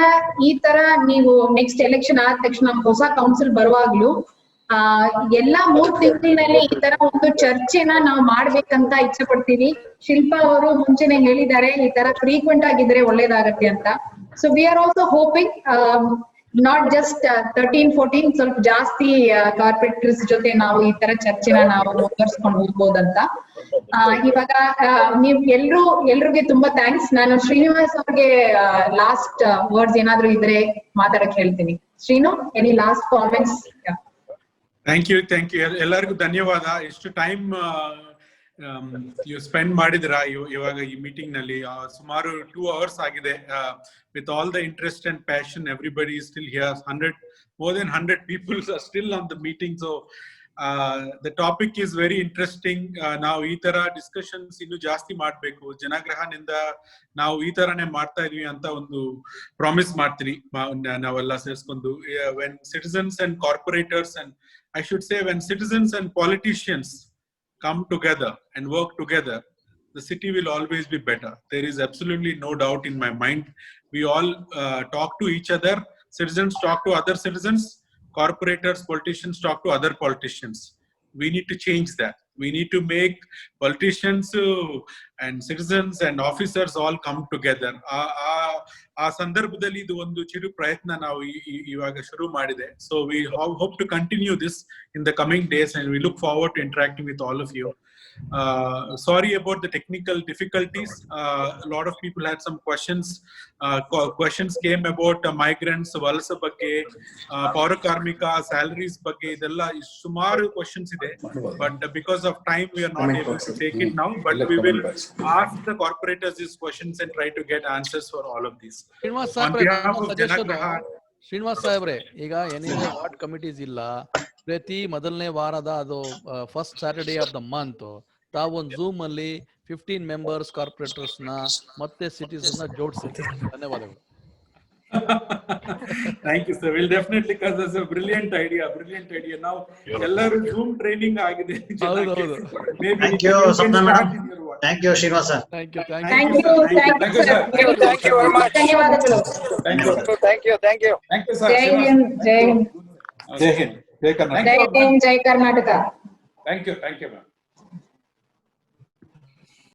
ಈ ತರ ನೀವು ನೆಕ್ಸ್ಟ್ ಎಲೆಕ್ಷನ್ ಆದ ತಕ್ಷಣ ಹೊಸ ಕೌನ್ಸಿಲ್ ಬರುವಾಗ್ಲೂ ಎಲ್ಲಾ 3 ತಿಂಗಳಿನಲ್ಲಿ ಈ ತರ ಒಂದು ಚರ್ಚೆನ ನಾವು ಮಾಡ್ಬೇಕಂತ ಇಚ್ಛೆ ಪಡ್ತೀವಿ. ಶಿಲ್ಪಾ ಅವರು ಮುಂಚೆನೆ ಹೇಳಿದ್ದಾರೆ ಈ ತರ ಫ್ರೀಕ್ವೆಂಟ್ ಆಗಿದ್ರೆ ಒಳ್ಳೇದಾಗತ್ತೆ ಅಂತ. So we are also hoping not just 13-14 ಸ್ವಲ್ಪ ಜಾಸ್ತಿ ಕಾರ್ಪೊರೇಟರ್ಸ್ ಜೊತೆ ನಾವು ಈ ತರ ಚರ್ಚೆನ ನಾವು ಮುಂದುವರ್ಸ್ಕೊಂಡು ಹೋಗ್ಬೋದಂತ. ಇವಾಗ ನೀವ್ ಎಲ್ರಿಗೆ ತುಂಬಾ ಥ್ಯಾಂಕ್ಸ್. ನಾನು ಶ್ರೀನಿವಾಸ್ ಅವ್ರಿಗೆ ಲಾಸ್ಟ್ ವರ್ಡ್ಸ್ ಏನಾದ್ರು ಇದ್ರೆ ಮಾತಾಡಕ್ ಹೇಳ್ತೀನಿ. Srinu, any last comments? Thank you ಎಲ್ಲರಿಗೂ ಧನ್ಯವಾದ. ಎಷ್ಟು ಟೈಮ್ ಸ್ಪೆಂಡ್ ಮಾಡಿದ್ರ ಇವಾಗ ಈ ಮೀಟಿಂಗ್ ನಲ್ಲಿ. ಸುಮಾರು 2 hours ಆಗಿದೆ. With all the interest and passion, everybody is still here. More than 100 people are still on the meeting. So the topic is very interesting. ನಾವು ಈ ತರ ಡಿಸ್ಕಷನ್ಸ್ ಇನ್ನು ಜಾಸ್ತಿ ಮಾಡ್ಬೇಕು. ಜನಗ್ರಹನಿಂದ ನಾವು ಈ ತರನೇ ಮಾಡ್ತಾ ಇದೀವಿ ಅಂತ ಒಂದು ಪ್ರಾಮಿಸ್ ಮಾಡ್ತೀನಿ ನಾವೆಲ್ಲ ಸೇರ್ಸ್ಕೊಂಡು. when citizens and corporators, and I should say when citizens and politicians come together and work together, the city will always be better. There is absolutely no doubt in my mind. We all talk to each other. Citizens talk to other citizens. Corporators, politicians talk to other politicians. We need to change that. We need to make politicians and citizens and officers all come together. ಆ ಸಂದರ್ಭದಲ್ಲಿ ಇದು ಒಂದು ಚಿರು ಪ್ರಯತ್ನ ನಾವು ಇವಾಗ ಶುರು ಮಾಡಿದೆ. So we hope to continue this in the coming days, and we look forward to interacting with all of you. Sorry about the technical difficulties. A lot of people had some questions. Questions came about migrants, valasa ಬಗ್ಗೆ, ಪೌರ ಕಾರ್ಮಿಕ, salaries ಬಗ್ಗೆ, ಇದೆಲ್ಲ ಸುಮಾರು questions ಇದೆ. But because of time, we are not able to take it now. But we will ask the corporators these questions and try to get answers for all of these. Srinivas ಸಾಹೇಬ್ರೆ, ಈಗ ಏನಿದೆ ward committees ಇಲ್ಲ, ಪ್ರತಿ ಮೊದಲನೇ ವಾರದ ಅದು first Saturday of the month ತಾವು ಒಂದು ಝೂಮ್ ಅಲ್ಲಿ 15 ಮೆಂಬರ್ಸ್ ಕಾರ್ಪೊರೇಟರ್ಸ್ ನ ಮತ್ತೆ ಸಿಟಿಸನ್ ನ ಜೋಡಿಸಿ. ಧನ್ಯವಾದಗಳು. Thank you, sir. We'll definitely, because that's a brilliant idea. Now, ellaru Zoom training agide. Thank you, Sapna madam. Thank you, Shiva sir. Thank you very much. Thank you, sir. Jai Hind, Jai Karnataka. Thank you, ma'am.